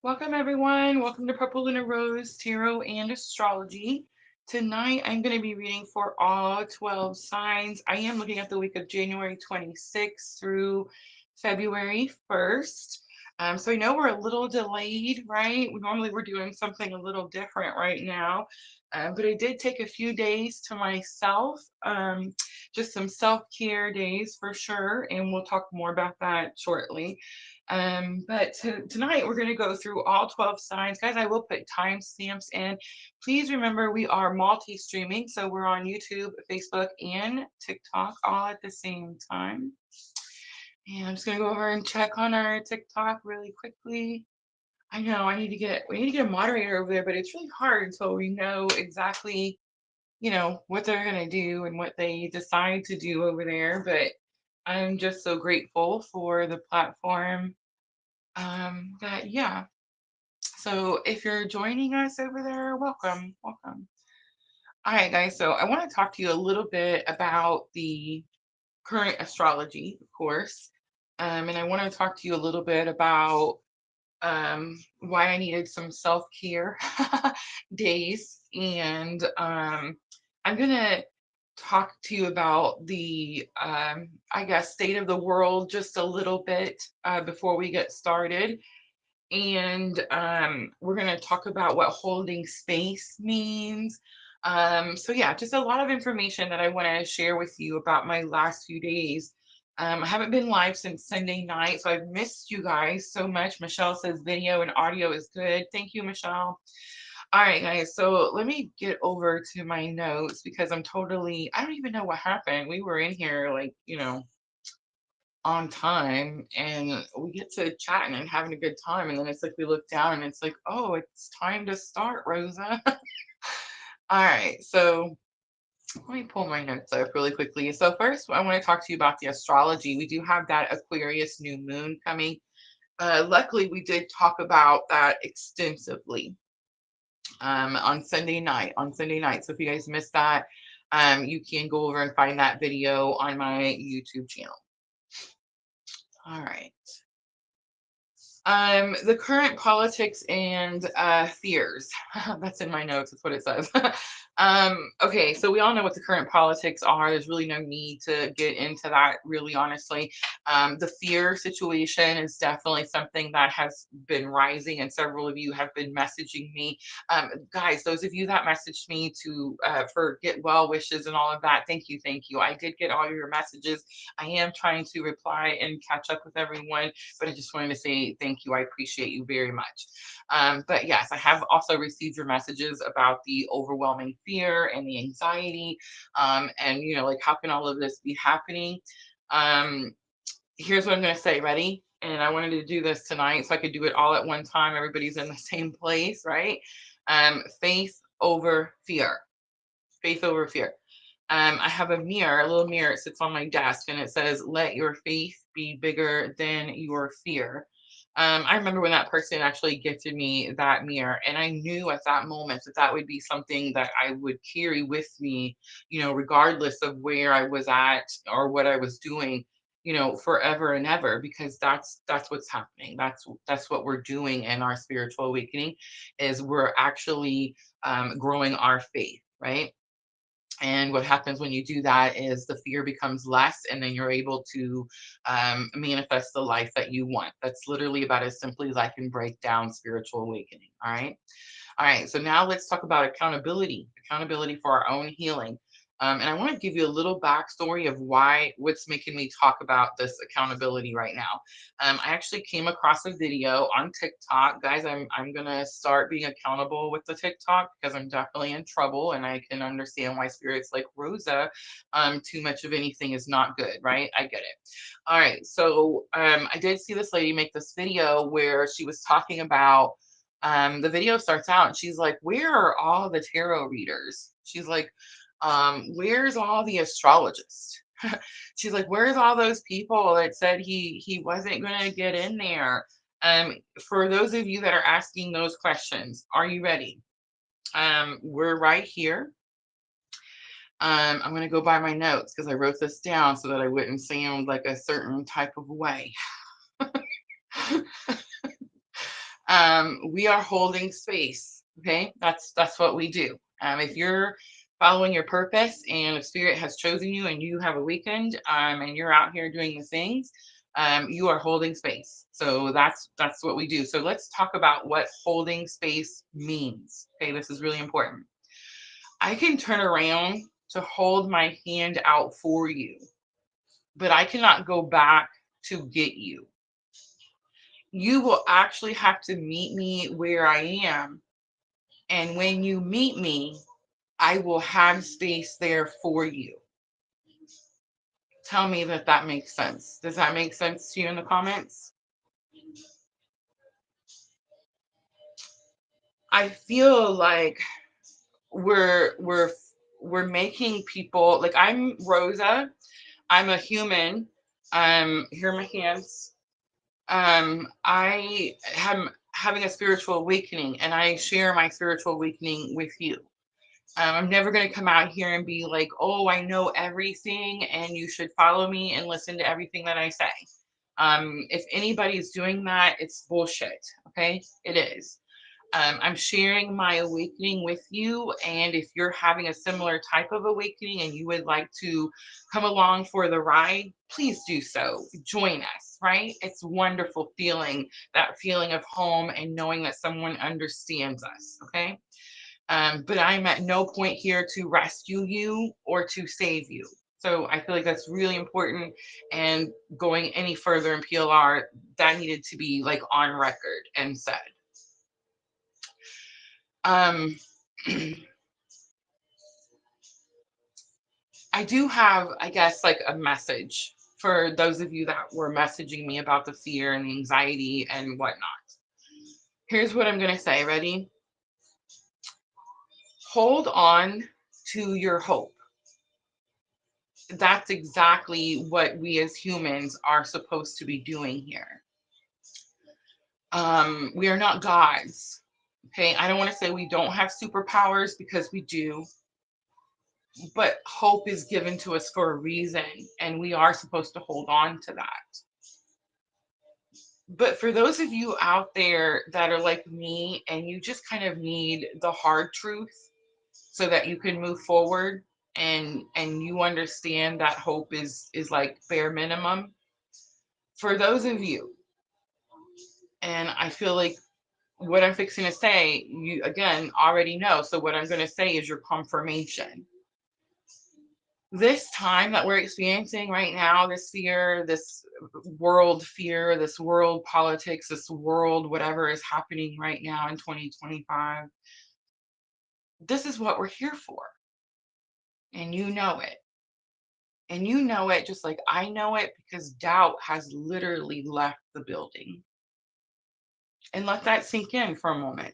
Welcome, everyone. Welcome to Purple Lunarose Tarot and Astrology. Tonight, I'm going to be reading for all 12 signs. I am looking at the week of January 26th through February 1st. So I know we're a little delayed, right? Normally, we're doing something a little different right now. But I did take a few days to myself, just some self-care days for sure, and we'll talk more about that shortly. But tonight we're going to go through all 12 signs. Guys, I will put timestamps in. Please remember we are multi-streaming, so we're on YouTube, Facebook, and TikTok all at the same time. And I'm just going to go over and check on our TikTok really quickly. I know we need to get a moderator over there, but it's really hard until we know exactly, what they're going to do and what they decide to do over there. But I'm just so grateful for the platform. Yeah. So if you're joining us over there, welcome, welcome. All right, guys. So I want to talk to you a little bit about the current astrology, of course. And I want to talk to you a little bit about why I needed some self-care days. And I'm gonna talk to you about the I guess state of the world just a little bit before we get started. And we're going to talk about what holding space means. So, yeah, just a lot of information that I want to share with you about my last few days. I haven't been live since Sunday night, so I've missed you guys so much. Michelle says video and audio is good. Thank you, Michelle. All right, guys. So let me get over to my notes because I don't even know what happened. We were in here like, on time and we get to chatting and having a good time, and then it's like we look down and it's like, oh, it's time to start, Rosa. All right, so let me pull my notes up really quickly. So first I want to talk to you about the astrology. We do have that Aquarius new moon coming. Luckily we did talk about that extensively on Sunday night. So if you guys missed that, you can go over and find that video on my YouTube channel. All right. The current politics and fears. That's in my notes. That's what it says. Okay, so we all know what the current politics are. There's really no need to get into that, really, honestly. The fear situation is definitely something that has been rising, and several of you have been messaging me. Guys, those of you that messaged me to for get well wishes and all of that, thank you, thank you. I did get all your messages. I am trying to reply and catch up with everyone, but I just wanted to say thank you. I appreciate you very much. But yes, I have also received your messages about the overwhelming fear and the anxiety. And, like, how can all of this be happening? Um, Here's what I'm going to say. Ready? And I wanted to do this tonight so I could do it all at one time. Everybody's in the same place, right? Faith over fear. Faith over fear. I have a mirror, a little mirror. It sits on my desk, and it says, "Let your faith be bigger than your fear." I remember when that person actually gifted me that mirror, and I knew at that moment that that would be something that I would carry with me, regardless of where I was at or what I was doing, forever and ever, because that's what's happening. That's what we're doing in our spiritual awakening, is we're actually growing our faith, right? And what happens when you do that is the fear becomes less, and then you're able to manifest the life that you want. That's literally about as simply as I can break down spiritual awakening. All right. All right. So now let's talk about accountability for our own healing. And I want to give you a little backstory of what's making me talk about this accountability right now. I actually came across a video on TikTok. Guys, I'm gonna start being accountable with the TikTok because I'm definitely in trouble, and I can understand why spirits like Rosa, too much of anything is not good, right? I get it. All right, so I did see this lady make this video where she was talking about. The video starts out and she's like, "Where are all the tarot readers?" She's like, "Where's all the astrologists?" She's like, "Where's all those people that said he wasn't going to get in there?" For those of you that are asking those questions, are you ready? We're right here. I'm going to go by my notes because I wrote this down so that I wouldn't sound like a certain type of way. We are holding space. Okay, that's what we do. If you're following your purpose and if spirit has chosen you and you have awakened, and you're out here doing the things, you are holding space. So that's what we do. So let's talk about what holding space means. Okay, this is really important. I can turn around to hold my hand out for you, but I cannot go back to get you. You will actually have to meet me where I am. And when you meet me, I will have space there for you. Tell me that that makes sense. Does that make sense to you in the comments? I feel like we're we're we're making people like I'm Rosa. I'm a human. Here are my hands. I am having a spiritual awakening and I share my spiritual awakening with you. I'm never going to come out here and be like, oh, I know everything and you should follow me and listen to everything that I say. If anybody's doing that, it's bullshit. Okay. It is. I'm sharing my awakening with you. And if you're having a similar type of awakening and you would like to come along for the ride, please do so. Join us, right? It's wonderful feeling that feeling of home and knowing that someone understands us. Okay. But I'm at no point here to rescue you or to save you. So I feel like that's really important. And going any further in PLR, that needed to be like on record and said. Um, I do have, I guess, like a message for those of you that were messaging me about the fear and the anxiety and whatnot. Here's what I'm going to say. Ready? Hold on to your hope. That's exactly what we as humans are supposed to be doing here. We are not gods. Okay. I don't want to say we don't have superpowers because we do, but hope is given to us for a reason, and we are supposed to hold on to that. But for those of you out there that are like me and you just kind of need the hard truth so that you can move forward and you understand that hope is like bare minimum. For those of you, and I feel like what I'm fixing to say, you again already know. So what I'm going to say is your confirmation. This time that we're experiencing right now, this fear, this world fear, this world politics, this world whatever is happening right now in 2025, this is what we're here for. And you know it. And you know it just like I know it because doubt has literally left the building. And let that sink in for a moment.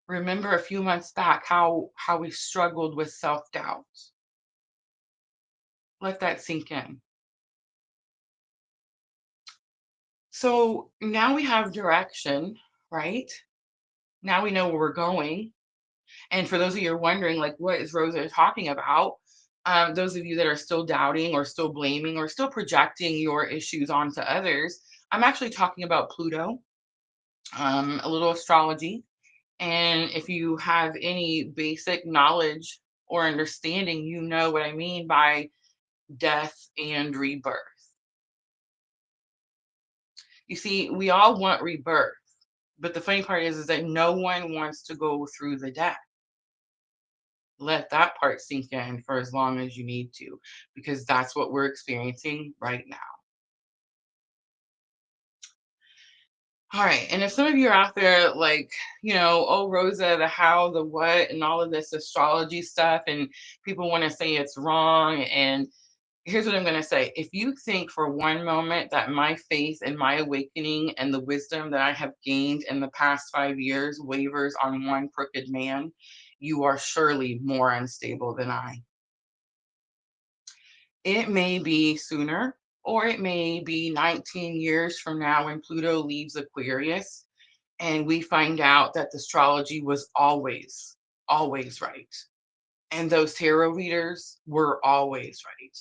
Remember a few months back how we struggled with self-doubt. Let that sink in. So now we have direction, right? Now we know where we're going. And for those of you who are wondering, like, what is Rosa talking about? Those of you that are still doubting or still blaming or still projecting your issues onto others, I'm actually talking about Pluto, a little astrology. And if you have any basic knowledge or understanding, you know what I mean by death and rebirth. You see, we all want rebirth, but the funny part is that no one wants to go through the death. Let that part sink in for as long as you need to, because that's what we're experiencing right now. All right. And if some of you are out there like, oh, Rosa, the how, the what, and all of this astrology stuff, and people want to say it's wrong. And here's what I'm going to say. If you think for one moment that my faith and my awakening and the wisdom that I have gained in the past 5 years wavers on one crooked man, you are surely more unstable than I. It may be sooner, or it may be 19 years from now when Pluto leaves Aquarius and we find out that the astrology was always, always right. And those tarot readers were always right.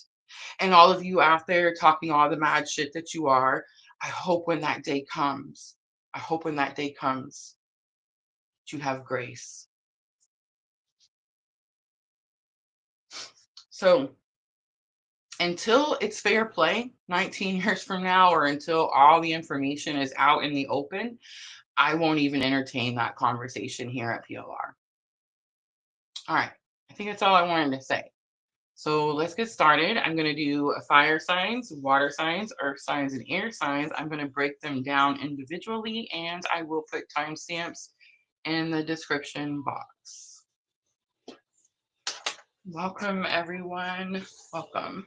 And all of you out there talking all the mad shit that you are, I hope when that day comes, I hope when that day comes, you have grace. So until it's fair play, 19 years from now, or until all the information is out in the open, I won't even entertain that conversation here at PLR. All right. I think that's all I wanted to say. So let's get started. I'm going to do fire signs, water signs, earth signs, and air signs. I'm going to break them down individually, and I will put timestamps in the description box. Welcome, everyone. Welcome.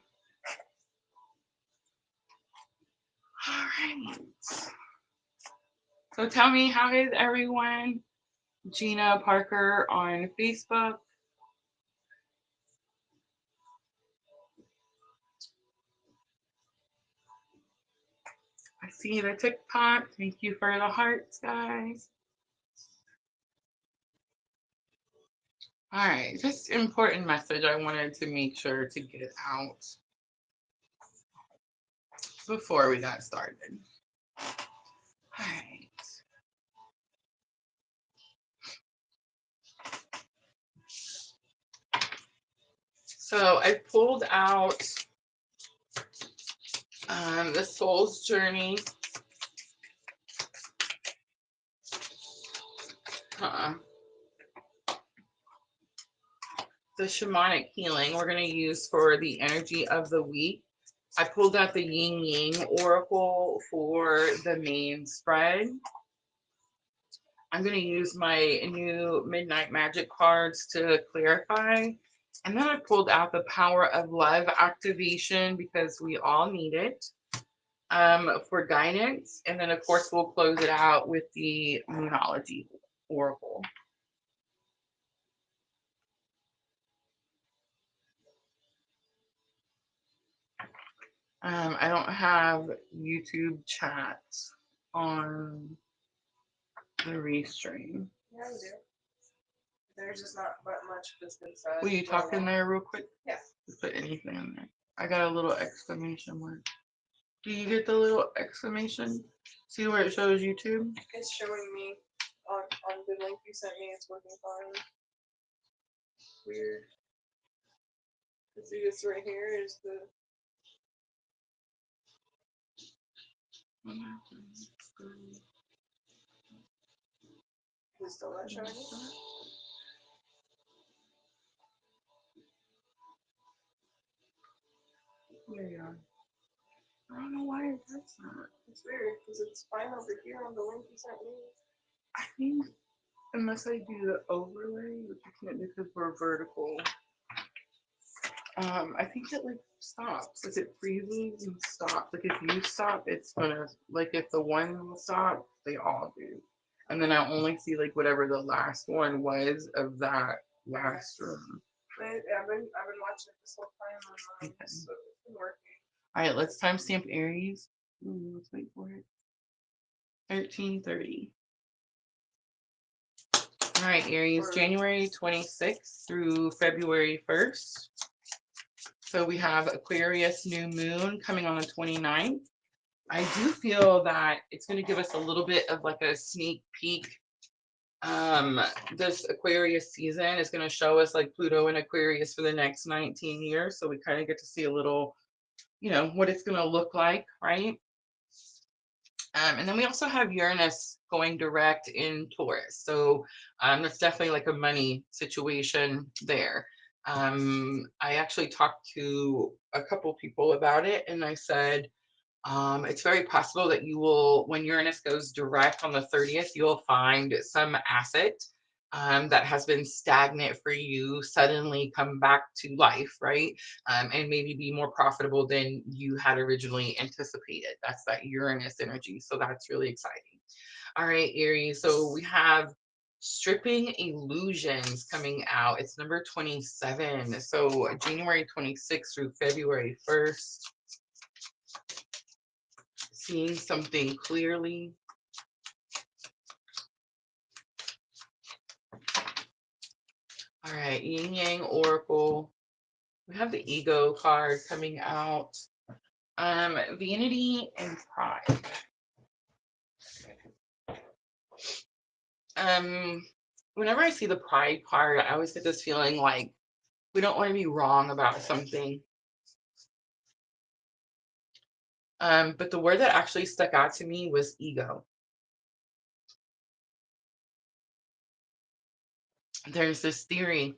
All right. So tell me, how is everyone? Gina Parker on Facebook. I see the TikTok. Thank you for the hearts, guys. All right, just important message I wanted to make sure to get out before we got started. All right. So I pulled out the Soul's Journey. The Shamanic Healing we're going to use for the energy of the week. I pulled out the Yin Yang Oracle for the main spread. I'm going to use my new Midnight Magic cards to clarify. And then I pulled out the Power of Love activation because we all need it for guidance. And then, of course, we'll close it out with the Moonology Oracle. I don't have YouTube chat on the restream. Yeah, we do. There's just not much that's been said. Will you talk in there real quick? Yeah. Just put anything in there. I got a little exclamation mark. Do you get the little exclamation? See where it shows YouTube? It's showing me on the link you sent me. It's working fine. Weird. See, this right here is the. Is still not showing it? There you are. I don't know why that's not. It's weird because it's fine over here on the link you sent me. I think unless I do the overlay, which I can't do because we're vertical. I think it like stops. Like it freezes and stops. Like if you stop, it's gonna like if the one will stop, they all do. And then I only see like whatever the last one was of that last room. I've been watching it this whole time online, Okay. so it's been working. All right, let's timestamp Aries. Let's wait for it. 13:30. All right, Aries, January 26th through February 1st. So we have Aquarius new moon coming on the 29th. I do feel that it's going to give us a little bit of like a sneak peek. This Aquarius season is going to show us like Pluto and Aquarius for the next 19 years. So we kind of get to see a little, you know, what it's going to look like, right? And then we also have Uranus going direct in Taurus. So that's definitely like a money situation there. I actually talked to a couple people about it, and I said, it's very possible that you will, when Uranus goes direct on the 30th, you'll find some asset that has been stagnant for you suddenly come back to life, right? And maybe be more profitable than you had originally anticipated. That's that Uranus energy. So that's really exciting. All right, Aries. So we have Stripping Illusions coming out. It's number 27. So January 26th through February 1st. Seeing something clearly. All right, Yin Yang Oracle. We have the Ego card coming out. Vanity and Pride. Whenever I see the pride card, I always get this feeling like we don't want to be wrong about something. But the word that actually stuck out to me was ego. There's this theory,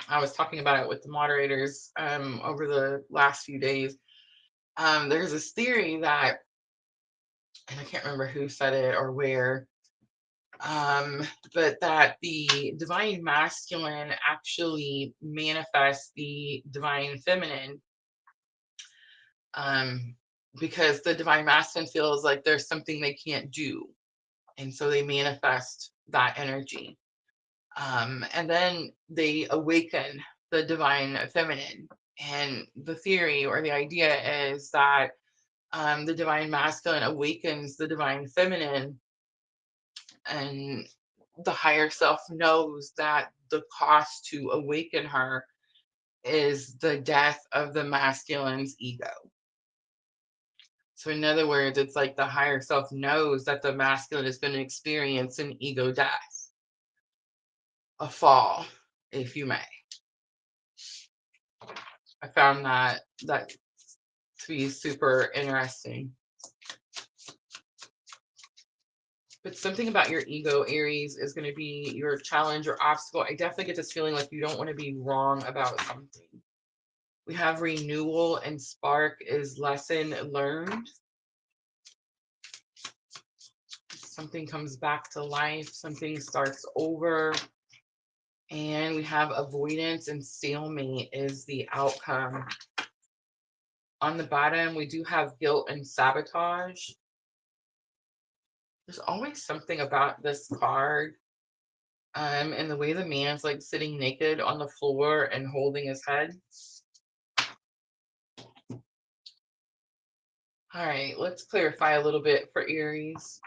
I was talking about it with the moderators over the last few days. There's this theory that, and I can't remember who said it or where, but that the divine masculine actually manifests the divine feminine, because the divine masculine feels like there's something they can't do, and so they manifest that energy, and then they awaken the divine feminine. And the theory or the idea is that the divine masculine awakens the divine feminine, and the higher self knows that the cost to awaken her is the death of the masculine's ego. So, in other words, it's like the higher self knows that the masculine is going to experience an ego death, a fall, if you may. I found that to be super interesting. But something about your ego, Aries, is going to be your challenge or obstacle. I definitely get this feeling like you don't want to be wrong about something. We have renewal and spark is lesson learned. Something comes back to life, something starts over. And we have avoidance and stalemate is the outcome. On the bottom, we do have guilt and sabotage. There's always something about this card. And the way the man's like sitting naked on the floor and holding his head. All right, let's clarify a little bit for Aries.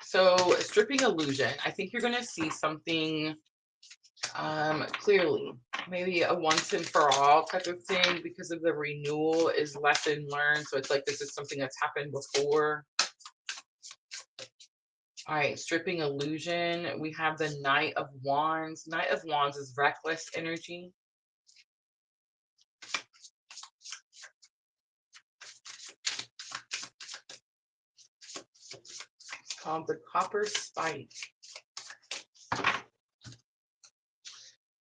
So, stripping illusion. I think you're going to see something clearly, maybe a once and for all type of thing, because of the renewal is lesson learned. So it's like this is something that's happened before. All right, stripping illusion. We have the Knight of Wands. Knight of Wands is reckless energy. It's called the Copper Spike.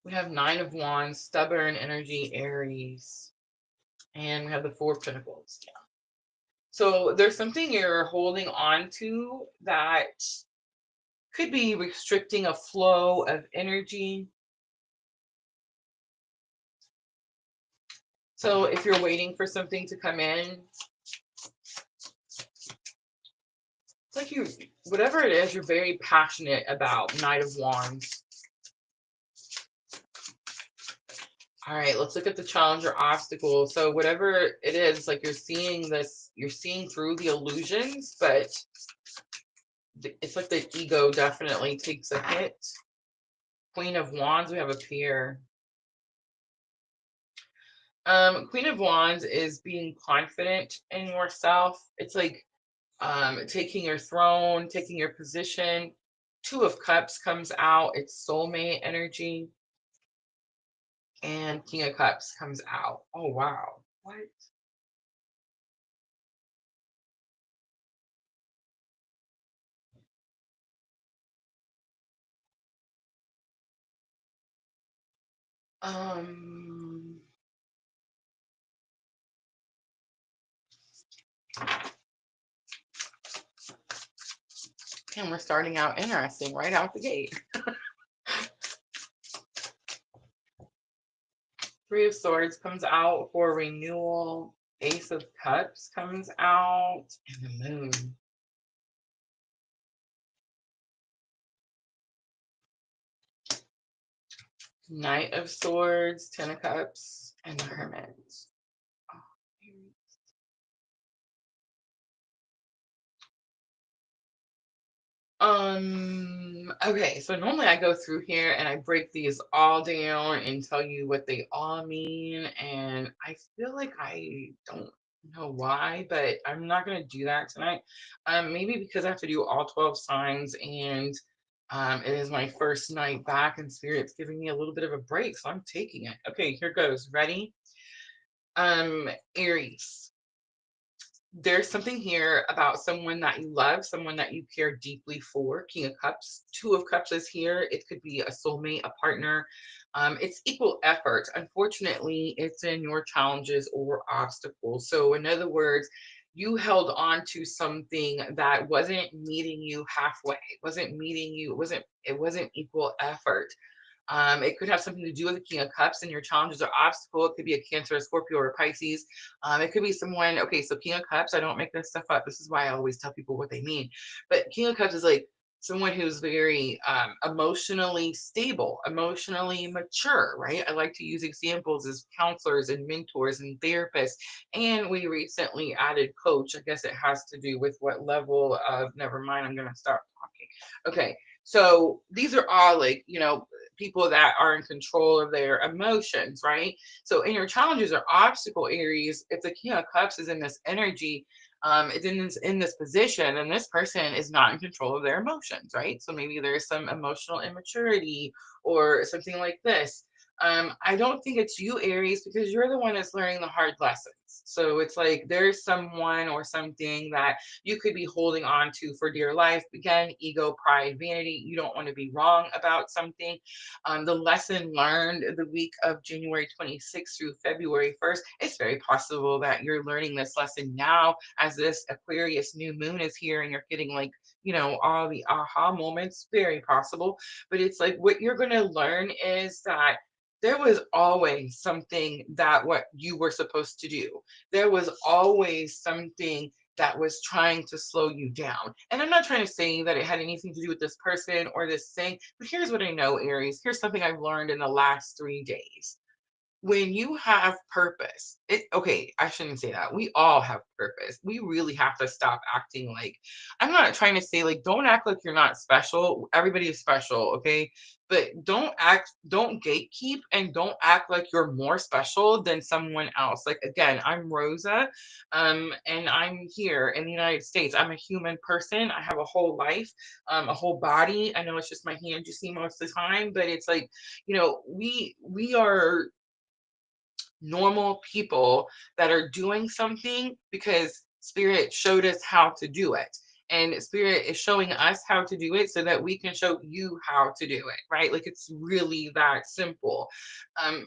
We have Nine of Wands, stubborn energy, Aries. And we have the Four of Pentacles. Yeah. So there's something you're holding on to that could be restricting a flow of energy. So if you're waiting for something to come in, it's like you, whatever it is, you're very passionate about. Knight of Wands. All right, let's look at the challenge or obstacle. So whatever it is, like you're seeing this, you're seeing through the illusions, but it's like the ego definitely takes a hit. Queen of Wands, we have a pair. Queen of Wands is being confident in yourself. It's like taking your throne, taking your position. Two of Cups comes out. It's soulmate energy. And King of Cups comes out. Oh, wow. What? And we're starting out interesting right out the gate. Three of Swords comes out for renewal. Ace of Cups comes out. And the Moon. Knight of Swords, Ten of Cups, and the Hermit. Okay, so normally I go through here and I break these all down and tell you what they all mean, and I feel like I don't know why, but I'm not gonna do that tonight. Maybe because I have to do all 12 signs, and it is my first night back, and Spirit's giving me a little bit of a break, so I'm taking it. Okay, here goes. Ready? Aries. There's something here about someone that you love, someone that you care deeply for. King of Cups, Two of Cups is here. It could be a soulmate, a partner. It's equal effort. Unfortunately, it's in your challenges or obstacles. So, in other words, you held on to something that wasn't meeting you halfway, wasn't meeting you, it wasn't equal effort. It could have something to do with the King of Cups and your challenges or obstacle. It could be a Cancer, a Scorpio, or a Pisces. It could be someone. Okay, so King of Cups. I don't make this stuff up. This is why I always tell people what they mean. But King of Cups is like someone who's very emotionally stable, emotionally mature, right? I like to use examples as counselors and mentors and therapists. And we recently added coach. I guess it has to do with what level of, never mind, I'm going to stop talking. Okay, so these are all like, people that are in control of their emotions, right? So in your challenges or obstacle areas, if the King of Cups is in this energy, it's in this position, and this person is not in control of their emotions, right? So maybe there's some emotional immaturity or something like this. I don't think it's you, Aries, because you're the one that's learning the hard lessons. So it's like there's someone or something that you could be holding on to for dear life. Again, ego, pride, vanity. You don't want to be wrong about something. The lesson learned the week of January 26th through February 1st, it's very possible that you're learning this lesson now as this Aquarius new moon is here and you're getting like, all the aha moments. Very possible. But it's like what you're going to learn is that there was always something that what you were supposed to do. There was always something that was trying to slow you down. And I'm not trying to say that it had anything to do with this person or this thing, but here's what I know, Aries. Here's something I've learned in the last 3 days. When you have purpose, okay, I shouldn't say that. We all have purpose. We really have to stop acting like, I'm not trying to say like, don't act like you're not special. Everybody is special, okay? But don't gatekeep, and don't act like you're more special than someone else. Like, again, I'm Rosa, and I'm here in the United States. I'm a human person. I have a whole life, a whole body. I know it's just my hand you see most of the time, but it's like, we are normal people that are doing something because Spirit showed us how to do it. And Spirit is showing us how to do it so that we can show you how to do it, right? Like it's really that simple.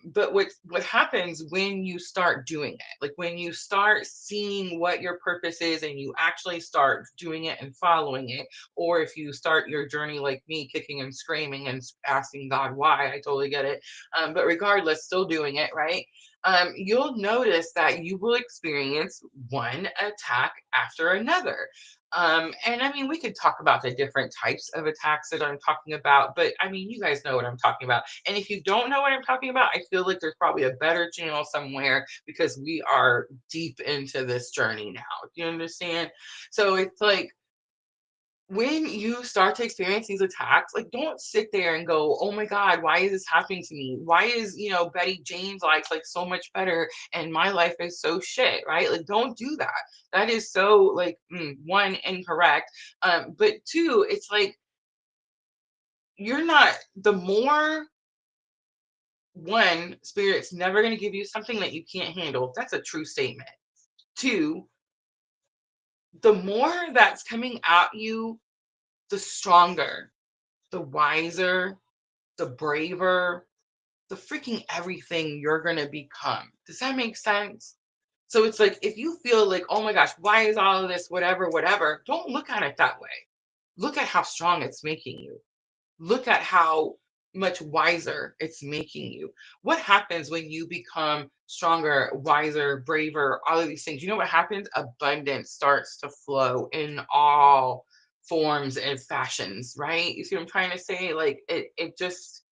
But what happens when you start doing it, like when you start seeing what your purpose is and you actually start doing it and following it, or if you start your journey like me, kicking and screaming and asking God why, I totally get it. But regardless, still doing it, right? You'll notice that you will experience one attack after another. And I mean, we could talk about the different types of attacks that I'm talking about, but I mean, you guys know what I'm talking about. And if you don't know what I'm talking about, I feel like there's probably a better channel somewhere because we are deep into this journey now. Do you understand? So it's like, when you start to experience these attacks, like don't sit there and go, oh my God, why is this happening to me? Why is, Betty Jane's life's like so much better and my life is so shit, right? Like don't do that. That is so like one, incorrect. But two, it's like you're not the more one, Spirit's never gonna give you something that you can't handle. That's a true statement. Two, the more that's coming at you, the stronger, the wiser, the braver, the freaking everything you're going to become. Does that make sense? So it's like, if you feel like, oh my gosh, why is all of this, whatever, whatever, don't look at it that way. Look at how strong it's making you. Look at how much wiser it's making you. What happens when you become stronger, wiser, braver, all of these things? You know what happens? Abundance starts to flow in all forms and fashions, right? You see what I'm trying to say? Like it just,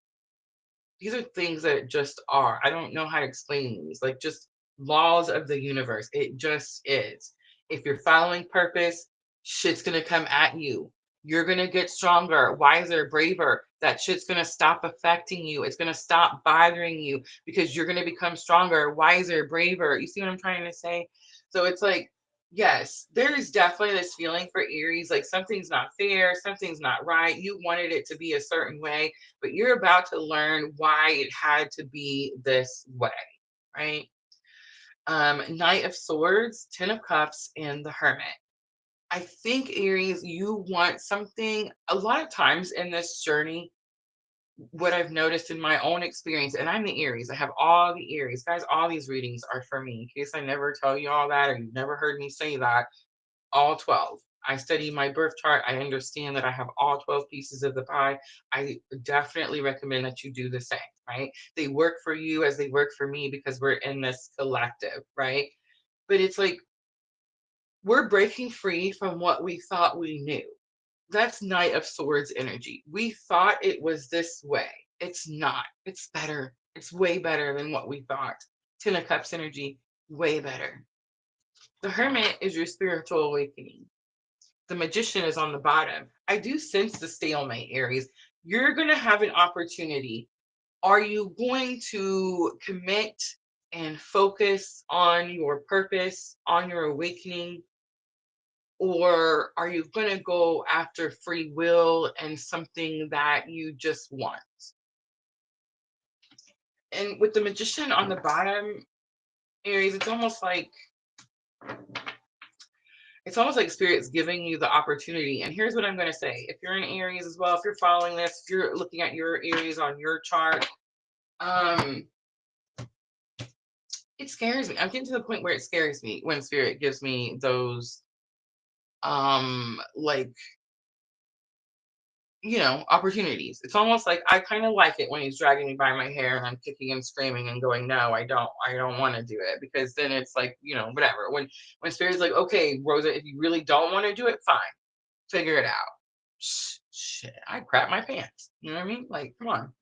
these are things that just are. I don't know how to explain these. Like just laws of the universe. It just is. If you're following purpose, shit's gonna come at you. You're gonna get stronger, wiser, braver. That shit's gonna stop affecting you. It's gonna stop bothering you because you're gonna become stronger, wiser, braver. You see what I'm trying to say? So it's like, yes, there is definitely this feeling for Aries, like something's not fair, something's not right. You wanted it to be a certain way, but you're about to learn why it had to be this way, right? Knight of Swords, Ten of Cups, and the Hermit. I think Aries, you want something a lot of times in this journey. What I've noticed in my own experience, and I'm the Aries, I have all the Aries. Guys, all these readings are for me. In case I never tell you all that or you've never heard me say that, all 12. I study my birth chart. I understand that I have all 12 pieces of the pie. I definitely recommend that you do the same, right? They work for you as they work for me because we're in this collective, right? But it's like we're breaking free from what we thought we knew. That's Knight of Swords energy. We thought it was this way. It's not. It's better. It's way better than what we thought. Ten of Cups energy, way better. The Hermit is your spiritual awakening. The Magician is on the bottom. I do sense the stalemate, Aries. You're going to have an opportunity. Are you going to commit and focus on your purpose, on your awakening? Or are you going to go after free will and something that you just want? And with the Magician on the bottom, Aries, it's almost like Spirit's giving you the opportunity. And here's what I'm going to say. If you're in Aries as well, if you're following this, if you're looking at your Aries on your chart, it scares me. I'm getting to the point where it scares me when Spirit gives me those like, opportunities. It's almost like I kind of like it when he's dragging me by my hair and I'm kicking and screaming and going, no, I don't want to do it, because then it's like, whatever. When Spirit's like, okay, Rosa, if you really don't want to do it, fine, figure it out. Shit, I crap my pants. You know what I mean? Like, come on.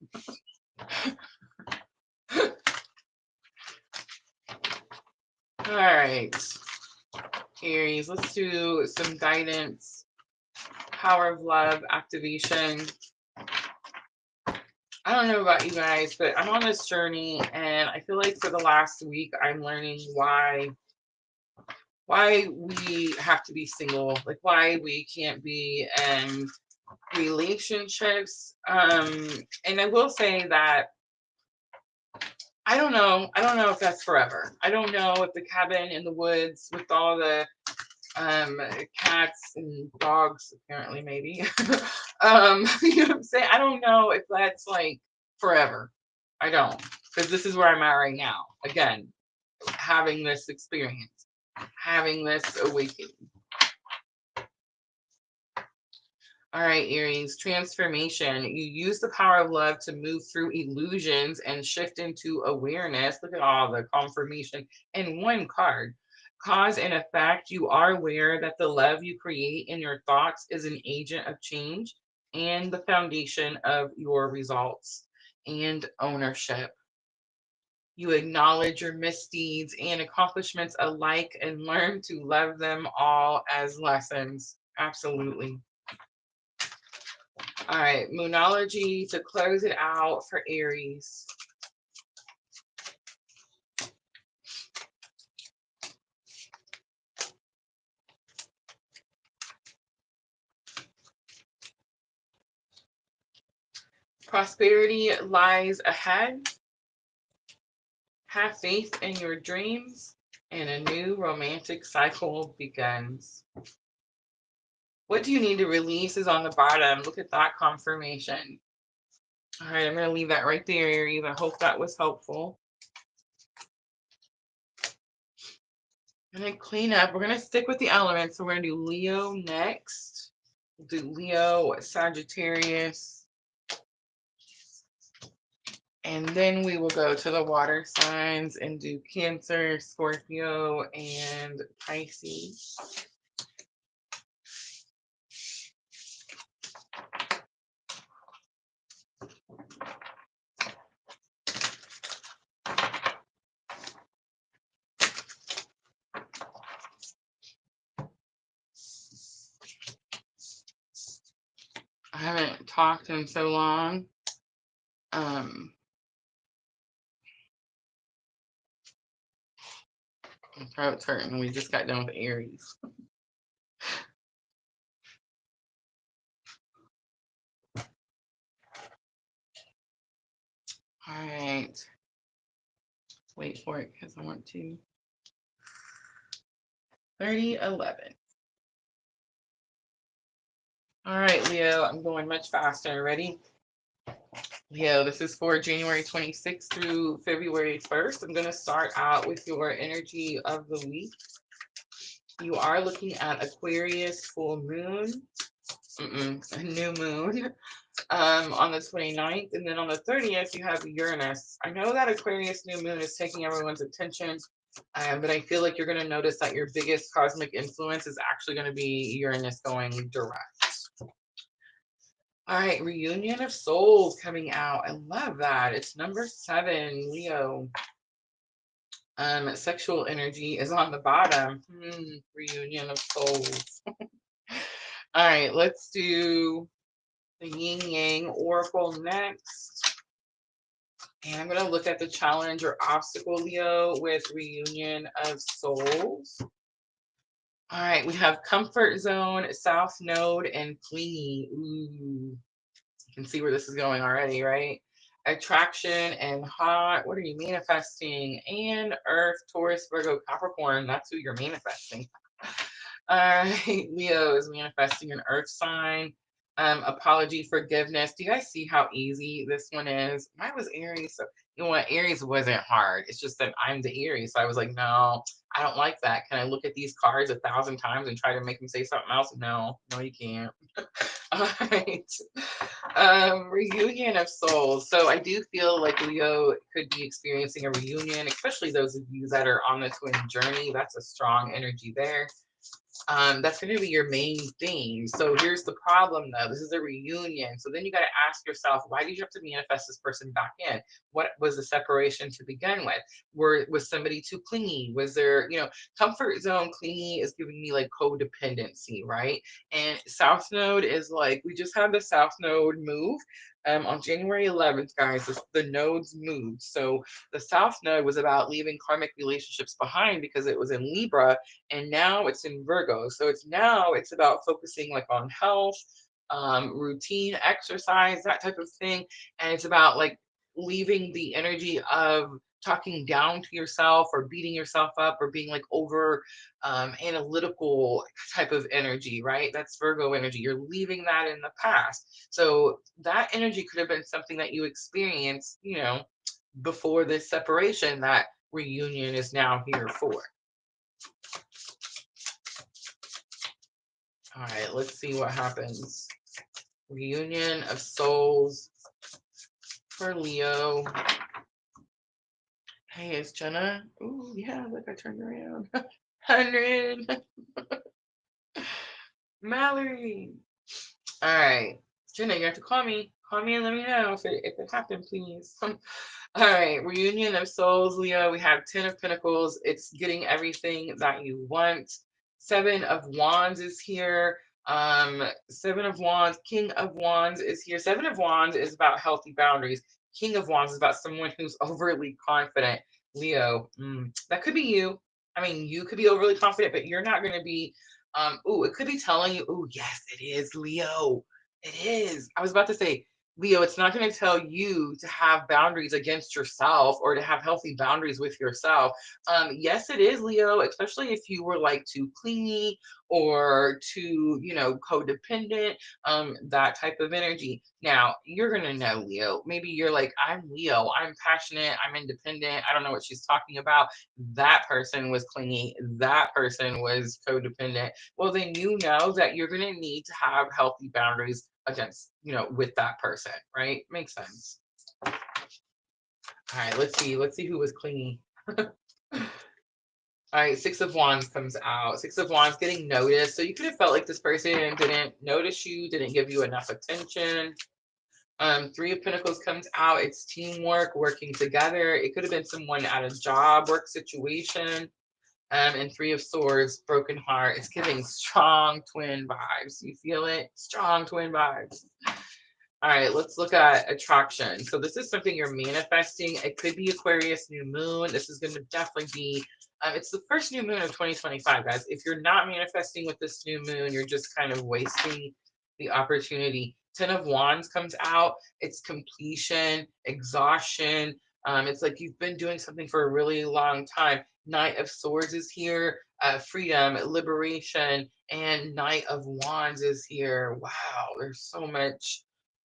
All right, Aries, let's do some guidance. Power of love activation. I don't know about you guys, but I'm on this journey, and I feel like for the last week I'm learning why we have to be single, like why we can't be in relationships. And I will say that I don't know if that's forever. I don't know if the cabin in the woods with all the cats and dogs, apparently, maybe. You know what I'm saying? I don't know if that's like forever. I don't, because this is where I'm at right now. Again, having this experience, having this awakening. All right, Aries, transformation. You use the power of love to move through illusions and shift into awareness. Look at all the confirmation in one card. Cause and effect. You are aware that the love you create in your thoughts is an agent of change and the foundation of your results and ownership. You acknowledge your misdeeds and accomplishments alike and learn to love them all as lessons. Absolutely. All right, Moonology to close it out for Aries. Prosperity lies ahead. Have faith in your dreams, and a new romantic cycle begins. What do you need to release is on the bottom. Look at that confirmation. All right, I'm going to leave that right there, Aries. I hope that was helpful. I'm going to clean up. We're going to stick with the elements. So we're going to do Leo next. We'll do Leo, Sagittarius. And then we will go to the water signs and do Cancer, Scorpio, and Pisces. I haven't talked in so long. My throat's hurting. We just got done with Aries. All right. Wait for it because I want to. 3011. All right, Leo, I'm going much faster. Ready? Leo, this is for January 26th through February 1st. I'm going to start out with your energy of the week. You are looking at Aquarius full moon, new moon, on the 29th. And then on the 30th, you have Uranus. I know that Aquarius new moon is taking everyone's attention, but I feel like you're going to notice that your biggest cosmic influence is actually going to be Uranus going direct. All right, reunion of souls coming out. I love that. It's number 7, Leo. Sexual energy is on the bottom. Reunion of souls. All right, let's do the yin yang oracle next. And I'm going to look at the challenge or obstacle, Leo, with reunion of souls. All right, we have comfort zone, south node, and clingy. Ooh, you can see where this is going already, right? Attraction and hot. What are you manifesting? And Earth, Taurus, Virgo, Capricorn. That's who you're manifesting. All right, Leo is manifesting an Earth sign. Apology, forgiveness. Do you guys see how easy this one is? Mine was Aries, so you know what? Aries wasn't hard. It's just that I'm the Aries, so I was like, no, I don't like that. Can I look at these cards 1,000 times and try to make them say something else? No, you can't. All right. Reunion of souls. So I do feel like Leo could be experiencing a reunion, especially those of you that are on the twin journey. That's a strong energy there. That's going to be your main theme. So here's the problem, though. This is a reunion. So then you got to ask yourself, why did you have to manifest this person back in? What was the separation to begin with? Was somebody too clingy? Was there, comfort zone clingy is giving me like codependency, right? And South Node is like, we just had the South Node move. On January 11th, guys, the nodes moved. So the South Node was about leaving karmic relationships behind because it was in Libra, and now it's in Virgo. So it's about focusing like on health, routine, exercise, that type of thing. And it's about like leaving the energy of talking down to yourself or beating yourself up or being like over analytical type of energy, right? That's Virgo energy. You're leaving that in the past. So that energy could have been something that you experienced, before this separation that reunion is now here for. All right, let's see what happens. Reunion of souls for Leo. Hey, it's Jenna. Oh, yeah, look, I turned around. 100. Mallory. All right, Jenna, you have to call me. Call me and let me know if it happened, please. All right, reunion of souls, Leo. We have 10 of Pentacles. It's getting everything that you want. 7 of Wands is here. 7 of Wands, King of Wands is here. 7 of Wands is about healthy boundaries. King of Wands is about someone who's overly confident. Leo, that could be you. I mean, you could be overly confident, but you're not going to be. It could be telling you, yes, it is, Leo. It is. I was about to say, Leo, it's not going to tell you to have boundaries against yourself or to have healthy boundaries with yourself. Yes, it is, Leo, especially if you were like too clingy or too, codependent, that type of energy. Now, you're going to know, Leo. Maybe you're like, I'm Leo. I'm passionate. I'm independent. I don't know what she's talking about. That person was clingy. That person was codependent. Well, then you know that you're going to need to have healthy boundaries against, with that person, right? Makes sense. All right, let's see who was clingy. All right, 6 of Wands comes out. 6 of Wands getting noticed. So you could have felt like this person didn't notice you, didn't give you enough attention. 3 of Pentacles comes out. It's teamwork, working together. It could have been someone at a job, work situation. And 3 of Swords, broken heart. It's giving strong twin vibes. You feel it? Strong twin vibes. All right, let's look at attraction. So this is something you're manifesting. It could be Aquarius new moon. This is going to definitely be It's the first new moon of 2025, guys. If you're not manifesting with this new moon, you're just kind of wasting the opportunity. 10 of Wands comes out. It's completion, exhaustion. It's like you've been doing something for a really long time. Knight of Swords is here. Freedom, liberation, and Knight of Wands is here. Wow, there's so much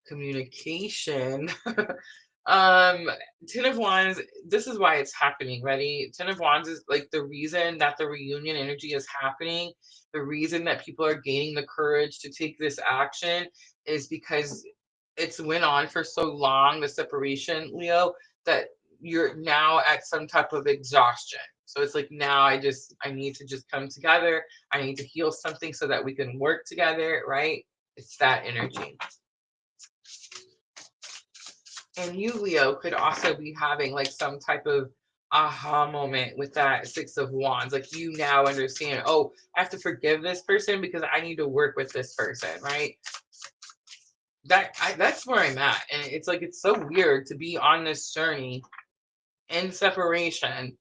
communication. um 10 of Wands, this is why it's happening. Ready? 10 of Wands is like the reason that the reunion energy is happening. The reason that people are gaining the courage to take this action is because it's went on for so long, the separation, Leo, that you're now at some type of exhaustion. So it's like, now I need to just come together. I need to heal something so that we can work together, right? It's that energy. And you, Leo, could also be having like some type of aha moment with that 6 of Wands. Like, you now understand, oh, I have to forgive this person because I need to work with this person, right? That's where I'm at. And it's like, it's so weird to be on this journey in separation.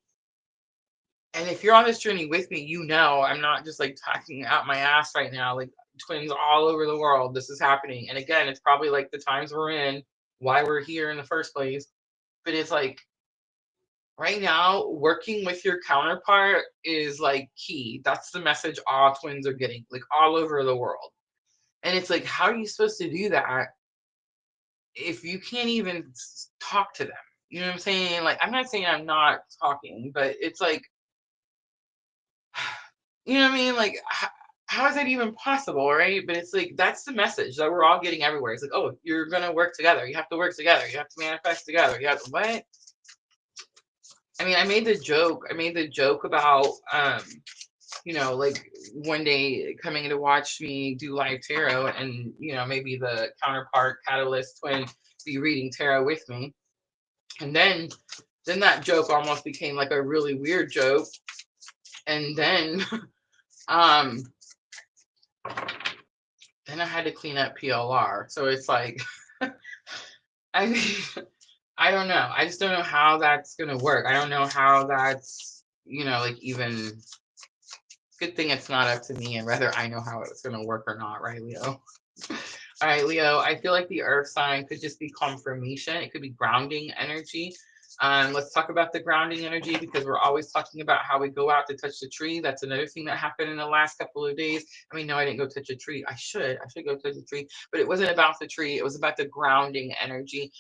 And if you're on this journey with me, you know I'm not just like talking out my ass right now. Like, twins all over the world, this is happening. And again, it's probably like the times we're in, why we're here in the first place. But it's like, right now, working with your counterpart is like key. That's the message all twins are getting, like all over the world. And it's like, how are you supposed to do that if you can't even talk to them? You know what I'm saying? Like, I'm not saying I'm not talking, but it's like, you know what I mean? Like, how is that even possible, right? But it's like, that's the message that we're all getting everywhere. It's like, oh, you're going to work together. You have to work together. You have to manifest together. You have to, what? I mean, I made the joke about, you know, like one day coming to watch me do live tarot, and, you know, maybe the counterpart catalyst twin be reading tarot with me. And then that joke almost became like a really weird joke. And then, then I had to clean up PLR. So it's like, I mean, I don't know. I just don't know how that's going to work. I don't know how that's, you know, like, even, good thing it's not up to me and whether I know how it's going to work or not, right, Leo? All right, Leo, I feel like the earth sign could just be confirmation. It could be grounding energy. Let's talk about the grounding energy, because we're always talking about how we go out to touch the tree. That's another thing that happened in the last couple of days. I mean, no, I didn't go touch a tree. I should go touch a tree, but it wasn't about the tree. It was about the grounding energy.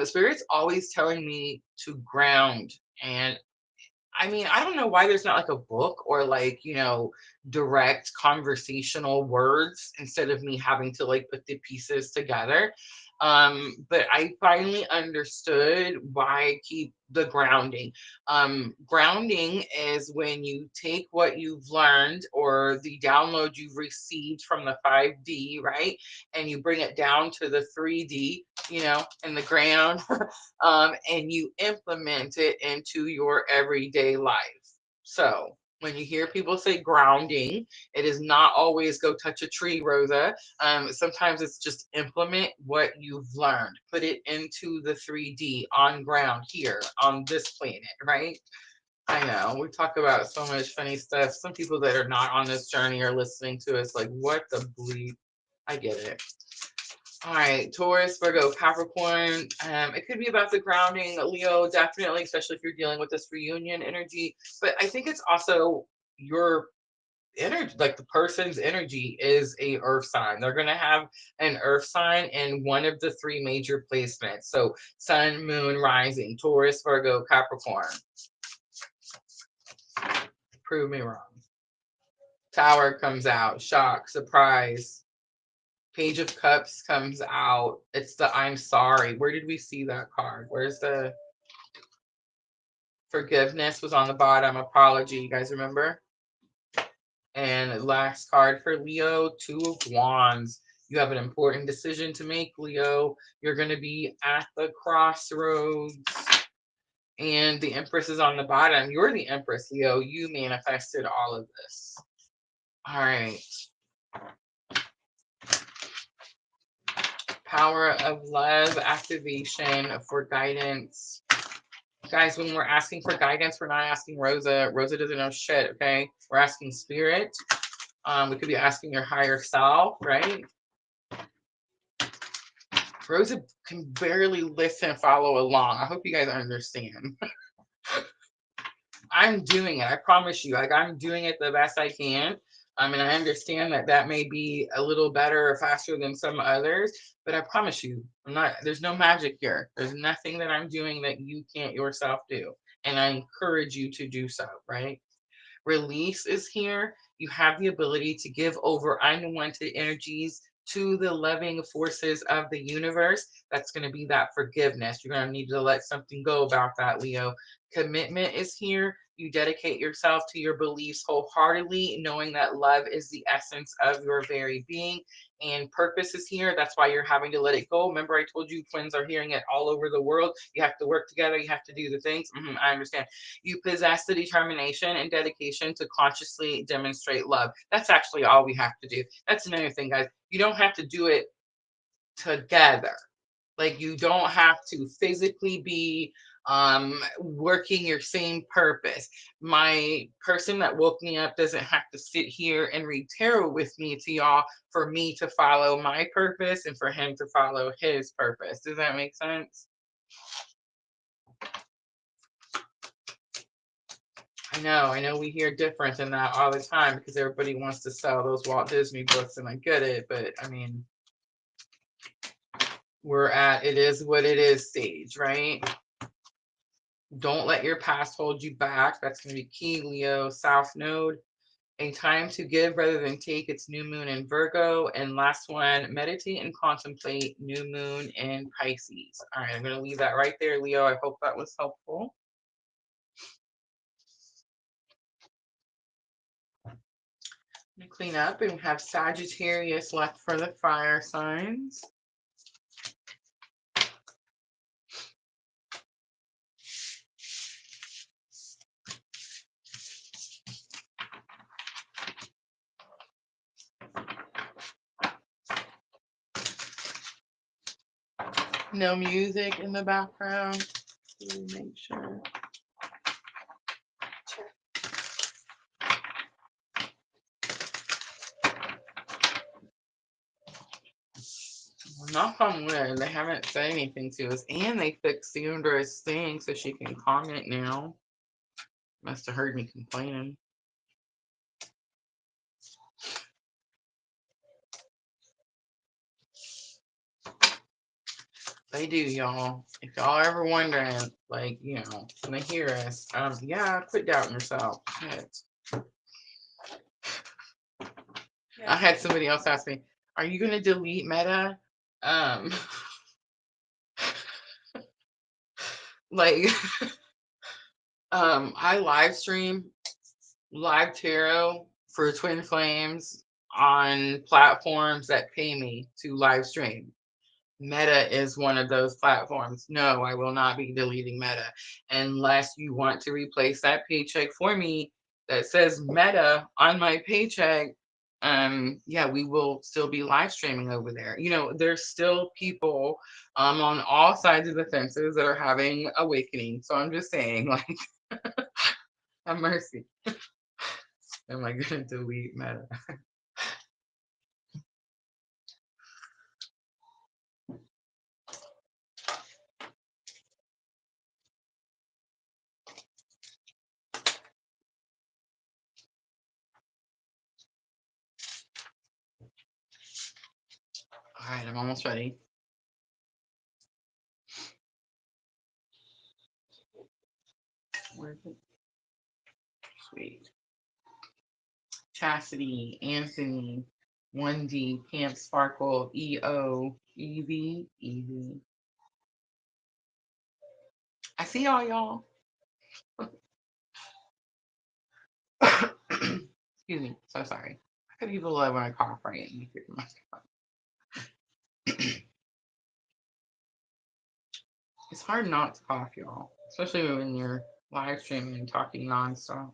Spirit's always telling me to ground. And I mean, I don't know why there's not like a book or like, you know, direct conversational words instead of me having to like put the pieces together. But I finally understood why I keep the grounding. Grounding is when you take what you've learned or the download you've received from the 5D, right? And you bring it down to the 3D, you know, in the ground, and you implement it into your everyday life. So when you hear people say grounding, it is not always go touch a tree, Rosa. Sometimes it's just implement what you've learned, put it into the 3D on ground here on this planet, right? I know we talk about so much funny stuff. Some people that are not on this journey are listening to us like, what the bleep? I get it. All right, Taurus, Virgo, Capricorn. It could be about the grounding, Leo, definitely, especially if you're dealing with this reunion energy. But I think it's also your energy, like the person's energy is a earth sign. They're going to have an earth sign in one of the 3 major placements. So sun, moon, rising, Taurus, Virgo, Capricorn. Prove me wrong. Tower comes out, shock, surprise. Page of Cups comes out. It's the I'm sorry. Where did we see that card? Where's the forgiveness was on the bottom? Apology. You guys remember? And last card for Leo, 2 of Wands. You have an important decision to make, Leo. You're going to be at the crossroads. And the Empress is on the bottom. You're the Empress, Leo. You manifested all of this. All right. Power of love, activation for guidance. Guys, when we're asking for guidance, we're not asking Rosa. Rosa doesn't know shit, okay? We're asking spirit. We could be asking your higher self, right? Rosa can barely listen and follow along. I hope you guys understand. I'm doing it. I promise you. Like, I'm doing it the best I can. And I understand that that may be a little better or faster than some others, but I promise you, there's no magic here. There's nothing that I'm doing that you can't yourself do. And I encourage you to do so, right? Release is here. You have the ability to give over unwanted energies to the loving forces of the universe. That's going to be that forgiveness. You're going to need to let something go about that, Leo. Commitment is here. You dedicate yourself to your beliefs wholeheartedly, knowing that love is the essence of your very being. And purpose is here. That's why you're having to let it go. Remember, I told you twins are hearing it all over the world. You have to work together. You have to do the things. I understand. You possess the determination and dedication to consciously demonstrate love. That's actually all we have to do. That's another thing, guys. You don't have to do it together. Like, you don't have to physically be working your same purpose. My person that woke me up doesn't have to sit here and read tarot with me to y'all for me to follow my purpose and for him to follow his purpose. Does that make sense? I know we hear different than that all the time because everybody wants to sell those Walt Disney books, and I get it, but I mean, we're at it is what it is stage, right? Don't let your past hold you back. That's going to be key, Leo. South Node. A time to give rather than take. It's new moon in Virgo. And last one, meditate and contemplate, new moon in Pisces. All right, I'm going to leave that right there, Leo. I hope that was helpful. I'm going to clean up, and we have Sagittarius left for the fire signs. No music in the background. Make sure. Knock on wood, they haven't said anything to us, and they fixed Sandra's thing so she can comment now. Must have heard me complaining. They do, y'all. If y'all ever wondering, like, when they hear us, yeah, quit doubting yourself. Shit. Yeah. I had somebody else ask me, "Are you gonna delete Meta?" Like, I live stream live tarot for Twin Flames on platforms that pay me to live stream. Meta is one of those platforms. No, I will not be deleting Meta unless you want to replace that paycheck for me that says Meta on my paycheck. Yeah, we will still be live streaming over there. There's still people on all sides of the fences that are having awakening. So I'm just saying, like, have mercy. Am I gonna delete Meta? All right, I'm almost ready. Where is it? Sweet. Chastity, Anthony, 1D, Camp Sparkle, EO, Evie, Evie. I see y'all. Excuse me. So sorry. I could even love when I cough right in my It's hard not to cough, y'all, especially when you're live streaming and talking nonstop.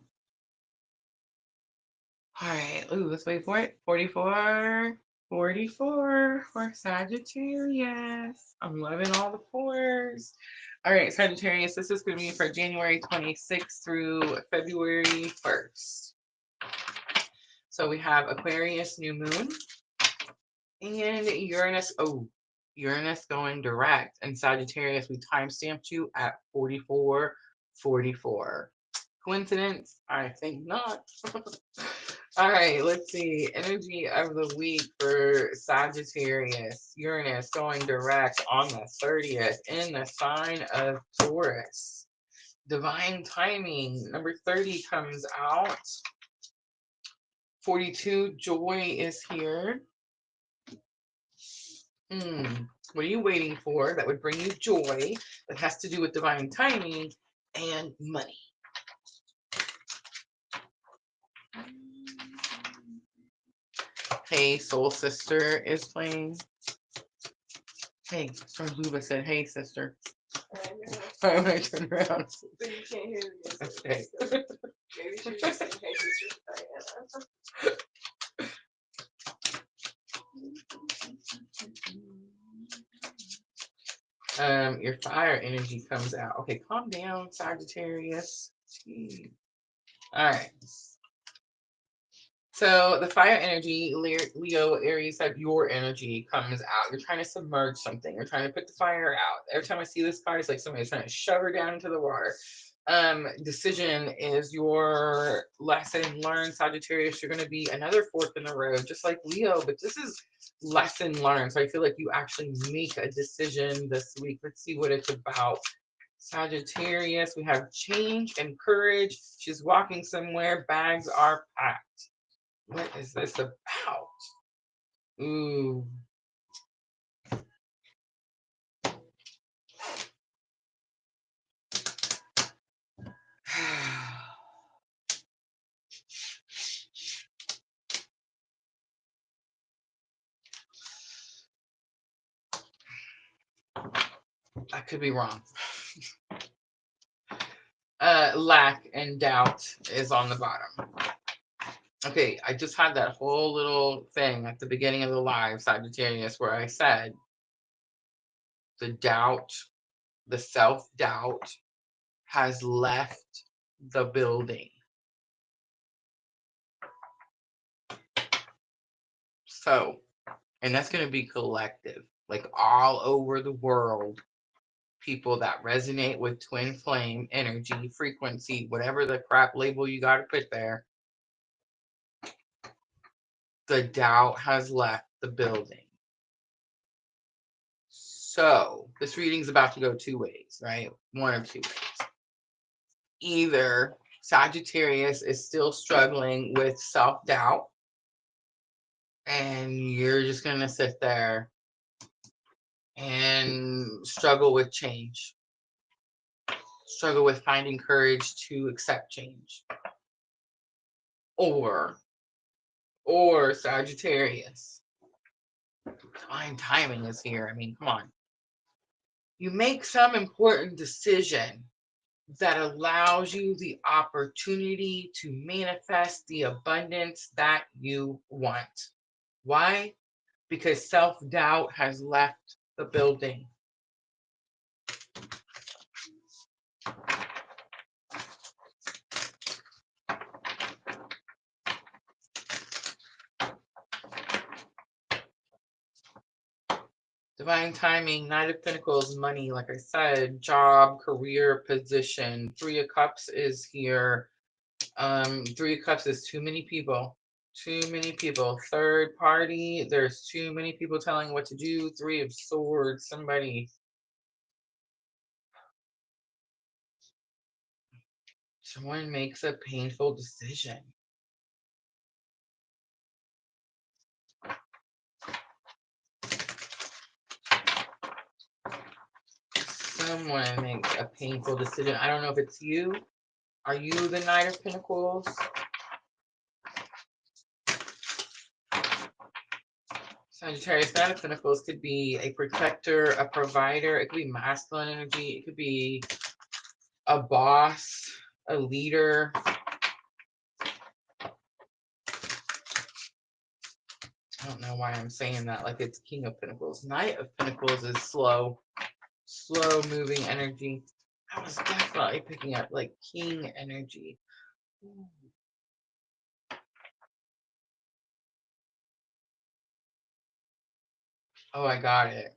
All right. Ooh, let's wait for it. 44. 44 for Sagittarius. I'm loving all the fours. All right, Sagittarius, this is going to be for January 26th through February 1st. So we have Aquarius, new moon, and Uranus. Oh, Uranus going direct. And Sagittarius, we timestamped you at 44:44. Coincidence? I think not. All right, let's see. Energy of the week for Sagittarius. Uranus going direct on the 30th in the sign of Taurus. Divine timing. Number 30 comes out. 42, joy is here. What are you waiting for that would bring you joy that has to do with divine timing and money? Hey, Soul Sister is playing. Hey, Storm Luba said, hey, sister. I'm going to turn around. So you can't hear me. Okay. Maybe she was saying, hey, sister Diana. Your fire energy comes out. Okay, calm down, Sagittarius. Jeez. All right. So the fire energy, Leo, Aries, have your energy comes out. You're trying to submerge something. You're trying to put the fire out. Every time I see this card, it's like somebody's trying to shove her down into the water. Decision is your lesson learned, Sagittarius. You're going to be another fork in the road, just like Leo, but this is lesson learned. So I feel like you actually make a decision this week. Let's see what it's about. Sagittarius, we have change and courage. She's walking somewhere. Bags are packed. What is this about? Ooh. I could be wrong. Lack and doubt is on the bottom. Okay, I just had that whole little thing at the beginning of the live, Sagittarius, where I said the doubt, the self-doubt has left the building. So, and that's going to be collective, like all over the world. People that resonate with twin flame energy, frequency, whatever the crap label you got to put there. The doubt has left the building. So this reading's about to go two ways, right? One of two ways. Either Sagittarius is still struggling with self-doubt and you're just going to sit there and struggle with change. Struggle with finding courage to accept change. Or Sagittarius. Divine timing is here. I mean, come on. You make some important decision that allows you the opportunity to manifest the abundance that you want. Why? Because self-doubt has left the building. Divine timing, Knight of Pentacles, money, like I said, job, career, position. Three of Cups is here. Three of Cups is too many people. Too many people. Third party, there's too many people telling what to do. Three of Swords, somebody. Someone makes a painful decision. Someone makes a painful decision. I don't know if it's you. Are you the Knight of Pentacles? Sagittarius, Knight of Pentacles could be a protector, a provider. It could be masculine energy. It could be a boss, a leader. I don't know why I'm saying that like it's King of Pentacles. Knight of Pentacles is slow. slow moving energy. I was definitely picking up like king energy. Ooh. Oh, I got it.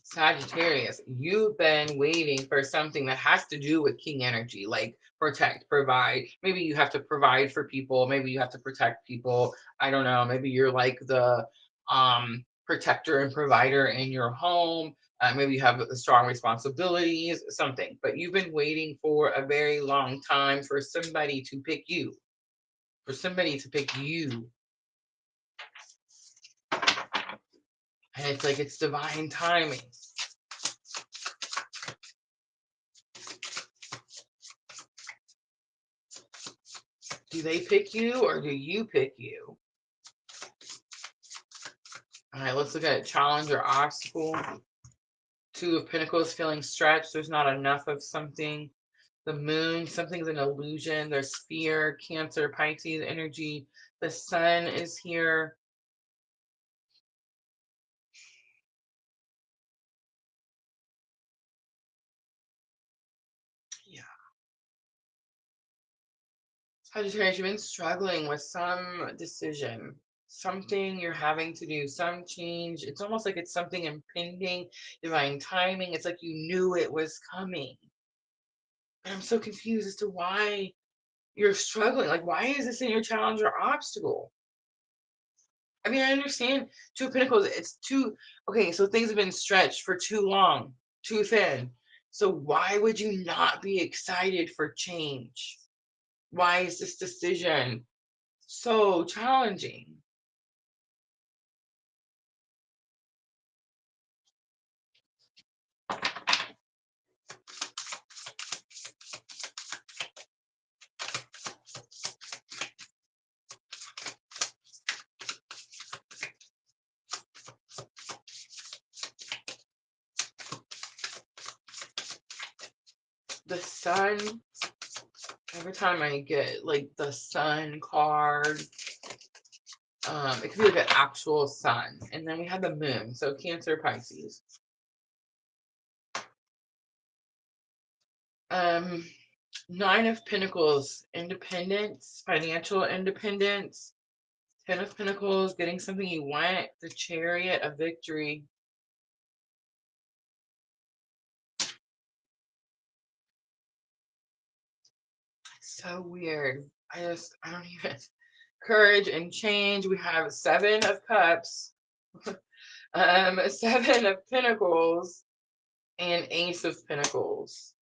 Sagittarius, you've been waiting for something that has to do with king energy, like protect, provide. Maybe you have to provide for people. Maybe you have to protect people. I don't know. Maybe you're like the protector and provider in your home. Maybe you have strong responsibilities, something. But you've been waiting for a very long time for somebody to pick you. For somebody to pick you. And it's like it's divine timing. Do they pick you or do you pick you? All right, let's look at challenge or obstacle. Two of Pentacles, feeling stretched. There's not enough of something. The moon, something's an illusion. There's fear, Cancer, Pisces energy. The sun is here. Yeah. Sagittarius, you've been struggling with some decision, something you're having to do, some change. It's almost like it's something impending, divine timing. It's like you knew it was coming. And I'm so confused as to why you're struggling. Like, why is this in your challenge or obstacle? I mean, I understand Two of Pentacles. It's too, okay, so things have been stretched for too long, too thin. So why would you not be excited for change? Why is this decision so challenging? The sun, every time I get like the sun card, it could be like an actual sun. And then we have the moon. So Cancer, Pisces. Nine of Pentacles, independence, financial independence. Ten of Pentacles, getting something you want. The Chariot of victory. It's so weird. I don't even. Courage and change. We have Seven of Cups, Seven of Pentacles, and Ace of Pentacles.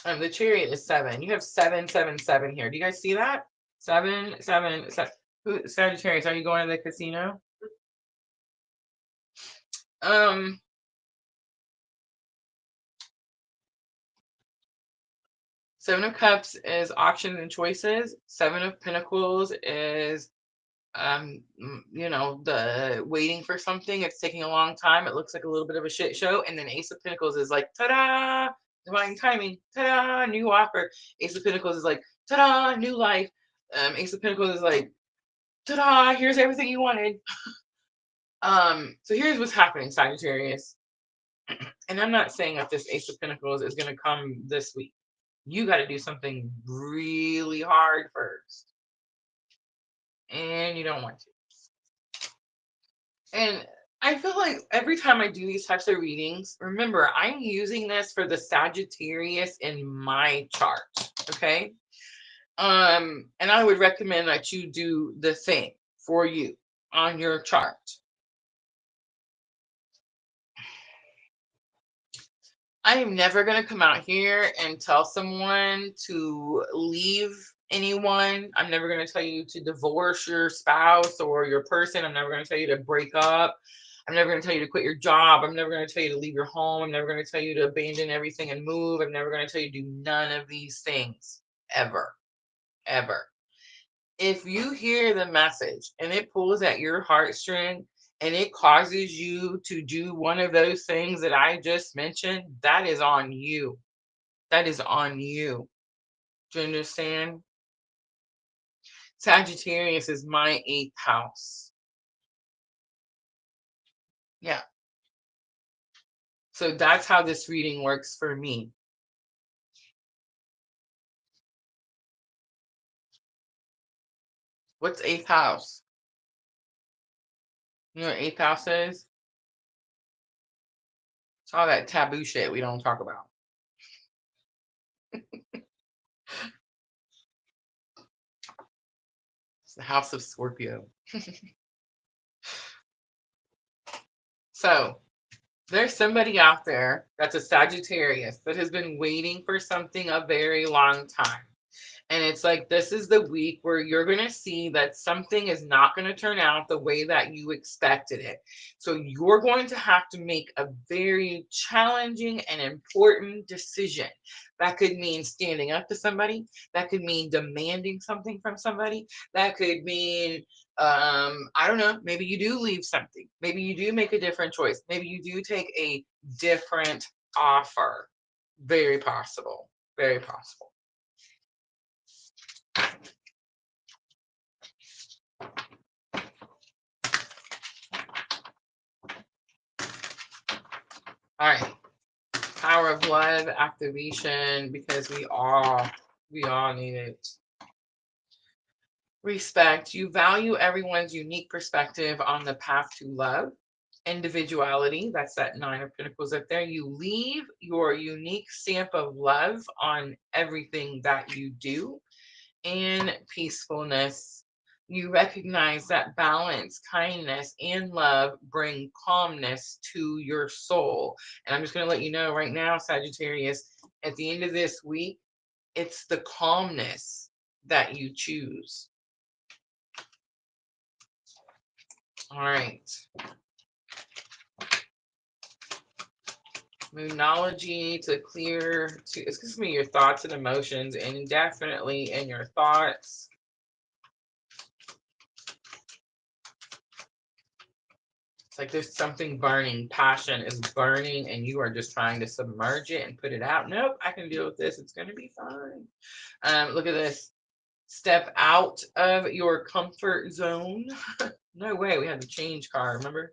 The Chariot is 7. You have 7, 7, 7 here. Do you guys see that? 7, 7, 7. Sagittarius, are you going to the casino? Seven of Cups is options and choices. Seven of Pentacles is the waiting for something. It's taking a long time. It looks like a little bit of a shit show. And then Ace of Pentacles is like, ta-da, divine timing, ta-da, new offer. Ace of Pentacles is like, ta-da, new life. Ace of Pentacles is like, ta-da, here's everything you wanted. So here's what's happening, Sagittarius. And I'm not saying that this Ace of Pentacles is going to come this week. You got to do something really hard first. And you don't want to. And I feel like every time I do these types of readings, remember, I'm using this for the Sagittarius in my chart. Okay. And I would recommend that you do the same for you on your chart. I am never going to come out here and tell someone to leave anyone. I'm never going to tell you to divorce your spouse or your person. I'm never going to tell you to break up. I'm never going to tell you to quit your job. I'm never going to tell you to leave your home. I'm never going to tell you to abandon everything and move. I'm never going to tell you to do none of these things ever, ever. If you hear the message and it pulls at your heartstring and it causes you to do one of those things that I just mentioned, that is on you. That is on you. Do you understand? Sagittarius is my 8th house. Yeah. So that's how this reading works for me. What's eighth house? You know what eighth house is? It's all that taboo shit we don't talk about. It's the house of Scorpio. So there's somebody out there that's a Sagittarius that has been waiting for something a very long time. And it's like, this is the week where you're going to see that something is not going to turn out the way that you expected it. So you're going to have to make a very challenging and important decision. That could mean standing up to somebody. That could mean demanding something from somebody. That could mean, I don't know, maybe you do leave something. Maybe you do make a different choice. Maybe you do take a different offer. Very possible. Very possible. All right. Power of love activation, because we all need it. Respect. You value everyone's unique perspective on the path to love. Individuality. That's that Nine of Pentacles up there. You leave your unique stamp of love on everything that you do. And peacefulness. You recognize that balance, kindness, and love bring calmness to your soul. And I'm just going to let you know right now, Sagittarius, at the end of this week, it's the calmness that you choose. All right. Moonology to clear, it's going to be your thoughts and emotions, and definitely in your thoughts. It's like there's something burning. Passion is burning, and you are just trying to submerge it and put it out. Nope, I can deal with this. It's going to be fine. Look at this. Step out of your comfort zone. No way. We had the change card, remember?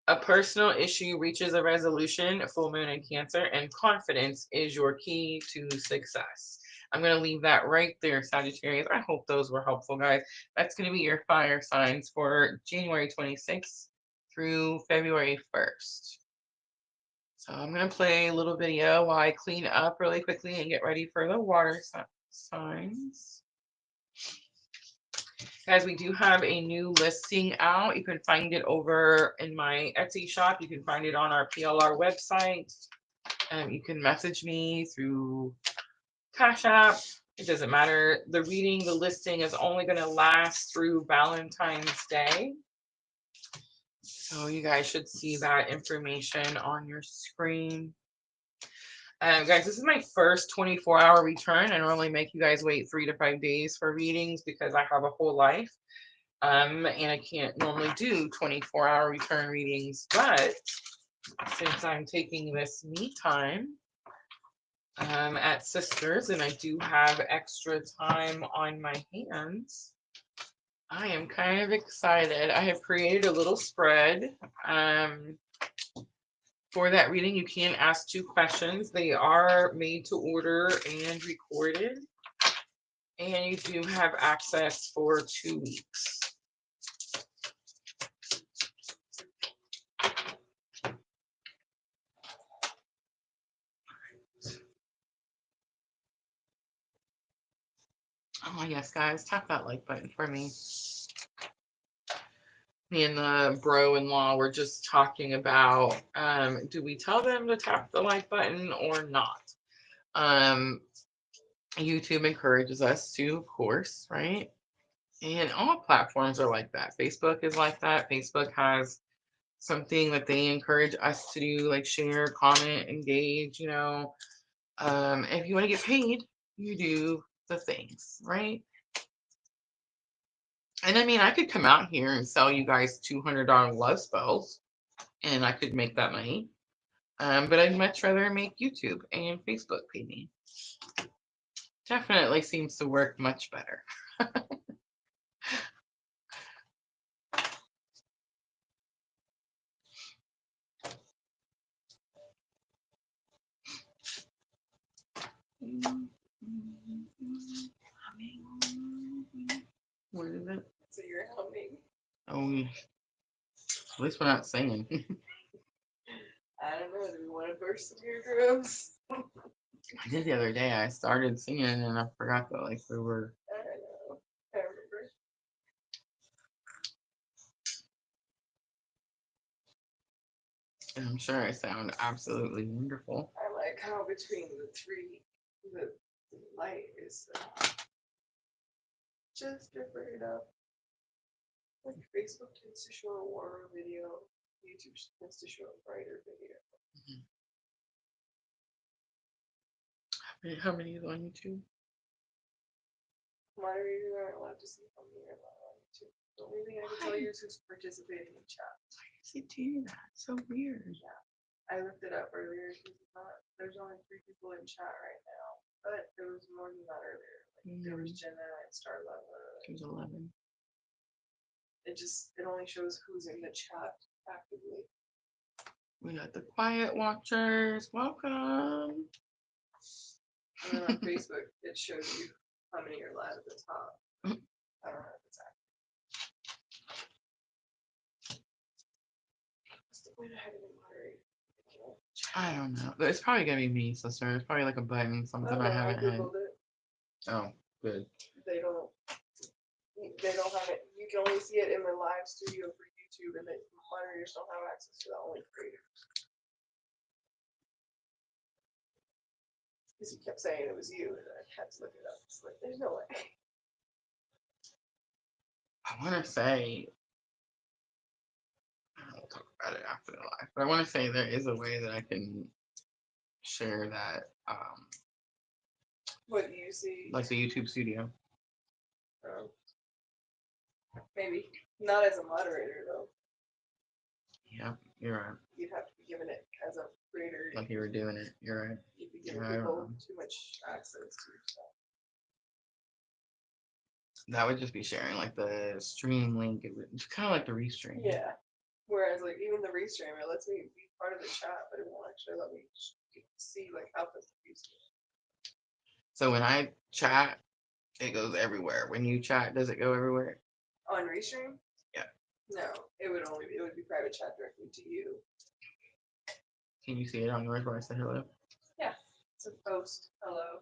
A personal issue reaches a resolution, full moon in Cancer, and confidence is your key to success. I'm going to leave that right there, Sagittarius. I hope those were helpful, guys. That's going to be your fire signs for January 26th through February 1st. So I'm going to play a little video while I clean up really quickly and get ready for the water signs. Guys, we do have a new listing out. You can find it over in my Etsy shop. You can find it on our PLR website. You can message me through Cash App. It doesn't matter. The reading, the listing is only going to last through Valentine's Day. So you guys should see that information on your screen. Guys, this is my first 24-hour return. I normally make you guys wait 3 to 5 days for readings because I have a whole life. And I can't normally do 24-hour return readings. But since I'm taking this me time at Sisters and I do have extra time on my hands, I am kind of excited. I have created a little spread. For that reading, you can ask 2 questions. They are made to order and recorded. And you do have access for 2 weeks. Oh, yes, guys, tap that like button for me. Me and the bro-in-law were just talking about, do we tell them to tap the like button or not? YouTube encourages us to, of course, right? And all platforms are like that. Facebook is like that. Facebook has something that they encourage us to do, like share, comment, engage, you know. If you want to get paid, you do the things, right? And I mean, I could come out here and sell you guys $200 love spells, and I could make that money. But I'd much rather make YouTube and Facebook pay me. Definitely seems to work much better. What is it? So you're humming. Oh, at least we're not singing. I don't know. Do we want to burst some eardrums? I did the other day. I started singing and I forgot that like we were. I don't know. I remember. And I'm sure I sound absolutely wonderful. I like how between the light is just different enough. Like Facebook tends to show a warmer video, YouTube tends to show a brighter video. How many is on YouTube? Moderators aren't allowed to see how many are allowed on YouTube. The only thing I can tell you is who's participating in chat. Why does it do that? It's so weird. Yeah, I looked it up earlier. There's only 3 people in chat right now, but there was more than that earlier. Like, there was Jenna and Starlava. There's 11. It only shows who's in the chat actively. We got the quiet watchers. Welcome. And then on Facebook, it shows you how many are live at the top. I don't know if it's active. What's the point of having a moderator? I don't know. It's probably gonna be me, sister. It's probably like a button, something I haven't had. Googled it. Oh, good. They don't have it. You can only see it in the live studio for YouTube, and the moderators don't have access to that, only creators. Because he kept saying it was you, and I had to look it up. It's like, there's no way. I want to say, I'll talk about it after the live, but I want to say there is a way that I can share that, What do you see? like the YouTube studio. Maybe. Not as a moderator, though. Yeah, you're right. You'd have to be given it as a creator. Like you were doing it. You're right. You'd be giving people too much access to your stuff. That would just be sharing like the stream link. It's kind of like the restream. Yeah. Whereas, like, even the restream, it lets me be part of the chat, but it won't actually let me see, like, how the restream. So when I chat, it goes everywhere. When you chat, does it go everywhere? On restream? Yeah. No, it would be private chat directly to you. Can you see it on yours where I say hello? Yeah. It's a post, hello.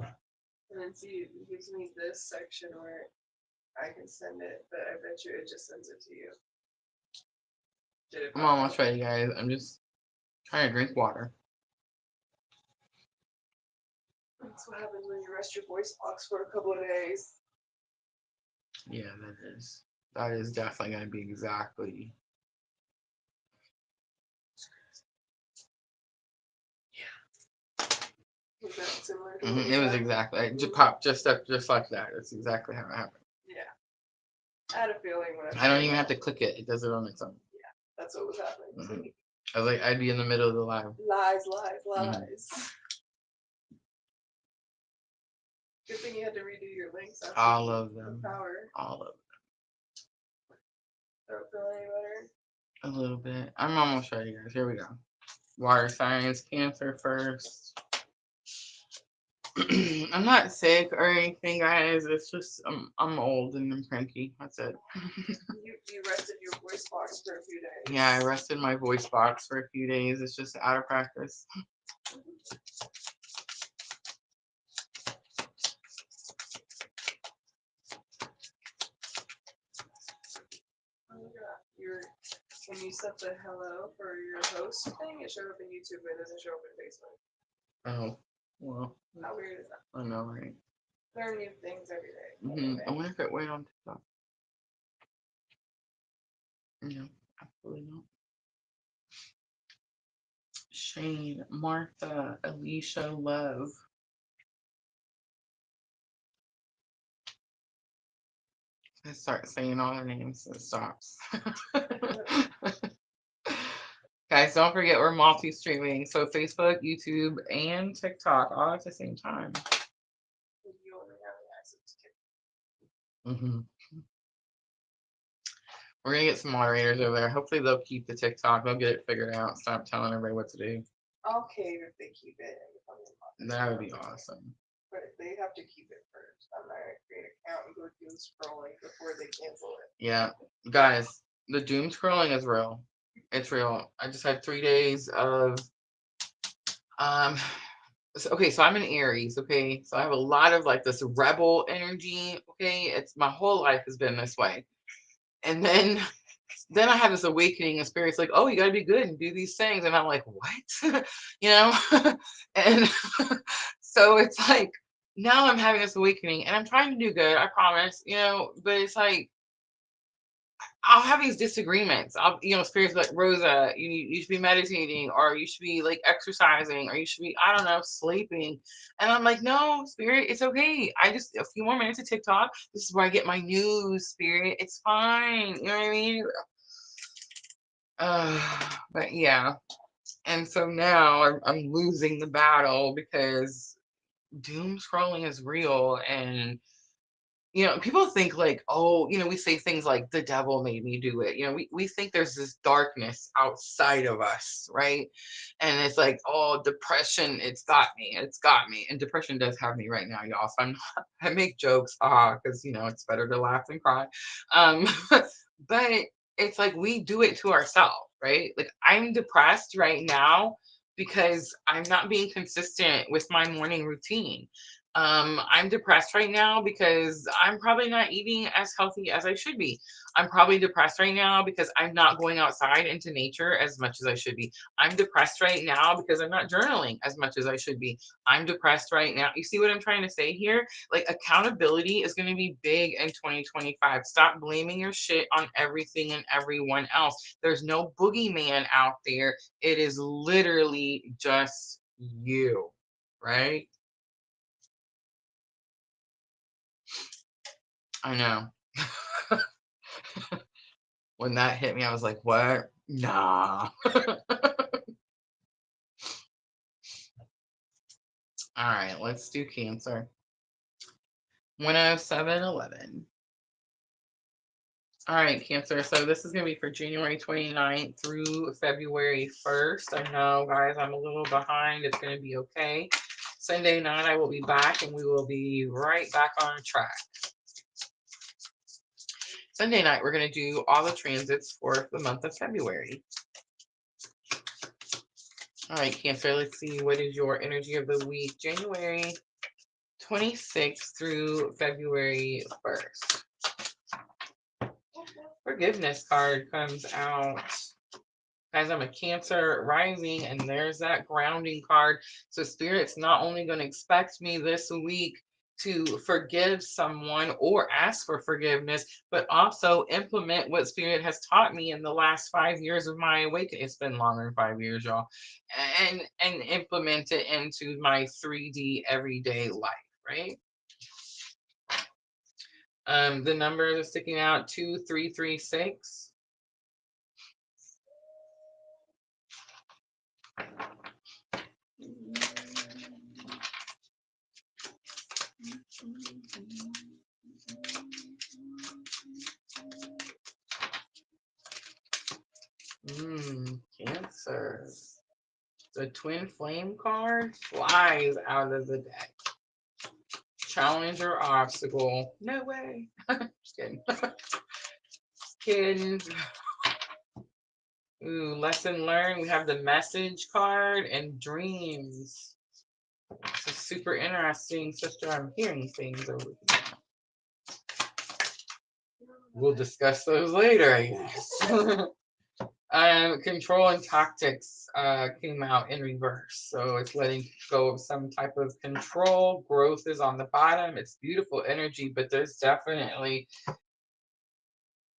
And then see, it gives me this section where I can send it, but I bet you it just sends it to you. I'm almost ready, guys. I'm just trying to drink water. That's what happens when you rest your voice box for a couple of days. Yeah, that is definitely going to be exactly. Yeah. Was that similar to It was exactly. It just popped just up just like that. That's exactly how it happened. Yeah. I had a feeling when I don't even have to click it. It does it on its own. Yeah, that's what was happening. I was like, I'd be in the middle of the live. Lies. Good thing you had to redo your links. All of them. Power. All of them. Don't feel any better? A little bit. I'm almost ready, guys. Here we go. Water signs, Cancer first. I'm not sick or anything, guys. It's just I'm old and I'm cranky. That's it. You rested your voice box for a few days. Yeah, I rested my voice box for a few days. It's just out of practice. When you set the hello for your host thing, it showed up in YouTube, but it doesn't show up in Facebook. Oh, well. How weird is that? I know, right? Learn new things every day. I wonder if it went on TikTok. No, absolutely not. Shane, Martha, Alicia, Love. I start saying all their names and it stops. Guys, don't forget we're multi-streaming. So Facebook, YouTube, and TikTok all at the same time. You only have access to We're going to get some moderators over there. Hopefully they'll keep the TikTok. They'll get it figured out. Stop telling everybody what to do. I'll cave if they keep it. That would be awesome. But they have to keep it first. I'm not gonna create an account and go doom scrolling before they cancel it. Yeah, guys, the doom scrolling is real. It's real. I just had 3 days of okay, so I'm an Aries, okay? So I have a lot of like this rebel energy, okay? It's my whole life has been this way. And then I have this awakening and spirit's like, oh, you gotta be good and do these things. And I'm like, what? you know? and so it's like now I'm having this awakening and I'm trying to do good, I promise, but it's like I'll have these disagreements. Spirits like Rosa, you should be meditating, or you should be like exercising, or you should be, I don't know, sleeping. And I'm like, no, spirit, it's okay. I just a few more minutes of TikTok. This is where I get my news, spirit. It's fine. You know what I mean? But yeah. And so now I'm losing the battle because doom scrolling is real. And people think like, oh, we say things like the devil made me do it. We think there's this darkness outside of us, right? And it's like, oh, depression, it's got me. And depression does have me right now, y'all. So I make jokes, because it's better to laugh than cry. But it's like we do it to ourselves, right? Like I'm depressed right now because I'm not being consistent with my morning routine. I'm depressed right now because I'm probably not eating as healthy as I should be. I'm probably depressed right now because I'm not going outside into nature as much as I should be. I'm depressed right now because I'm not journaling as much as I should be. I'm depressed right now. You see what I'm trying to say here? Like accountability is going to be big in 2025. Stop blaming your shit on everything and everyone else. There's no boogeyman out there. It is literally just you, right? I know. When that hit me, I was like, what? Nah. All right, let's do Cancer. 10711. All right, Cancer. So this is going to be for January 29th through February 1st. I know, guys, I'm a little behind. It's going to be okay. Sunday night, I will be back and we will be right back on track. Sunday night, we're going to do all the transits for the month of February. All right, Cancer, let's see. What is your energy of the week? January 26th through February 1st. Forgiveness card comes out. Guys, I'm a Cancer rising, and there's that grounding card. So Spirit's not only going to expect me this week to forgive someone or ask for forgiveness, but also implement what Spirit has taught me in the last 5 years of my awakening. It's been longer than 5 years, y'all. And implement it into my 3D everyday life, right? The numbers are sticking out 2336. Cancer. The twin flame card flies out of the deck. Challenge or obstacle. No way. Just kidding. Kidding. Ooh, lesson learned. We have the message card and dreams. This is super interesting, sister. I'm hearing things over here. We'll discuss those later, I guess. Control and tactics came out in reverse. So it's letting go of some type of control. Growth is on the bottom. It's beautiful energy, but there's definitely...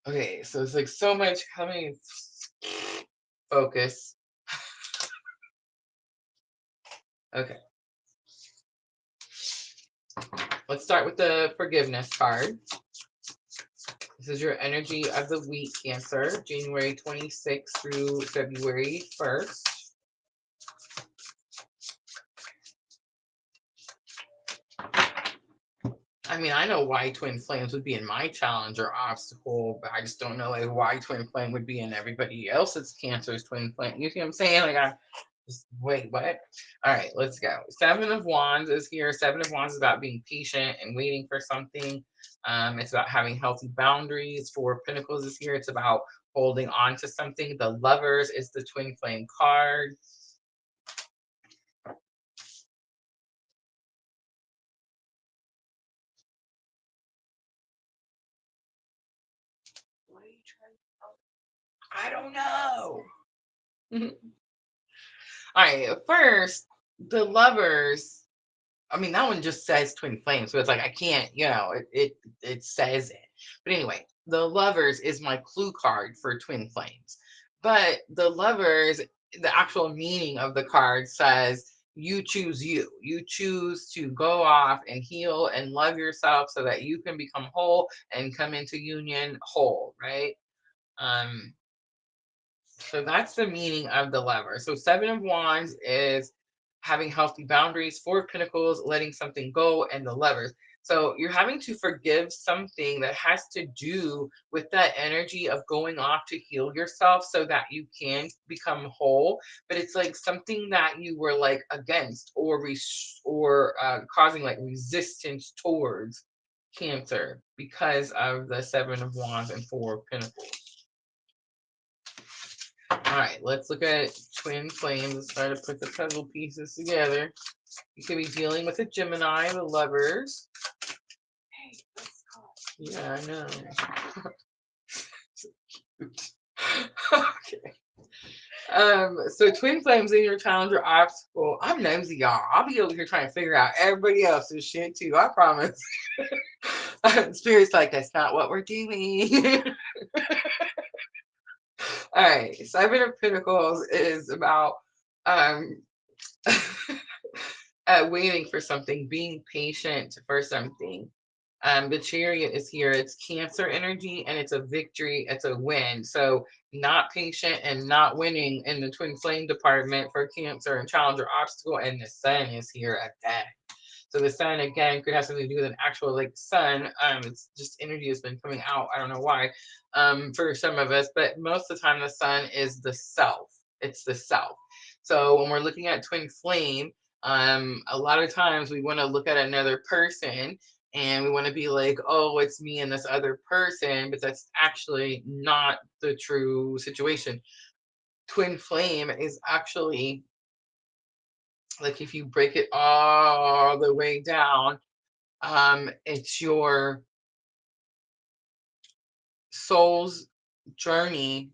Okay, so it's like so much coming. Focus. Okay. Let's start with the forgiveness card. This is your energy of the week, Cancer, January 26th through February 1st. I mean, I know why twin flames would be in my challenge or obstacle, but I just don't know like why twin flame would be in everybody else's Cancer's twin flame. You see what I'm saying? Like Wait, what? All right, let's go. Seven of Wands is here. Seven of Wands is about being patient and waiting for something. It's about having healthy boundaries. Four of Pentacles is here. It's about holding on to something. The Lovers is the twin flame card. What are you trying to help? I don't know. All right, first, the Lovers. I mean, that one just says twin flames, so it's like I can't, it says it. But anyway, the Lovers is my clue card for twin flames. But the Lovers, the actual meaning of the card says you choose you. You choose to go off and heal and love yourself so that you can become whole and come into union whole, right? Um, so that's the meaning of the Lover. So Seven of Wands is having healthy boundaries. Four of Pentacles, letting something go, and the Lovers. So you're having to forgive something that has to do with that energy of going off to heal yourself so that you can become whole. But it's like something that you were like against or causing like resistance towards Cancer because of the Seven of Wands and Four of Pentacles. All right, let's look at twin flames. Let's try to put the puzzle pieces together. You could be dealing with a Gemini, the Lovers. Hey, let's go. Yeah, I know. So cute. Okay. So twin flames in your challenge or obstacle. I'm nosy, y'all. I'll be over here trying to figure out everybody else's shit too. I promise. Spirit's like, that's not what we're doing. All right, Seven of Pentacles is about um waiting for something, being patient for something. The Chariot is here. It's Cancer energy and it's a victory. It's a win. So not patient and not winning in the twin flame department for Cancer and challenge or obstacle. And the Sun is here at that. So the Sun again could have something to do with an actual like sun. It's just energy has been coming out. I don't know why. For some of us, but most of the time the Sun is the self. It's the self. So when we're looking at twin flame, a lot of times we want to look at another person and we want to be like, oh, it's me and this other person, but that's actually not the true situation. Twin flame is actually like if you break it all the way down, it's your soul's journey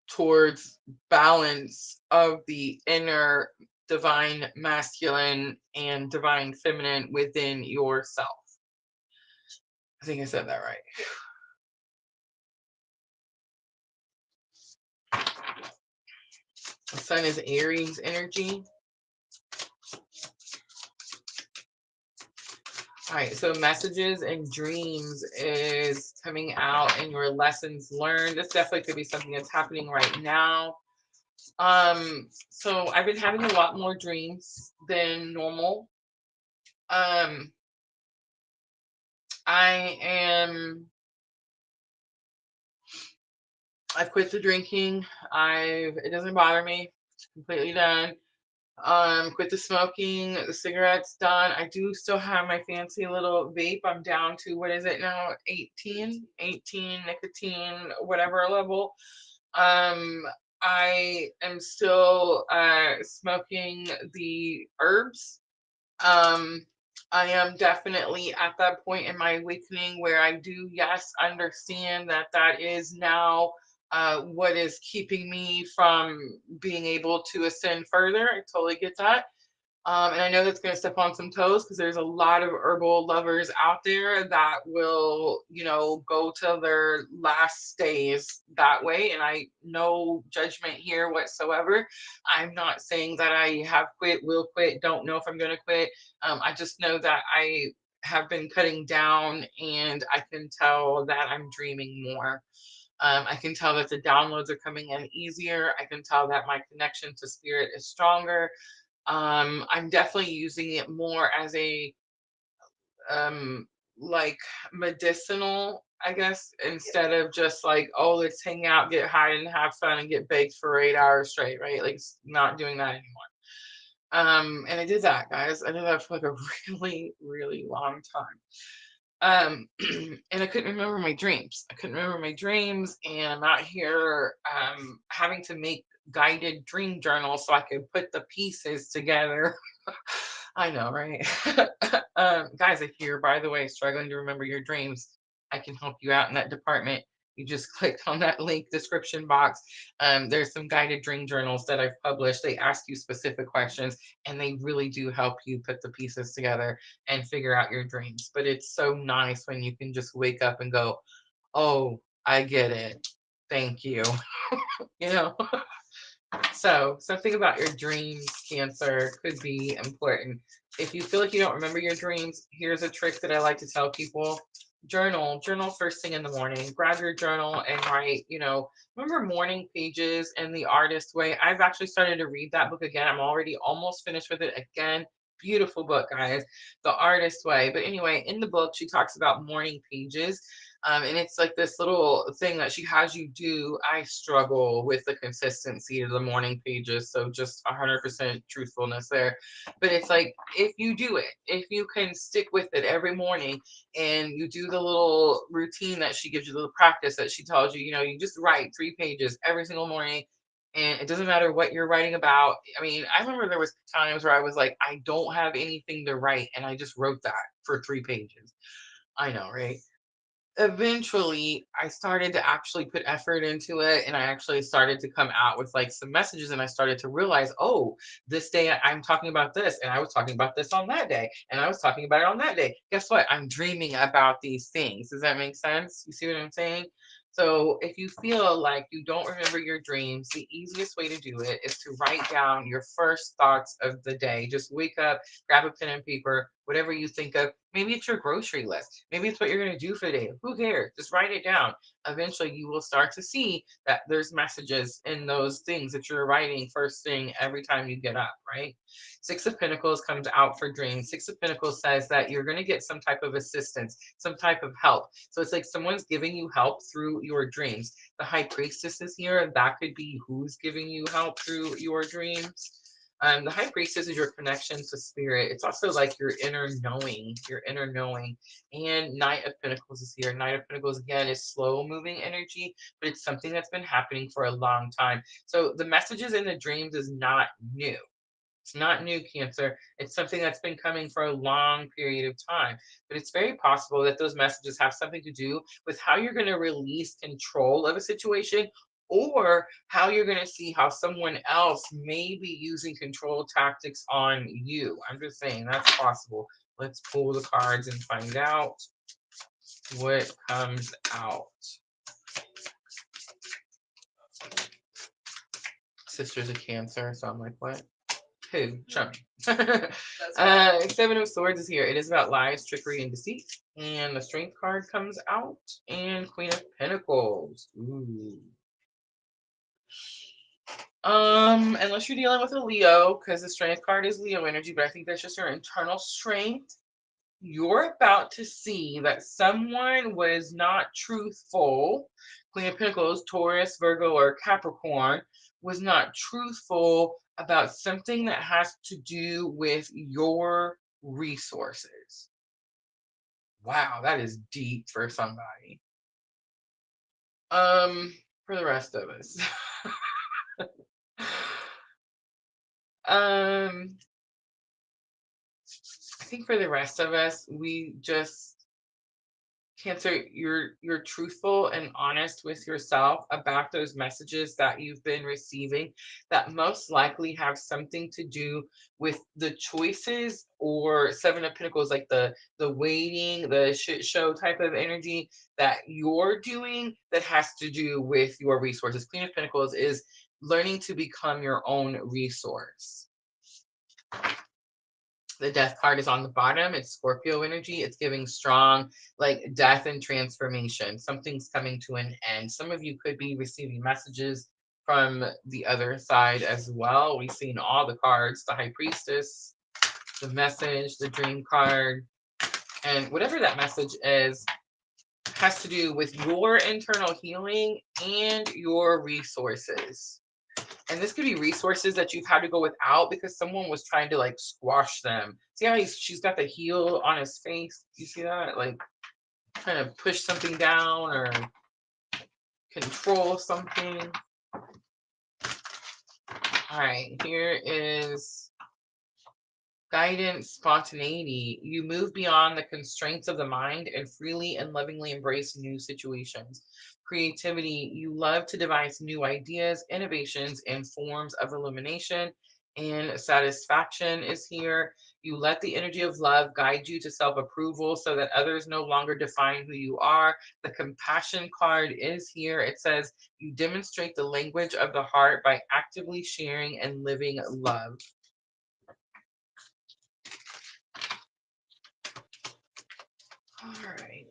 towards balance of the inner divine masculine and divine feminine within yourself. I think I said that right. The Sun is Aries energy. All right, so messages and dreams is coming out in your lessons learned. This definitely could be something that's happening right now. So I've been having a lot more dreams than normal. I've quit the drinking. It doesn't bother me. It's completely done. Quit the smoking, the cigarettes done. I do still have my fancy little vape. I'm down to what is it now? 18 nicotine, whatever level. I am still smoking the herbs. I am definitely at that point in my awakening where I do, yes, understand that that is now what is keeping me from being able to ascend further. I totally get that. And I know that's going to step on some toes because there's a lot of herbal lovers out there that will, go to their last days that way. And I no judgment here whatsoever. I'm not saying that I have quit, will quit, don't know if I'm going to quit. I just know that I have been cutting down and I can tell that I'm dreaming more. I can tell that the downloads are coming in easier. I can tell that my connection to spirit is stronger. I'm definitely using it more as a like medicinal I guess, instead of just like, oh, let's hang out, get high and have fun and get baked for 8 hours straight, right? Like not doing that anymore. And I did that, guys. I did that for like a really, really long time. And I couldn't remember my dreams. I couldn't remember my dreams, and I'm out here having to make guided dream journals so I could put the pieces together. I know, right? Guys, if you're, by the way, struggling to remember your dreams, I can help you out in that department. You just clicked on that link description box. There's some guided dream journals that I've published. They ask you specific questions and they really do help you put the pieces together and figure out your dreams. But it's so nice when you can just wake up and go, oh, I get it. Thank you. You know? So, something about your dreams, Cancer, could be important. If you feel like you don't remember your dreams, here's a trick that I like to tell people. Journal first thing in the morning. Grab your journal and write, remember Morning Pages and The Artist Way? I've actually started to read that book again. I'm already almost finished with it again. Beautiful book, guys. The Artist Way. But anyway, in the book, she talks about morning pages. And it's like this little thing that she has you do. I struggle with the consistency of the morning pages, so just 100% truthfulness there. But it's like, if you do it, if you can stick with it every morning and you do the little routine that she gives you, the little practice that she tells you, you just write 3 pages every single morning. And it doesn't matter what you're writing about. I mean, I remember there was times where I was like, I don't have anything to write. And I just wrote that for 3 pages. I know, right? Eventually I started to actually put effort into it, and I actually started to come out with like some messages, and I started to realize, oh, this day I'm talking about this, and I was talking about this on that day, and I was talking about it on that day. Guess what? I'm dreaming about these things. Does that make sense? You see what I'm saying? So if you feel like you don't remember your dreams, the easiest way to do it is to write down your first thoughts of the day. Just wake up, grab a pen and paper, whatever you think of. Maybe it's your grocery list. Maybe it's what you're going to do for the day. Who cares? Just write it down. Eventually, you will start to see that there's messages in those things that you're writing first thing every time you get up, right? Six of Pentacles comes out for dreams. Six of Pentacles says that you're going to get some type of assistance, some type of help. So it's like someone's giving you help through your dreams. The High Priestess is here. That could be who's giving you help through your dreams. The High Priestess is your connection to spirit. It's also like your inner knowing, And Knight of Pentacles is here. Knight of Pentacles, again, is slow moving energy, but it's something that's been happening for a long time. So the messages in the dreams is not new. It's not new, Cancer. It's something that's been coming for a long period of time. But it's very possible that those messages have something to do with how you're going to release control of a situation, or how you're going to see how someone else may be using control tactics on you. I'm just saying that's possible. Let's pull the cards and find out what comes out. Sisters of Cancer, so I'm like, what? Who? Trump. Seven of Swords is here. It is about lies, trickery, and deceit. And the Strength card comes out. And Queen of Pentacles. Ooh. Unless you're dealing with a Leo, because the Strength card is Leo energy, but I think that's just your internal strength. You're about to see that someone was not truthful. Queen of Pentacles, Taurus, Virgo, or Capricorn was not truthful about something that has to do with your resources. Wow, that is deep for somebody. For the rest of us. I think for the rest of us, we just, Cancer, you're truthful and honest with yourself about those messages that you've been receiving that most likely have something to do with the choices, or Seven of Pentacles, like the waiting, the shit show type of energy that you're doing that has to do with your resources. Queen of Pentacles is learning to become your own resource. The Death card is on the bottom. It's Scorpio energy. It's giving strong, like, death and transformation. Something's coming to an end. Some of you could be receiving messages from the other side as well. We've seen all the cards, the High Priestess, the Message, the Dream card, and whatever that message is, has to do with your internal healing and your resources. And this could be resources that you've had to go without because someone was trying to like squash them. See how she's got the heel on his face? You see that? Like trying to push something down or control something. All right, here is guidance, spontaneity. You move beyond the constraints of the mind and freely and lovingly embrace new situations. Creativity. You love to devise new ideas, innovations, and forms of illumination. And satisfaction is here. You let the energy of love guide you to self-approval so that others no longer define who you are. The compassion card is here. It says, you demonstrate the language of the heart by actively sharing and living love. All right.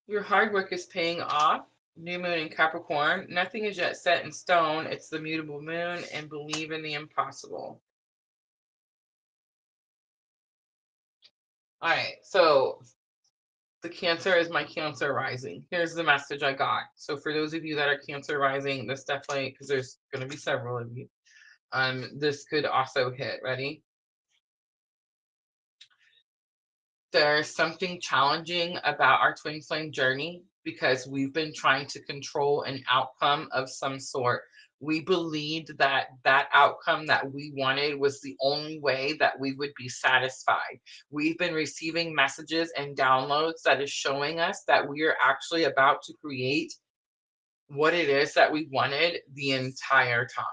Your hard work is paying off. New moon in Capricorn. Nothing is yet set in stone. It's the mutable moon, and believe in the impossible. All right. So the Cancer is my Cancer rising. Here's the message I got. So for those of you that are Cancer rising, this definitely, because there's going to be several of you, this could also hit. Ready? There's something challenging about our twin flame journey because we've been trying to control an outcome of some sort. We believed that that outcome that we wanted was the only way that we would be satisfied. We've been receiving messages and downloads that is showing us that we are actually about to create what it is that we wanted the entire time.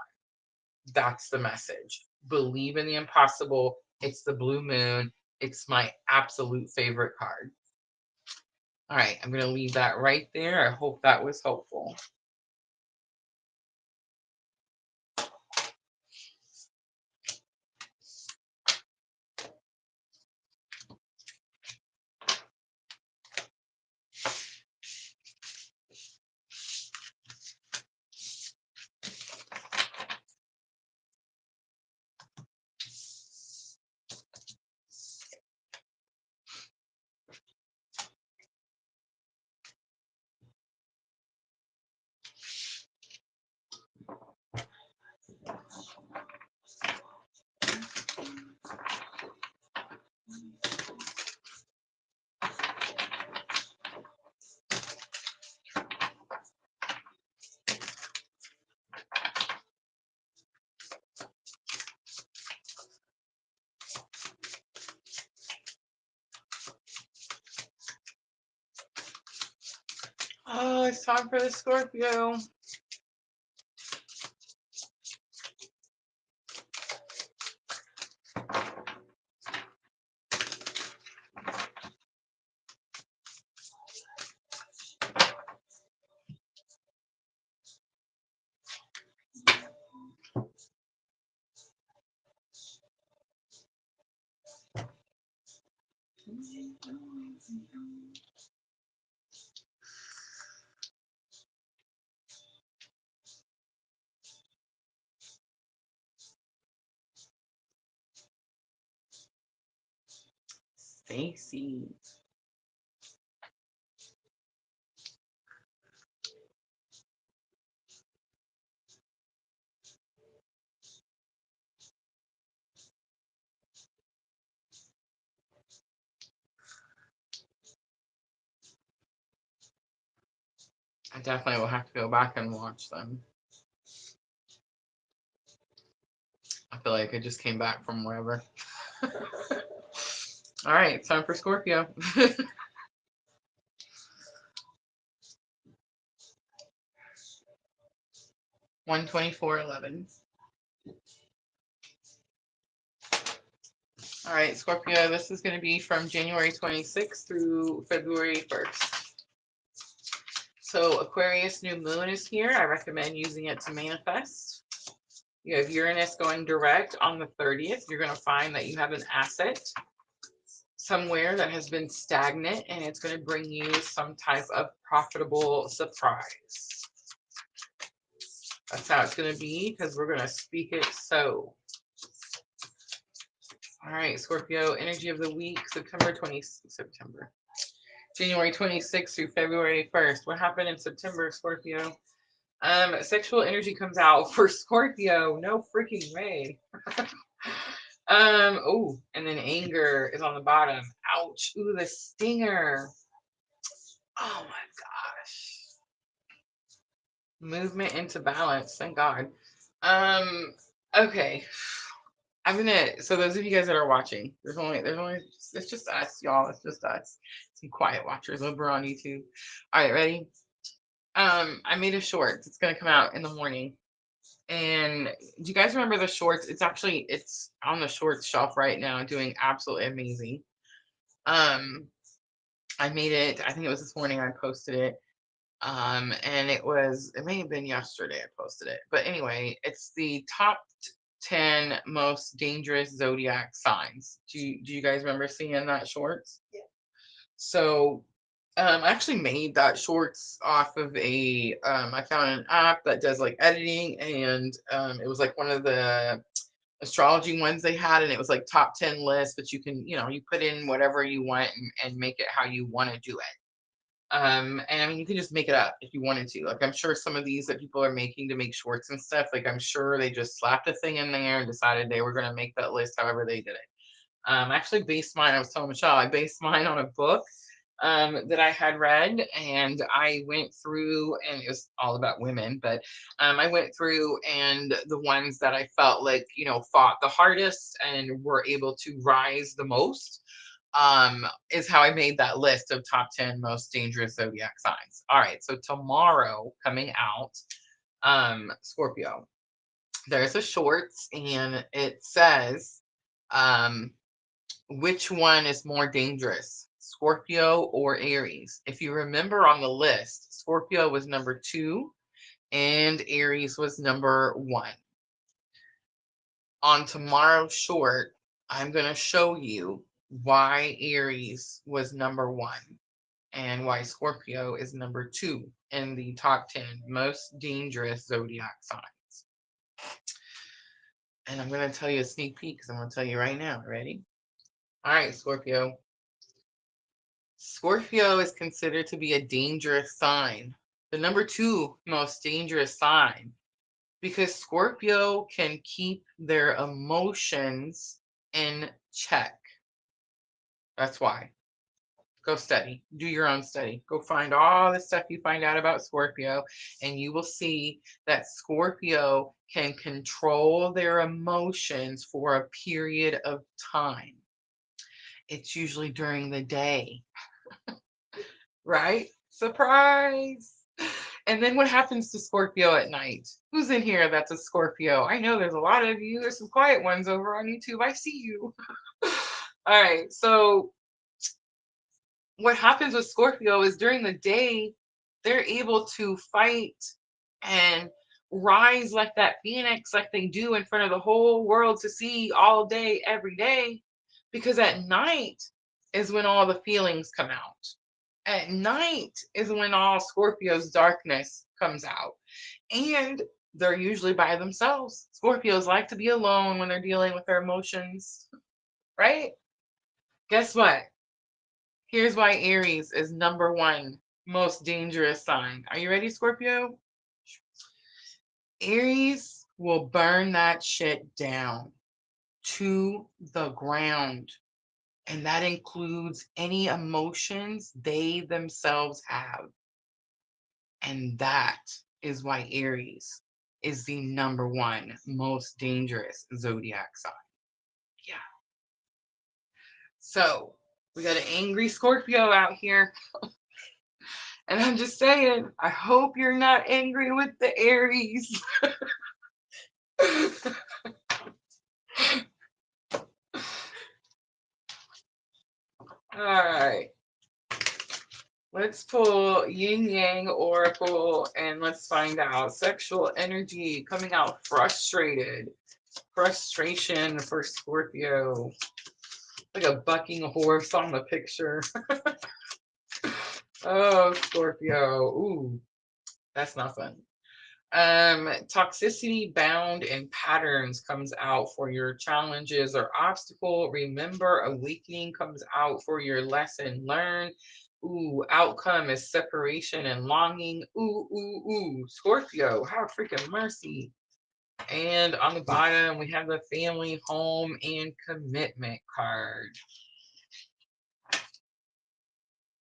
That's the message. Believe in the impossible. It's the blue moon. It's my absolute favorite card. All right, I'm going to leave that right there. I hope that was helpful. Oh, it's time for the Scorpio. Stacy. I definitely will have to go back and watch them. I feel like I just came back from wherever. All right, time for Scorpio. 124.11. All right, Scorpio, this is going to be from January 26th through February 1st. So Aquarius new moon is here. I recommend using it to manifest. You have Uranus going direct on the 30th. You're going to find that you have an asset somewhere that has been stagnant, and it's going to bring you some type of profitable surprise. That's how it's going to be because we're going to speak it so. All right, Scorpio, energy of the week, January 26th through February 1st. What happened in September, Scorpio? Sexual energy comes out for Scorpio. No freaking way. Oh, and then anger is on the bottom. Ouch. Ooh, the stinger. Oh my gosh. Movement into balance. Thank God. Okay. So those of you guys that are watching, it's just us, y'all. It's just us. Some quiet watchers over on YouTube. All right, ready? I made a short. It's gonna come out in the morning. And do you guys remember the shorts? It's on the shorts shelf right now, doing absolutely amazing. I made it, I think it was this morning I posted it. And it may have been yesterday I posted it. But anyway, it's the top 10 most dangerous zodiac signs. Do you guys remember seeing that shorts? Yeah. So I actually made that shorts off of I found an app that does like editing, and it was like one of the astrology ones they had, and it was like top 10 lists, but you can, you put in whatever you want and make it how you want to do it. And I mean, you can just make it up if you wanted to. Like, I'm sure some of these that people are making to make shorts and stuff, like, I'm sure they just slapped a thing in there and decided they were going to make that list however they did it. I actually based mine, I was telling Michelle, I based mine on a book that I had read, and I went through, and it was all about women, but I went through, and the ones that I felt like, fought the hardest and were able to rise the most, is how I made that list of top 10 most dangerous zodiac signs. All right, so tomorrow coming out, Scorpio, there's a shorts, and it says, which one is more dangerous, Scorpio or Aries? If you remember on the list, Scorpio was number 2 and Aries was number 1. On tomorrow's short, I'm going to show you why Aries was number 1 and why Scorpio is number 2 in the top 10 most dangerous zodiac signs. And I'm going to tell you a sneak peek because I'm going to tell you right now. Ready? All right, Scorpio. Scorpio is considered to be a dangerous sign, the number 2 most dangerous sign, because Scorpio can keep their emotions in check. That's why. Go study. Do your own study. Go find all the stuff you find out about Scorpio, and you will see that Scorpio can control their emotions for a period of time. It's usually during the day, right? Surprise. And then what happens to Scorpio at night? Who's in here that's a Scorpio? I know there's a lot of you. There's some quiet ones over on YouTube. I see you. All right. So what happens with Scorpio is during the day, they're able to fight and rise like that phoenix, like they do in front of the whole world to see all day, every day, because at night is when all the feelings come out. At night is when all Scorpio's darkness comes out. And they're usually by themselves. Scorpios like to be alone when they're dealing with their emotions, right? Guess what? Here's why Aries is number 1 most dangerous sign. Are you ready, Scorpio? Aries will burn that shit down to the ground. And that includes any emotions they themselves have. And that is why Aries is the number 1 most dangerous zodiac sign. Yeah. So we got an angry Scorpio out here. And I'm just saying, I hope you're not angry with the Aries. All right. Let's pull Yin Yang Oracle and let's find out. Sexual energy coming out frustrated. Frustration for Scorpio. Like a bucking horse on the picture. Oh, Scorpio. Ooh, that's not fun. Toxicity, bound, and patterns comes out for your challenges or obstacle. Remember, awakening comes out for your lesson learned. Ooh, outcome is separation and longing. Ooh, ooh, ooh. Scorpio, have freaking mercy. And on the bottom, we have the family, home, and commitment card.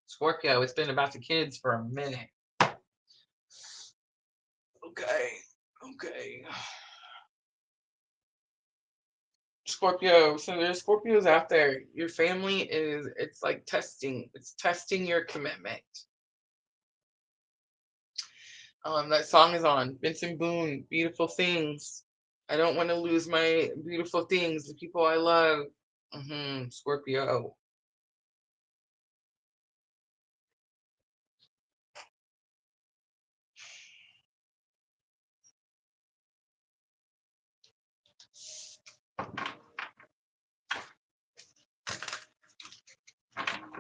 Scorpio, it's been about the kids for a minute. Okay. Scorpio, so there's Scorpios out there. Your family is, it's like testing. It's testing your commitment. That song is on. Vincent Boone, Beautiful Things. I don't want to lose my beautiful things, the people I love. Scorpio.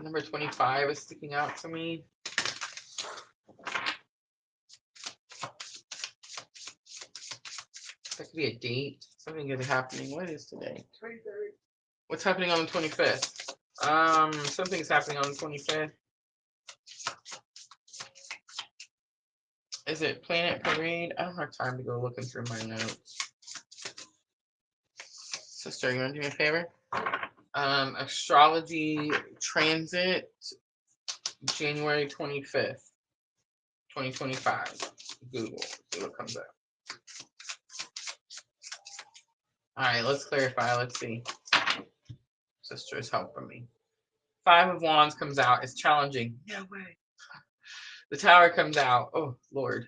Number 25 is sticking out to me. That could be a date. Something is happening. What is today? 23rd. What's happening on the 25th? Something's happening on the 25th. Is it Planet Parade? I don't have time to go looking through my notes. Sister, you want to do me a favor? Astrology transit, January 25th, 2025. Google, see what comes up. All right, let's clarify. Let's see. Sister is helping me. 5 of Wands comes out. It's challenging. No way. The Tower comes out. Oh, Lord.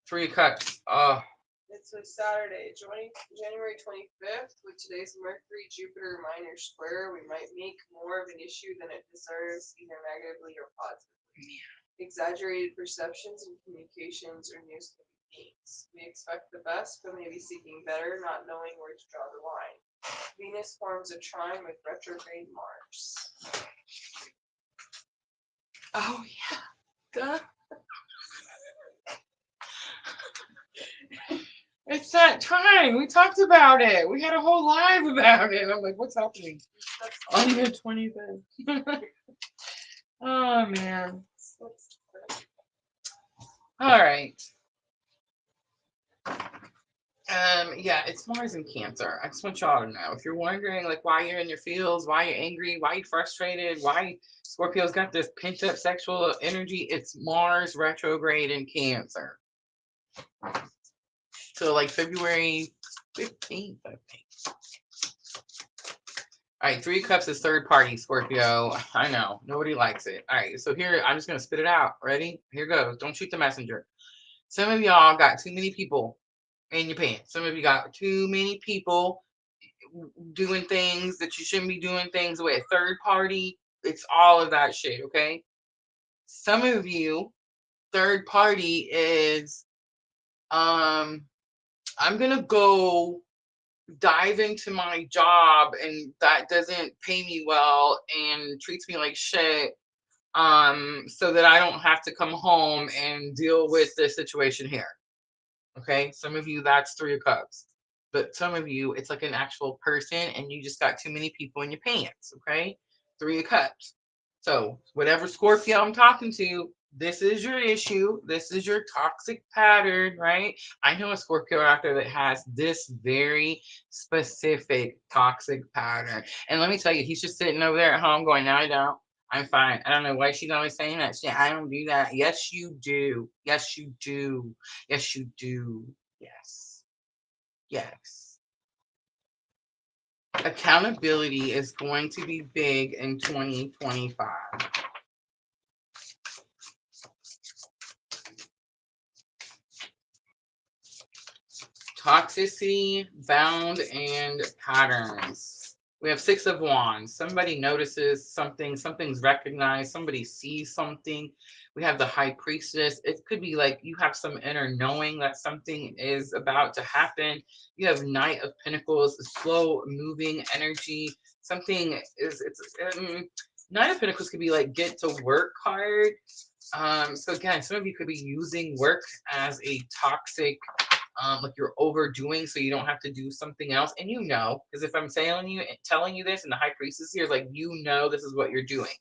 3 of Cups. Oh. It's a Saturday, January 25th, with today's Mercury Jupiter minor square. We might make more of an issue than it deserves, either negatively or positively. Exaggerated perceptions and communications or news can be gains. We expect the best, but maybe seeking better, not knowing where to draw the line. Venus forms a trine with retrograde Mars. Oh, yeah. Duh. It's that time. We talked about it. We had a whole live about it. I'm like, what's happening? On the 25th. Oh, man. All right. Yeah, it's Mars in Cancer. I just want y'all to know. If you're wondering, like, why you're in your feels, why you're angry, why you're frustrated, why Scorpio's got this pent-up sexual energy, it's Mars retrograde in Cancer. So, like, February 15th, I think. All right, 3 of Cups is third party, Scorpio. I know, nobody likes it. All right, so here, I'm just going to spit it out. Ready? Here goes. Don't shoot the messenger. Some of y'all got too many people in your pants. Some of you got too many people doing things that you shouldn't be doing things with. Third party, it's all of that shit, okay? Some of you, third party is, I'm going to go dive into my job and that doesn't pay me well and treats me like shit, so that I don't have to come home and deal with this situation here. Okay, some of you, that's 3 of Cups, but some of you, it's like an actual person and you just got too many people in your pants. Okay, 3 of Cups. So whatever Scorpio I'm talking to, this is your issue. This is your toxic pattern, right? I know a Scorpio out there that has this very specific toxic pattern. And let me tell you, he's just sitting over there at home going, no, I don't. I'm fine. I don't know why she's always saying that shit. I don't do that. Yes, you do. Yes, you do. Yes, you do. Yes. Yes. Accountability is going to be big in 2025. Toxicity, bound, and patterns. We have 6 of Wands. Somebody notices something, something's recognized, somebody sees something. We have the High Priestess. It could be like you have some inner knowing that something is about to happen. You have Knight of Pentacles, slow moving energy. Something is, Knight of Pentacles could be like get to work hard. So again, some of you could be using work as a toxic, like you're overdoing so you don't have to do something else. And you know, because if I'm telling you this, and the high priestess here is like, you know, this is what you're doing.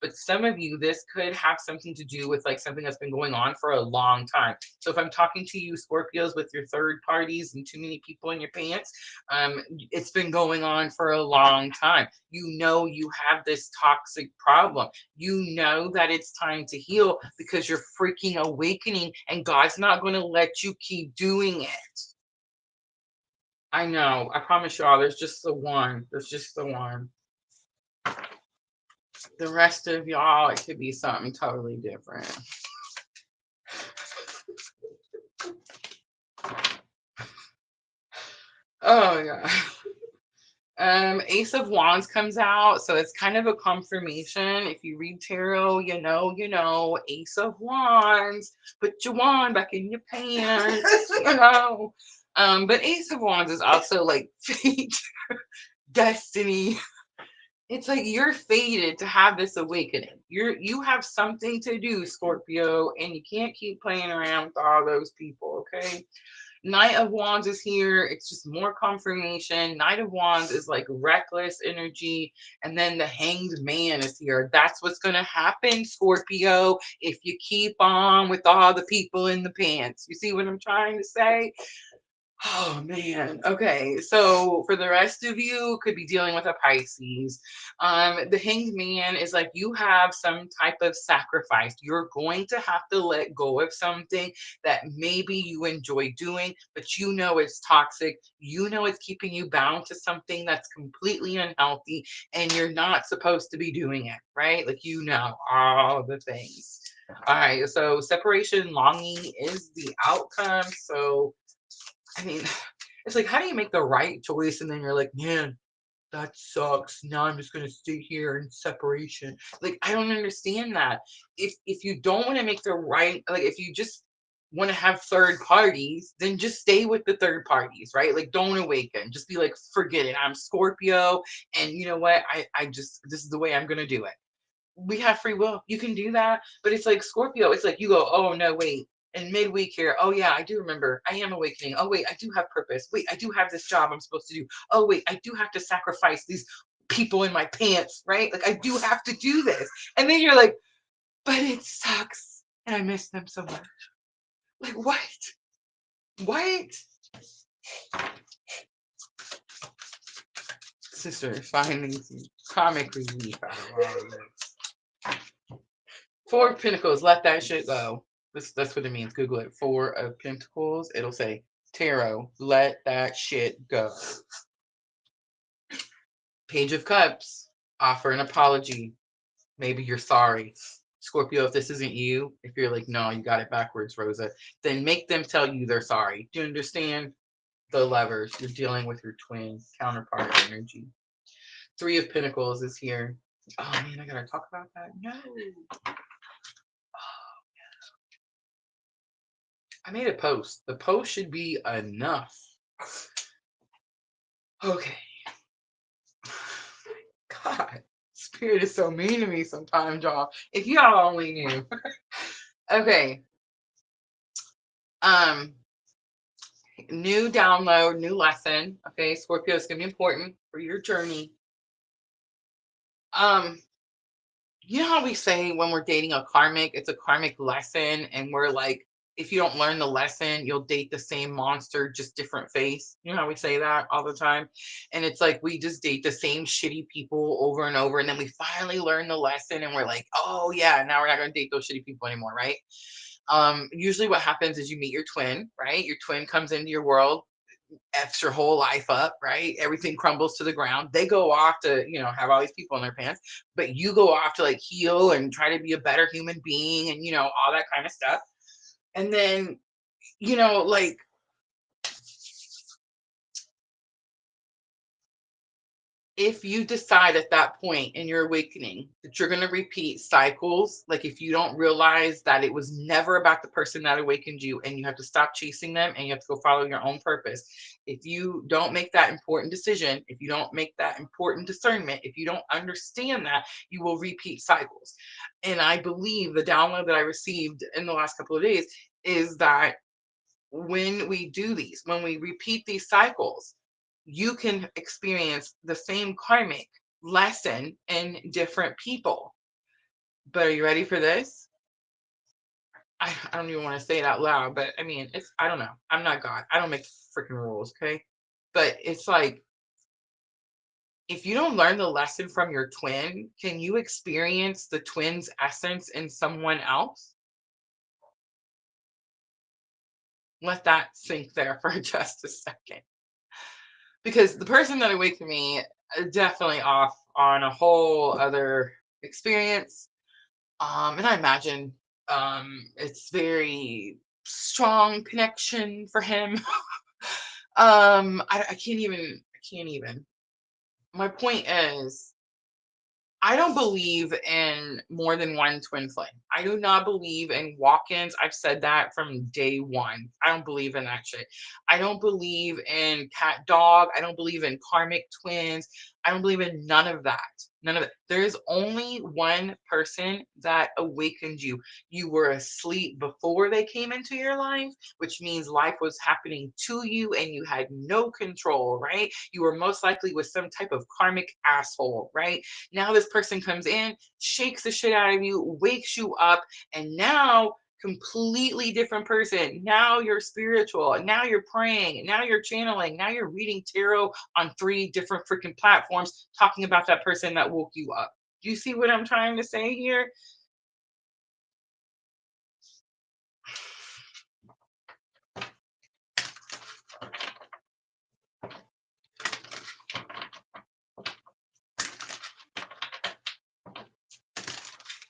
But some of you, this could have something to do with like something that's been going on for a long time. So if I'm talking to you Scorpios with your third parties and too many people in your pants, it's been going on for a long time. You know, you have this toxic problem. You know that it's time to heal because you're freaking awakening, and God's not going to let you keep doing it. I know. I promise y'all, there's just the one. There's just the one. The rest of y'all, it could be something totally different. Oh yeah. Ace of Wands comes out, so it's kind of a confirmation. If you read tarot, you know, Ace of Wands, put your wand back in your pants, you know. But Ace of Wands is also like fate, destiny. It's like you're fated to have this awakening. You have something to do, Scorpio, and you can't keep playing around with all those people, okay? Knight of Wands is here. It's just more confirmation. Knight of Wands is like reckless energy. And then the Hanged Man is here. That's what's going to happen, Scorpio, if you keep on with all the people in the pants. You see what I'm trying to say? Oh man. Okay. So for the rest of you, could be dealing with a Pisces. The Hanged Man is like you have some type of sacrifice. You're going to have to let go of something that maybe you enjoy doing, but you know it's toxic. You know it's keeping you bound to something that's completely unhealthy, and you're not supposed to be doing it, right? Like you know all the things. All right. So separation longing is the outcome. So I mean, it's like, how do you make the right choice? And then you're like, man, that sucks. Now I'm just gonna stay here in separation. Like, I don't understand that. If you don't want to make the right, like if you just want to have third parties, then just stay with the third parties, right? Like, don't awaken. Just be like, forget it. I'm Scorpio, and you know what? I just this is the way I'm gonna do it. We have free will. You can do that. But it's like Scorpio, it's like you go, oh no, wait. And midweek here, oh yeah, I do remember. I am awakening. Oh wait, I do have purpose. Wait, I do have this job I'm supposed to do. Oh wait, I do have to sacrifice these people in my pants, right? Like I do have to do this. And then you're like, but it sucks. And I miss them so much. Like what? What? Sister, finding some comic relief out of all of this. Four of Pentacles, let that shit go. That's what it means. Google it. Four of Pentacles. It'll say tarot. Let that shit go. Page of Cups. Offer an apology. Maybe you're sorry. Scorpio, if this isn't you, if you're like, no, you got it backwards, Rosa, then make them tell you they're sorry. Do you understand? The Lovers. You're dealing with your twin counterpart energy. Three of Pentacles is here. Oh man, I gotta talk about that. No. I made a post. The post should be enough. Okay. God, Spirit is so mean to me sometimes, y'all. If y'all only knew. Okay. New download, new lesson. Okay, Scorpio, it's gonna be important for your journey. You know how we say when we're dating a karmic, it's a karmic lesson, and we're like, if you don't learn the lesson, you'll date the same monster, just different face. You know how we say that all the time? And it's like we just date the same shitty people over and over, and then we finally learn the lesson, and we're like, oh yeah, now we're not gonna date those shitty people anymore, right? Usually what happens is you meet your twin, right? Your twin comes into your world, F's your whole life up, right? Everything crumbles to the ground. They go off to, have all these people in their pants, but you go off to like heal and try to be a better human being and, all that kind of stuff. And then, like, if you decide at that point in your awakening that you're going to repeat cycles, like if you don't realize that it was never about the person that awakened you and you have to stop chasing them and you have to go follow your own purpose, if you don't make that important decision, if you don't make that important discernment, if you don't understand that, you will repeat cycles. And I believe the download that I received in the last couple of days is that when we do these, when we repeat these cycles, you can experience the same karmic lesson in different people. But are you ready for this? I don't even want to say it out loud, but I mean, I don't know. I'm not God. I don't make freaking rules, okay? But it's like, if you don't learn the lesson from your twin, can you experience the twin's essence in someone else? Let that sink there for just a second. Because the person that awakened me definitely off on a whole other experience. And I imagine it's very strong connection for him. I can't even. I can't even. My point is, I don't believe in more than one twin flame. I do not believe in walk-ins. I've said that from day one. I don't believe in that shit. I don't believe in cat dog. I don't believe in karmic twins. I don't believe in none of that. None of it. There is only one person that awakened you. You were asleep before they came into your life, which means life was happening to you and you had no control, right? You were most likely with some type of karmic asshole, right? Now this person comes in, shakes the shit out of you, wakes you up, and now completely different person. Now you're spiritual. Now you're praying. Now you're channeling. Now you're reading tarot on 3 different freaking platforms talking about that person that woke you up. Do you see what I'm trying to say here?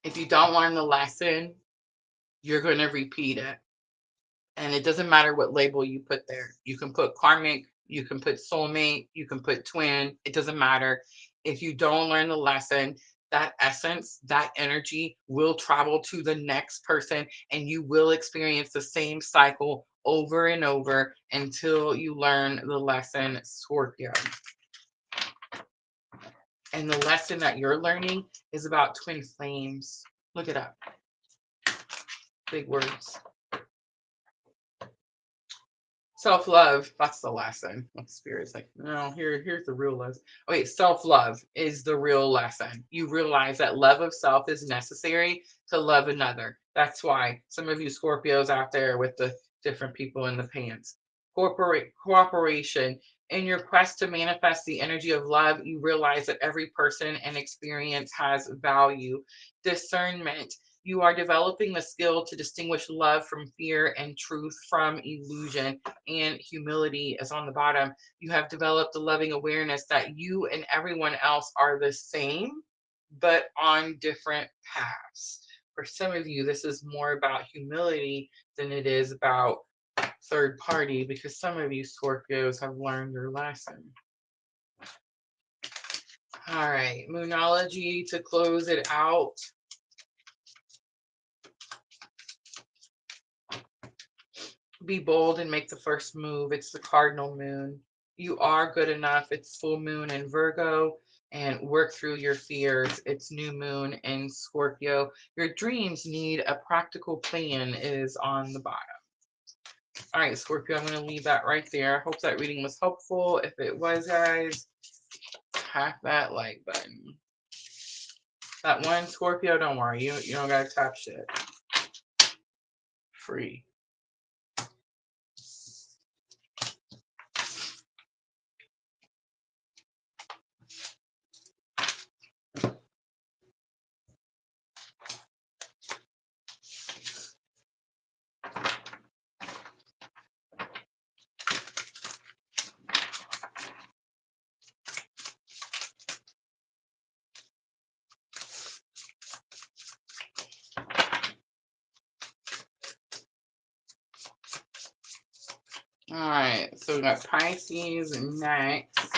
If you don't learn the lesson, you're going to repeat it. And it doesn't matter what label you put there. You can put karmic, you can put soulmate, you can put twin. It doesn't matter. If you don't learn the lesson, that essence, that energy will travel to the next person and you will experience the same cycle over and over until you learn the lesson, Scorpio. And the lesson that you're learning is about twin flames. Look it up. Big words. Self-love, that's the lesson. What spirit's like, no, here's the real lesson. Okay, self-love is the real lesson. You realize that love of self is necessary to love another. That's why some of you Scorpios out there with the different people in the pants. Cooperation. In your quest to manifest the energy of love, you realize that every person and experience has value. Discernment. You are developing the skill to distinguish love from fear and truth from illusion. And humility is on the bottom. You have developed a loving awareness that you and everyone else are the same, but on different paths. For some of you, this is more about humility than it is about third party, because some of you Scorpios have learned your lesson. All right, Moonology to close it out. Be bold and make the first move. It's the cardinal moon. You are good enough. It's full moon in Virgo, and work through your fears. It's new moon in Scorpio. Your dreams need a practical plan is on the bottom. All right, Scorpio, I'm going to leave that right there. I hope that reading was helpful. If it was, guys, tap that like button. That one, Scorpio, don't worry. You don't got to tap shit. Free. All right, so we got Pisces next.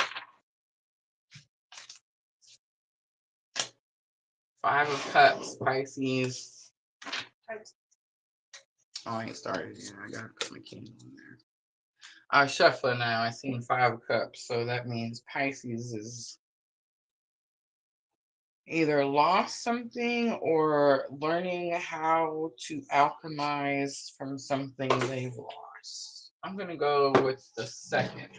Five of Cups, Pisces. Times Oh, I ain't started yet. I gotta put my candle in there. I was shuffling now. I seen Five of Cups, so that means Pisces is either lost something or learning how to alchemize from something they've lost. I'm gonna go with the second.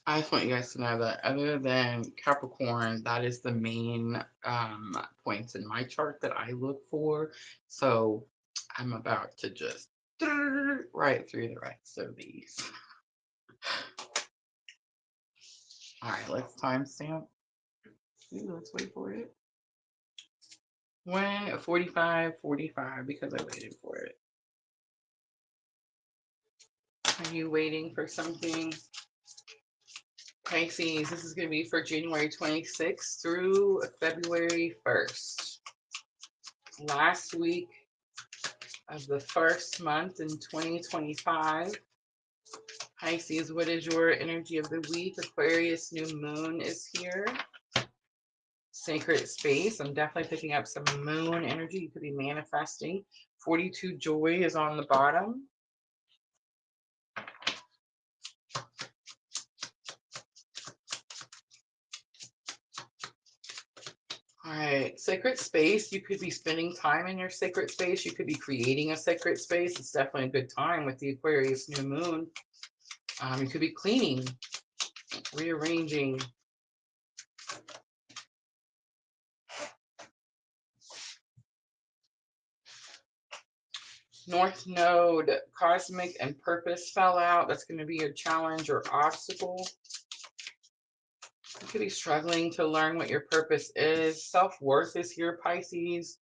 I just want you guys to know that other than Capricorn, that is the main points in my chart that I look for. So I'm about to just right through the rest of these. All right, let's timestamp. Let's wait for it. 1:45:45 because I waited for it. Are you waiting for something? Pisces, this is going to be for January 26th through February 1st. Last week of the first month in 2025. Pisces, what is your energy of the week? Aquarius, new moon is here. Sacred space. I'm definitely picking up some moon energy. You could be manifesting. 42 joy is on the bottom. All right, sacred space. You could be spending time in your sacred space. You could be creating a sacred space. It's definitely a good time with the Aquarius new moon. You could be cleaning, rearranging. North Node, cosmic and purpose fell out. That's going to be a challenge or obstacle. You could be struggling to learn what your purpose is. Self-worth is here, Pisces.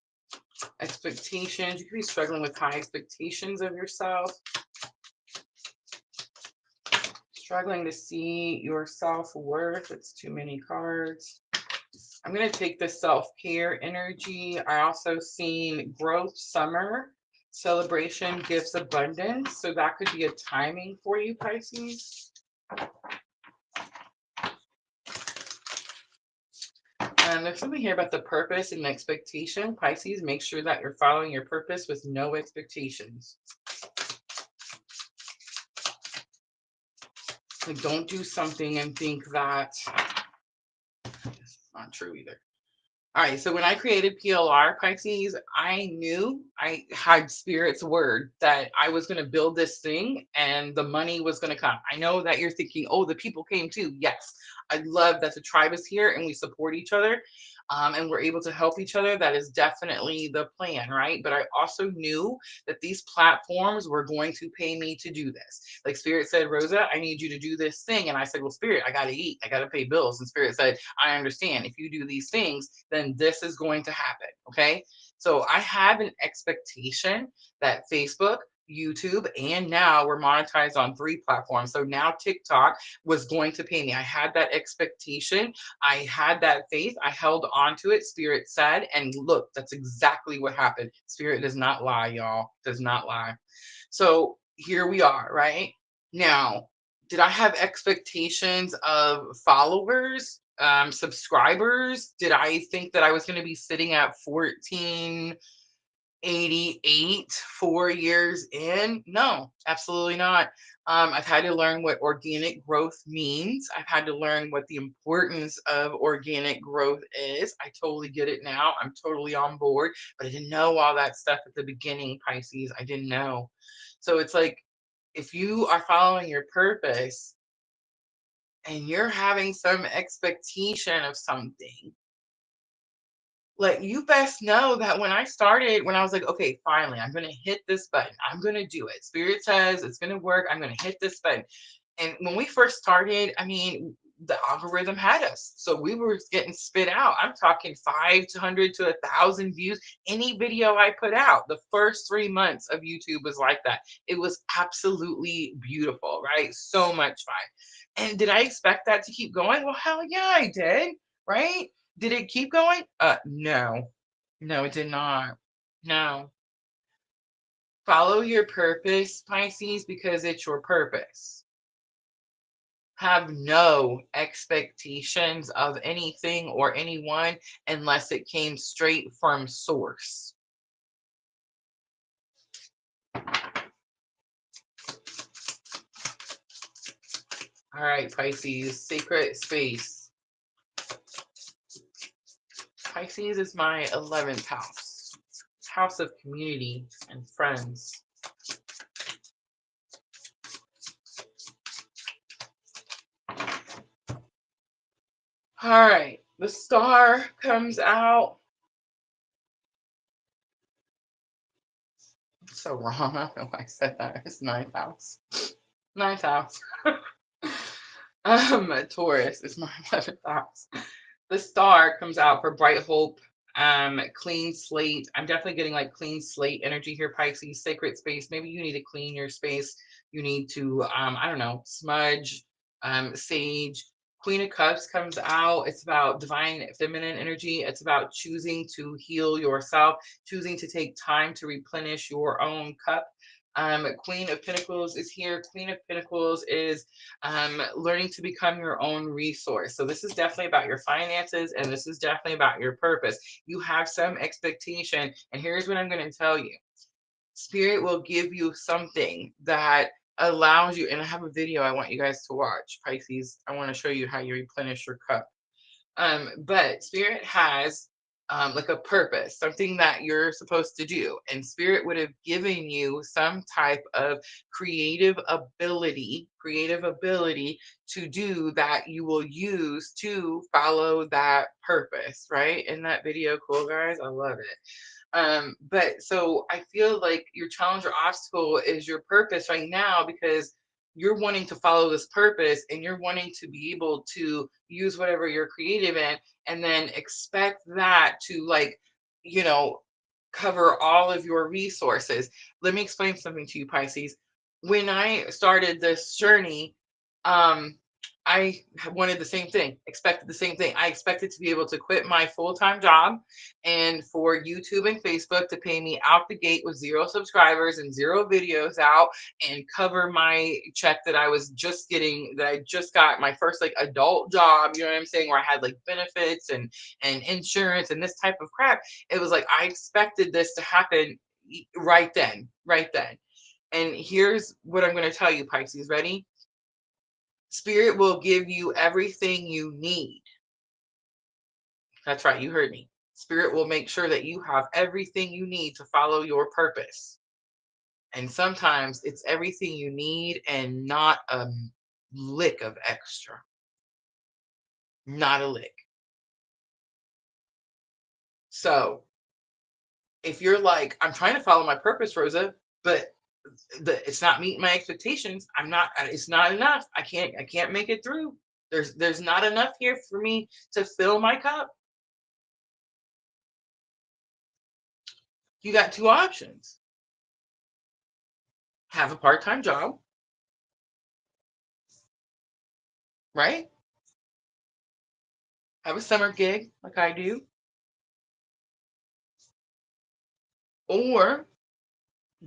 Expectations. You could be struggling with high expectations of yourself. Struggling to see your self-worth. It's too many cards. I'm going to take the self-care energy. I also seen growth, summer, celebration, gifts, abundance. So that could be a timing for you, Pisces. And there's something here about the purpose and expectation. Pisces, make sure that you're following your purpose with no expectations. Like, don't do something and think that it's not true either. All right, so when I created PLR, Pisces, I knew I had Spirit's word that I was going to build this thing and the money was going to come. I know that you're thinking, oh, the people came too. Yes, I love that the tribe is here and we support each other. And we're able to help each other. That is definitely the plan, right? But I also knew that these platforms were going to pay me to do this. Like Spirit said, Rosa, I need you to do this thing. And I said, well, Spirit, I got to eat. I got to pay bills. And Spirit said, I understand. If you do these things, then this is going to happen. Okay. So I have an expectation that Facebook, YouTube, and now we're monetized on 3 platforms. So now TikTok was going to pay me. I had that expectation. I had that faith. I held on to it. Spirit said, and look, that's exactly what happened. Spirit does not lie, y'all. Does not lie. So here we are, right? Now, did I have expectations of followers, subscribers? Did I think that I was going to be sitting at 1488 4 years in? No, absolutely not. I've had to learn what organic growth means. I've had to learn what the importance of organic growth is. I totally get it now. I'm totally on board, but I didn't know all that stuff at the beginning, Pisces. I didn't know. So it's like, if you are following your purpose and you're having some expectation of something, Like, you best know that when I started, when I was like, okay, finally, I'm going to hit this button. I'm going to do it. Spirit says it's going to work. I'm going to hit this button. And when we first started, I mean, the algorithm had us. So we were getting spit out. I'm talking 500 to 1,000 views. Any video I put out, the first 3 months of YouTube was like that. It was absolutely beautiful, right? So much fun. And did I expect that to keep going? Well, hell yeah, I did, right? Did it keep going? No. No, it did not. No. Follow your purpose, Pisces, because it's your purpose. Have no expectations of anything or anyone unless it came straight from source. All right, Pisces, sacred space. Pisces is my 11th house, house of community and friends. All right, the star comes out. So wrong. I don't know why I said that. It's ninth house. Ninth house. Taurus is my 11th house. The star comes out for bright hope, clean slate. I'm definitely getting like clean slate energy here, Pisces, sacred space. Maybe you need to clean your space. You need to, I don't know, smudge, sage. Queen of Cups comes out. It's about divine feminine energy. It's about choosing to heal yourself, choosing to take time to replenish your own cup. Queen of Pentacles is here. Queen of Pentacles is learning to become your own resource. So this is definitely about your finances, and this is definitely about your purpose. You have some expectation, and here's what I'm going to tell you. Spirit will give you something that allows you, and I have a video I want you guys to watch, Pisces. I want to show you how you replenish your cup. But Spirit has like a purpose, something that you're supposed to do. And Spirit would have given you some type of creative ability to do that you will use to follow that purpose, right? In that video, cool, guys? I love it. But so I feel like your challenge or obstacle is your purpose right now, because you're wanting to follow this purpose and you're wanting to be able to use whatever you're creative in, and then expect that to, like, you know, cover all of your resources. Let me explain something to you, Pisces. When I started this journey, um, I wanted the same thing, expected the same thing. I expected to be able to quit my full-time job and for YouTube and Facebook to pay me out the gate with 0 subscribers and 0 videos out, and cover my check that I was just getting, that I just got my first like adult job, you know what I'm saying, where I had like benefits and insurance and this type of crap. It was like I expected this to happen right then, right then. And here's what I'm going to tell you, Pisces. Ready? Spirit will give you everything you need. That's right, you heard me. Spirit will make sure that you have everything you need to follow your purpose. And sometimes it's everything you need and not a lick of extra. Not a lick. So if you're like, I'm trying to follow my purpose, Rosa, but it's not meeting my expectations. It's not enough. I can't make it through. There's not enough here for me to fill my cup. You got 2 options. Have a part-time job, right? Have a summer gig like I do. Or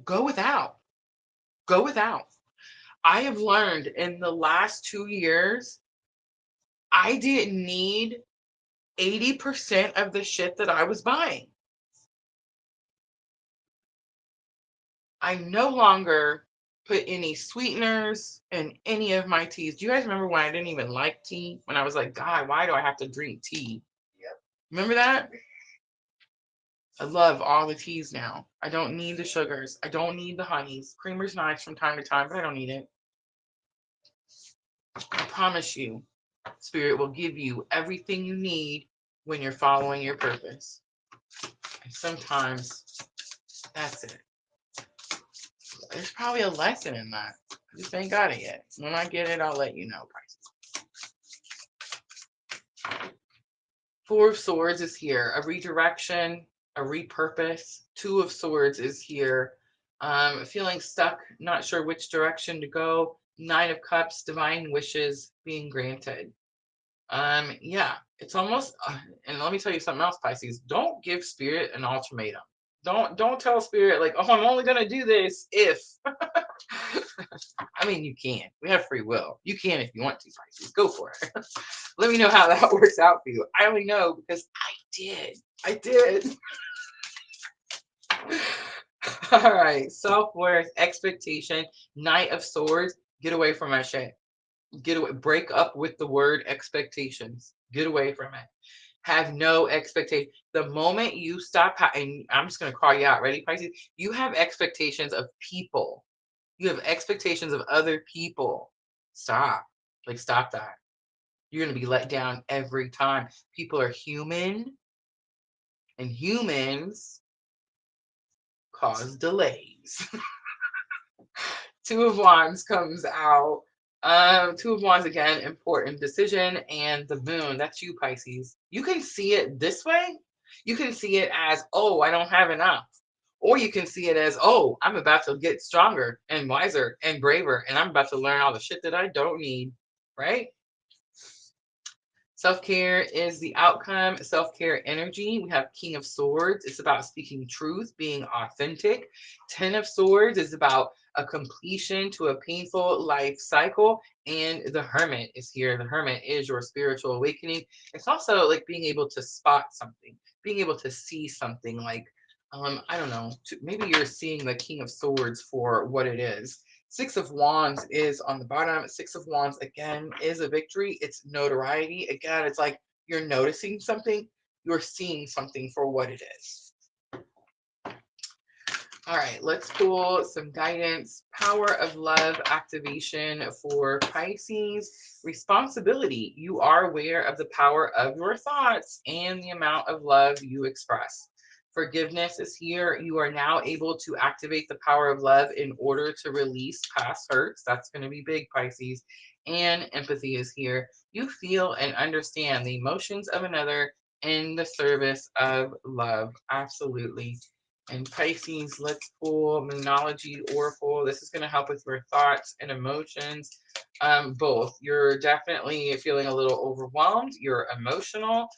go without. Go without. I have learned in the last 2 years, I didn't need 80% of the shit that I was buying. I no longer put any sweeteners in any of my teas. Do you guys remember when I didn't even like tea? When I was like, God, why do I have to drink tea? Yep. Remember that? I love all the teas now. I don't need the sugars. I don't need the honeys. Creamer's nice from time to time, but I don't need it. I promise you, Spirit will give you everything you need when you're following your purpose. And sometimes that's it. There's probably a lesson in that. I just ain't got it yet. When I get it, I'll let you know, Pisces. Four of Swords is here. A redirection, a repurpose. Two of Swords is here. Feeling stuck, not sure which direction to go. Nine of Cups, divine wishes being granted. Yeah, it's almost, and let me tell you something else, Pisces. Don't give Spirit an ultimatum. Don't tell Spirit like, oh, I'm only gonna do this if. I mean, you can. We have free will. You can if you want to, Pisces. Go for it. Let me know how that works out for you. I only know because I did. I did. All right. Self-worth, expectation, Knight of Swords. Get away from my shit. Get away. Break up with the word expectations. Get away from it. Have no expectation. The moment you stop, and I'm just going to call you out. Ready, Pisces? You have expectations of people. You have expectations of other people. Stop. Like, stop that. You're going to be let down every time. People are human, and humans cause delays. Two of Wands comes out. Two of Wands again, important decision, and the moon. That's you, Pisces. You can see it this way. You can see it as, oh, I don't have enough. Or you can see it as, oh, I'm about to get stronger and wiser and braver, and I'm about to learn all the shit that I don't need, right? Self-care is the outcome. Self-care energy. We have King of Swords. It's about speaking truth, being authentic. 10 of Swords is about a completion to a painful life cycle. And the Hermit is here. The Hermit is your spiritual awakening. It's also like being able to spot something, being able to see something like, I don't know, maybe you're seeing the King of Swords for what it is. Six of Wands is on the bottom. Six of Wands, again, is a victory. It's notoriety. Again, it's like you're noticing something. You're seeing something for what it is. All right, let's pull some guidance. Power of love activation for Pisces. Responsibility. You are aware of the power of your thoughts and the amount of love you express. Forgiveness is here. You are now able to activate the power of love in order to release past hurts. That's going to be big, Pisces. And empathy is here. You feel and understand the emotions of another in the service of love. Absolutely. And Pisces, let's pull Moonology Oracle. This is going to help with your thoughts and emotions. Both. You're definitely feeling a little overwhelmed. You're emotional.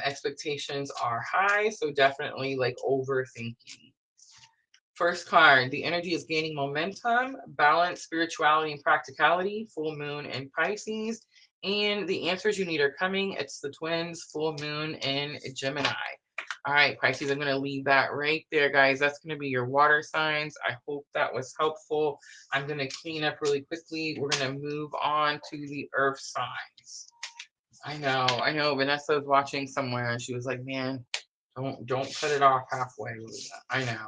Expectations are high, so definitely like overthinking. First card, the energy is gaining momentum, balance, spirituality, and practicality, full moon in Pisces. And the answers you need are coming. It's the twins, full moon in Gemini. All right, Pisces, I'm going to leave that right there, guys. That's going to be your water signs. I hope that was helpful. I'm going to clean up really quickly. We're going to move on to the earth signs. I know. Vanessa was watching somewhere and she was like, man, don't cut it off halfway. I know.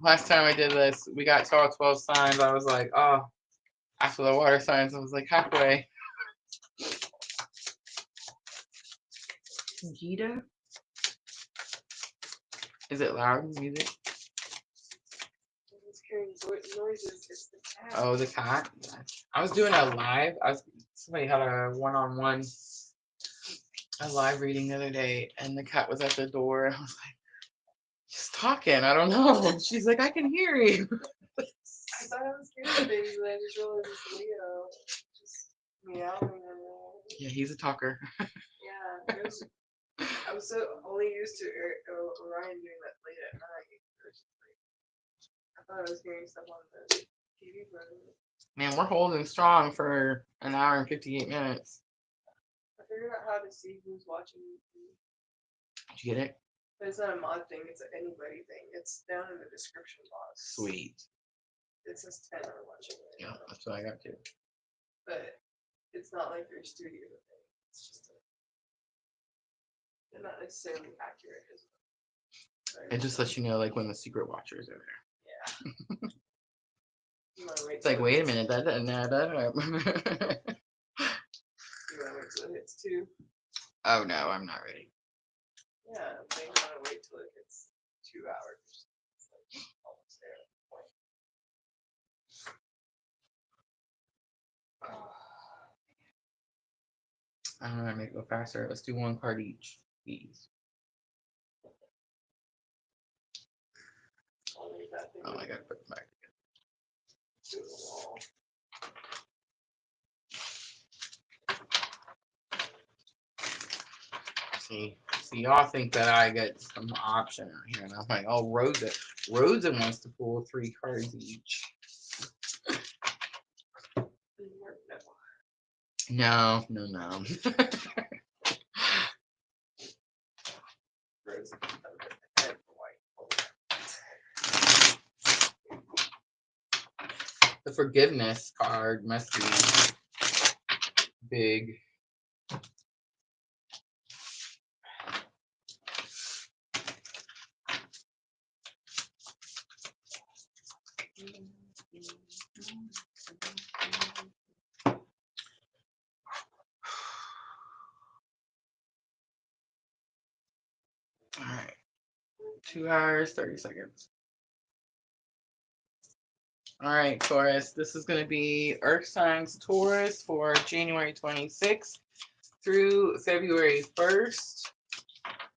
Last time I did this, we got to all 12 signs. I was like, oh, after the water signs, I was like halfway. Gita? Is it loud music? Oh, the cat? Yeah. I was doing a live. Somebody had a one-on-one, a live reading the other day, and the cat was at the door, and I was like, she's talking. I don't know. And she's like, I can hear you. I thought I was scared of baby, but I just realized it's Leo. Just meowing. Yeah, he's a talker. Yeah, I'm so only used to Orion doing that late at night. I thought I was hearing stuff on the TV, but Man, we're holding strong for an hour and 58 minutes. I figured out how to see who's watching. Did you get it? But it's not a mod thing, it's an anybody thing. It's down in the description box. Sweet. It says 10 are watching it. Yeah, that's what I got too. But it's not like their studio thing. It's just they're not necessarily accurate. It just lets you know like when the secret watchers are there. Yeah. It's like, wait a minute, that. You want to wait till it hits 2? Oh no, I'm not ready. Yeah, they want to wait till it gets 2 hours. It's like almost there at the point. I don't know, make it go faster. Let's do one card each, please. I'll leave that thing Oh, I gotta put it back. to the wall. See, y'all think that I get some option out here, and I'm like, oh, Rosa wants to pull 3 cards each. No. The forgiveness card must be big. All right, 2 hours, 30 seconds. All right, Taurus, this is going to be Earth signs Taurus for January 26th through February 1st.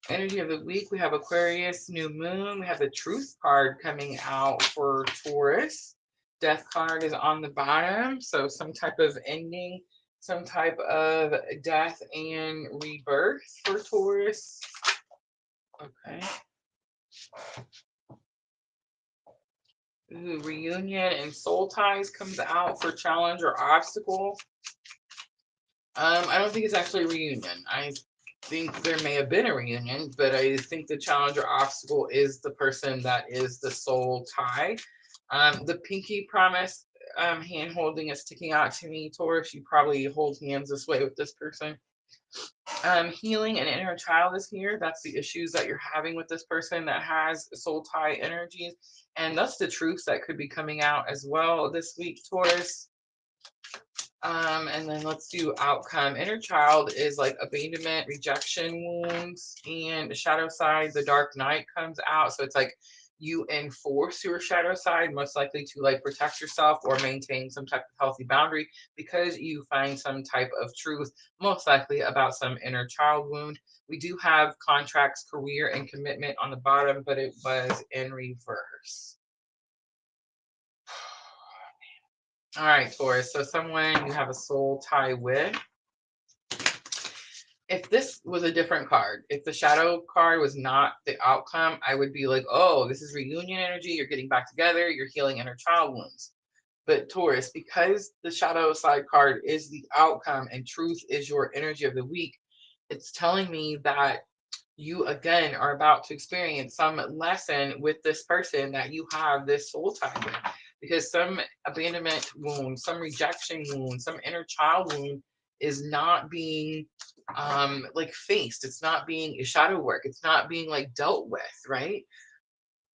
Energy of the week, we have Aquarius, new moon. We have the Truth card coming out for Taurus. Death card is on the bottom, so some type of ending, some type of death and rebirth for Taurus. Okay. Ooh, reunion and soul ties comes out for challenge or obstacle. I don't think it's actually a reunion. I think there may have been a reunion, but I think the challenge or obstacle is the person that is the soul tie. The pinky promise hand holding is sticking out to me, Taurus. You probably hold hands this way with this person. Healing and inner child is here. That's the issues that you're having with this person that has soul tie energies. And that's the truth that could be coming out as well this week, Taurus. And then let's do outcome. Inner child is like abandonment, rejection wounds, and the shadow side, the dark night comes out. So it's like you enforce your shadow side, most likely to like protect yourself or maintain some type of healthy boundary because you find some type of truth, most likely about some inner child wound. We do have contracts, career, and commitment on the bottom, but it was in reverse. All right, Taurus. So someone you have a soul tie with. If this was a different card, if the shadow card was not the outcome, I would be like, oh, this is reunion energy. You're getting back together. You're healing inner child wounds. But Taurus, because the shadow side card is the outcome and truth is your energy of the week, it's telling me that you again are about to experience some lesson with this person that you have this soul tie with. Because some abandonment wound, some rejection wound, some inner child wound is not being like faced. It's not being shadow work. It's not being like dealt with, right?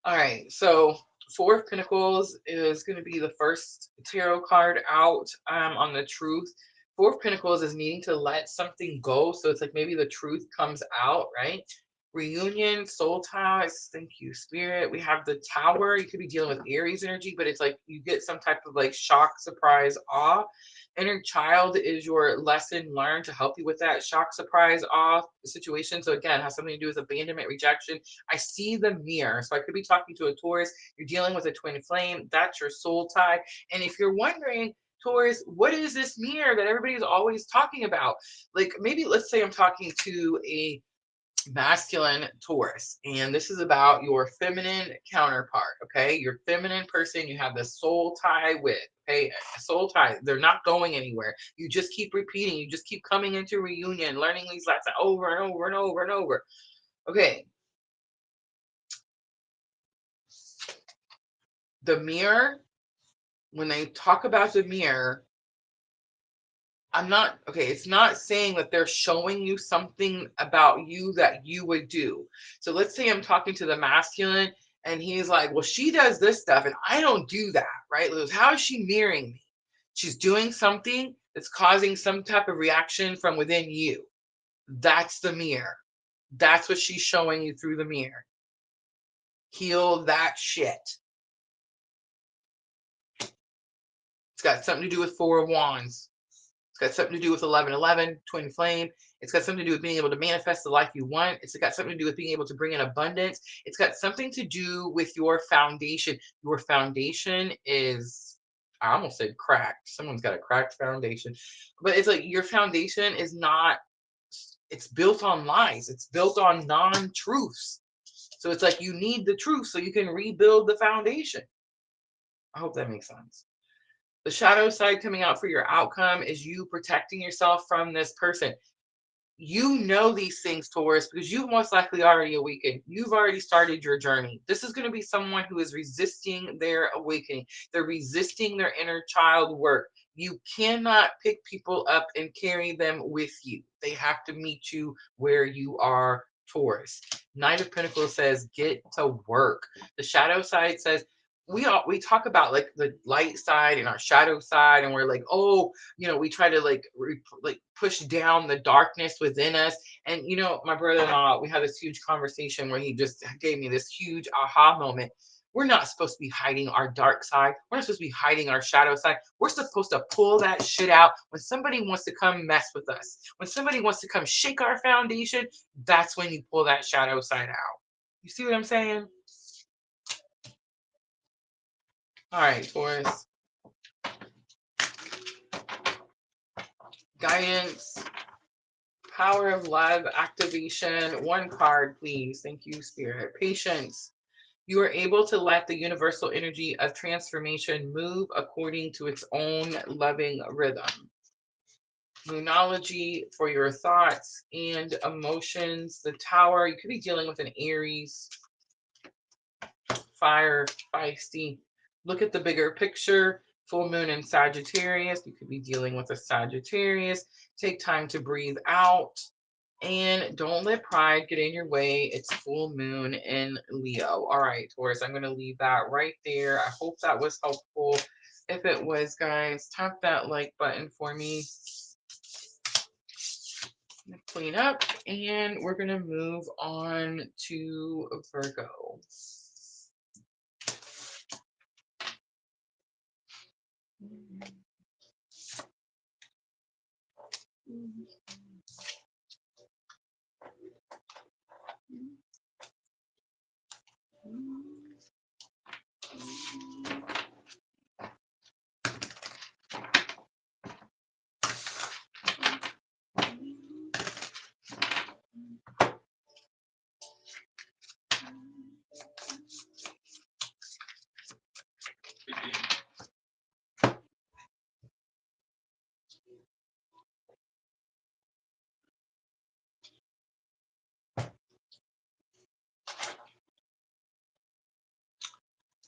All right, so 4 of Pentacles is going to be the first tarot card out on the truth. 4 of Pentacles is needing to let something go. So it's like maybe the truth comes out, right? Reunion, soul ties, thank you, Spirit. We have the Tower. You could be dealing with Aries energy, but it's like you get some type of like shock, surprise, awe. Inner child is your lesson learned to help you with that shock, surprise, awe situation. So again, has something to do with abandonment, rejection. I see the mirror. So I could be talking to a Taurus. You're dealing with a twin flame. That's your soul tie. And if you're wondering, Taurus, what is this mirror that everybody's always talking about? Like maybe let's say I'm talking to a masculine Taurus, and this is about your feminine counterpart. Okay, your feminine person you have the soul tie with. Okay, soul tie, they're not going anywhere. You just keep repeating, you just keep coming into reunion, learning these lessons over and over and over and over. Okay, the mirror, when they talk about the mirror, it's not saying that they're showing you something about you that you would do. So let's say I'm talking to the masculine and he's like, well, she does this stuff and I don't do that, right? How is she mirroring me? She's doing something that's causing some type of reaction from within you. That's the mirror. That's what she's showing you through the mirror. Heal that shit. It's got something to do with Four of Wands. It's got something to do with 1111, twin flame. It's got something to do with being able to manifest the life you want. It's got something to do with being able to bring in abundance. It's got something to do with your foundation. Your foundation is, I almost said cracked. Someone's got a cracked foundation. But it's like your foundation is not, it's built on lies. It's built on non-truths. So it's like you need the truth so you can rebuild the foundation. I hope that makes sense. The shadow side coming out for your outcome is you protecting yourself from this person. You know these things, Taurus, because you've most likely already awakened. You've already started your journey. This is going to be someone who is resisting their awakening. They're resisting their inner child work. You cannot pick people up and carry them with you. They have to meet you where you are, Taurus. Knight of Pentacles says, get to work. The shadow side says, we talk about like the light side and our shadow side, and we're like, oh, you know, we try to like push down the darkness within us. And you know, my brother-in-law, we had this huge conversation where he just gave me this huge aha moment. We're not supposed to be hiding our dark side. We're not supposed to be hiding our shadow side. We're supposed to pull that shit out when somebody wants to come mess with us. When somebody wants to come shake our foundation, that's when you pull that shadow side out. You see what I'm saying? All right, Taurus. Guidance, power of love, activation. One card, please. Thank you, Spirit. Patience. You are able to let the universal energy of transformation move according to its own loving rhythm. Moonology for your thoughts and emotions. The Tower. You could be dealing with an Aries. Fire, feisty. Look at the bigger picture. Full moon in Sagittarius. You could be dealing with a Sagittarius. Take time to breathe out. And don't let pride get in your way. It's full moon in Leo. All right, Taurus, I'm going to leave that right there. I hope that was helpful. If it was, guys, tap that like button for me. Clean up. And we're going to move on to Virgo.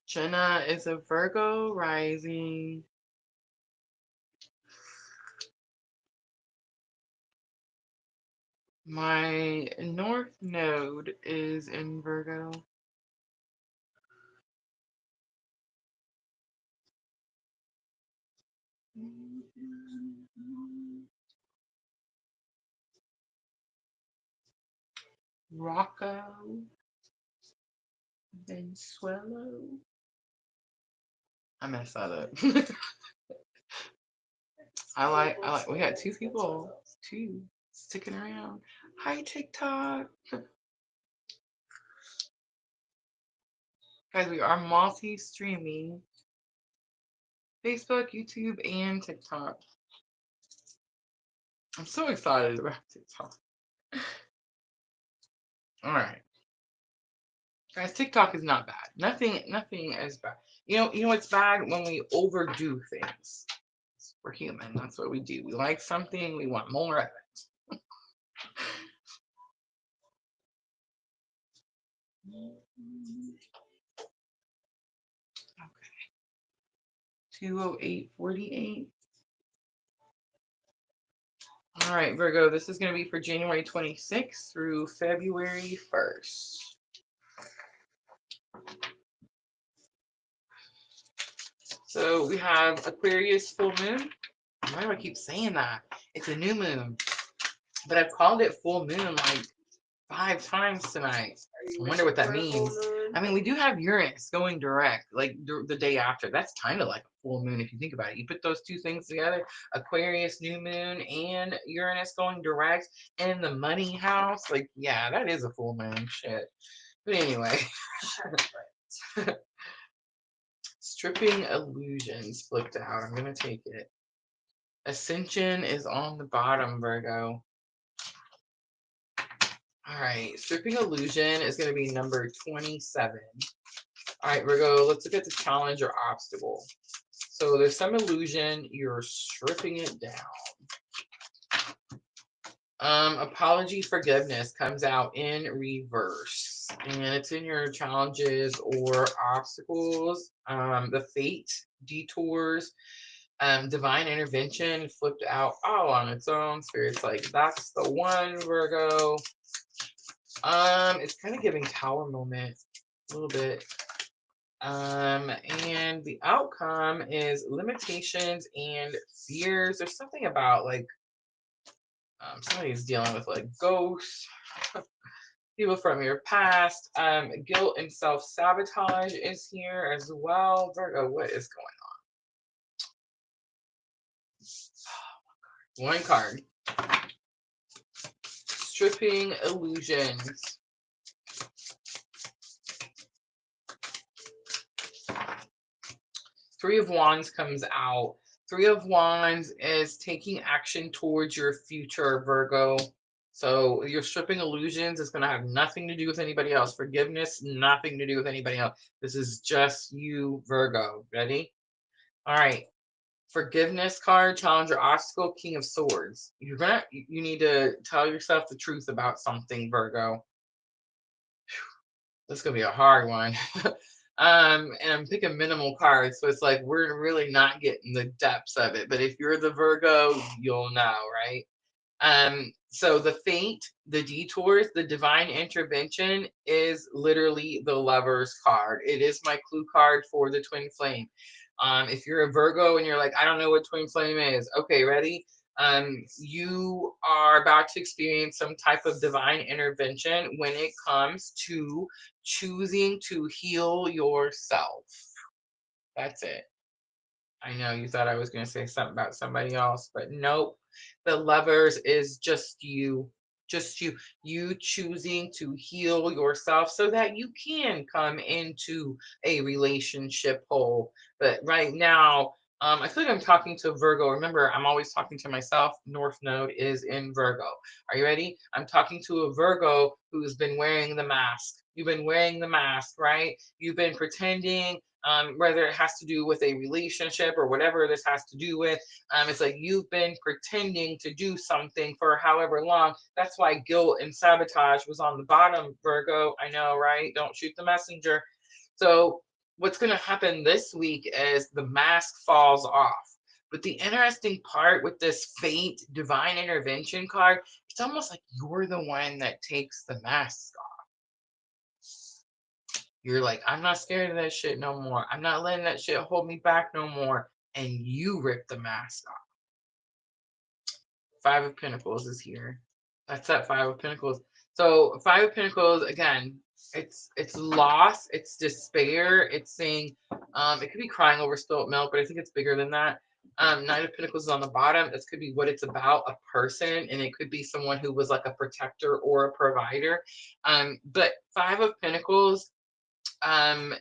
Jenna is a Virgo rising. My North Node is in Virgo. Rocco, Venezuela. I messed that up. I like, we got two people, sticking around. Hi, TikTok. Guys, we are multi-streaming Facebook, YouTube, and TikTok. I'm so excited about TikTok. All right. Guys, TikTok is not bad. Nothing is bad. You know it's bad when we overdo things. We're human. That's what we do. We like something, we want more of it. Okay. 208.48. All right, Virgo, this is going to be for January 26th through February 1st. So we have Aquarius full moon. Why do I keep saying that? It's a new moon. But I've called it full moon like 5 times tonight. Are you I wonder what wishing that for a full means. moon? I mean, we do have Uranus going direct, like the day after. That's kind of like a full moon if you think about it. You put those two things together, Aquarius new moon and Uranus going direct in the money house. Like, yeah, that is a full moon. Shit. But anyway, stripping illusions flipped out. I'm going to take it. Ascension is on the bottom, Virgo. All right, stripping illusion is going to be number 27. All right, Virgo, let's look at the challenge or obstacle. So there's some illusion, you're stripping it down. Apology, forgiveness comes out in reverse, and it's in your challenges or obstacles. The fate, detours, divine intervention flipped out all on its own. Spirit's like, that's the one, Virgo. It's kind of giving tower moment a little bit. And the outcome is limitations and fears. There's something about like somebody's dealing with like ghosts, people from your past. Guilt and self-sabotage is here as well. Virgo, what is going on? One card. Stripping illusions. Three of Wands comes out. Three of Wands is taking action towards your future, Virgo. So your stripping illusions is going to have nothing to do with anybody else. Forgiveness, nothing to do with anybody else. This is just you, Virgo. Ready? All right. Forgiveness card, challenger, obstacle, King of Swords. You need to tell yourself the truth about something, Virgo. This is gonna be a hard one. And I'm picking minimal cards, so it's like we're really not getting the depths of it. But if you're the Virgo, you'll know, right? So the fate, the detours, the divine intervention is literally the Lover's card. It is my clue card for the twin flame. If you're a Virgo and you're like, I don't know what twin flame is, okay, ready? You are about to experience some type of divine intervention when it comes to choosing to heal yourself. That's it. I know you thought I was going to say something about somebody else, but nope. The Lovers is just you. Just you choosing to heal yourself so that you can come into a relationship whole. But right now, I feel like I'm talking to Virgo. Remember, I'm always talking to myself. North Node is in Virgo. Are you ready? I'm talking to a Virgo who's been wearing the mask. You've been wearing the mask, right? You've been pretending, whether it has to do with a relationship or whatever this has to do with. It's like you've been pretending to do something for however long. That's why guilt and sabotage was on the bottom, Virgo. I know, right? Don't shoot the messenger. So what's going to happen this week is the mask falls off. But the interesting part with this fate, divine intervention card, it's almost like you're the one that takes the mask off. You're like, I'm not scared of that shit no more. I'm not letting that shit hold me back no more. And you rip the mask off. Five of Pentacles is here. That's that Five of Pentacles. So Five of Pentacles, again, it's loss, it's despair, it's saying, it could be crying over spilt milk, but I think it's bigger than that. Nine of Pentacles is on the bottom. This could be what it's about, a person, and it could be someone who was like a protector or a provider. But Five of Pentacles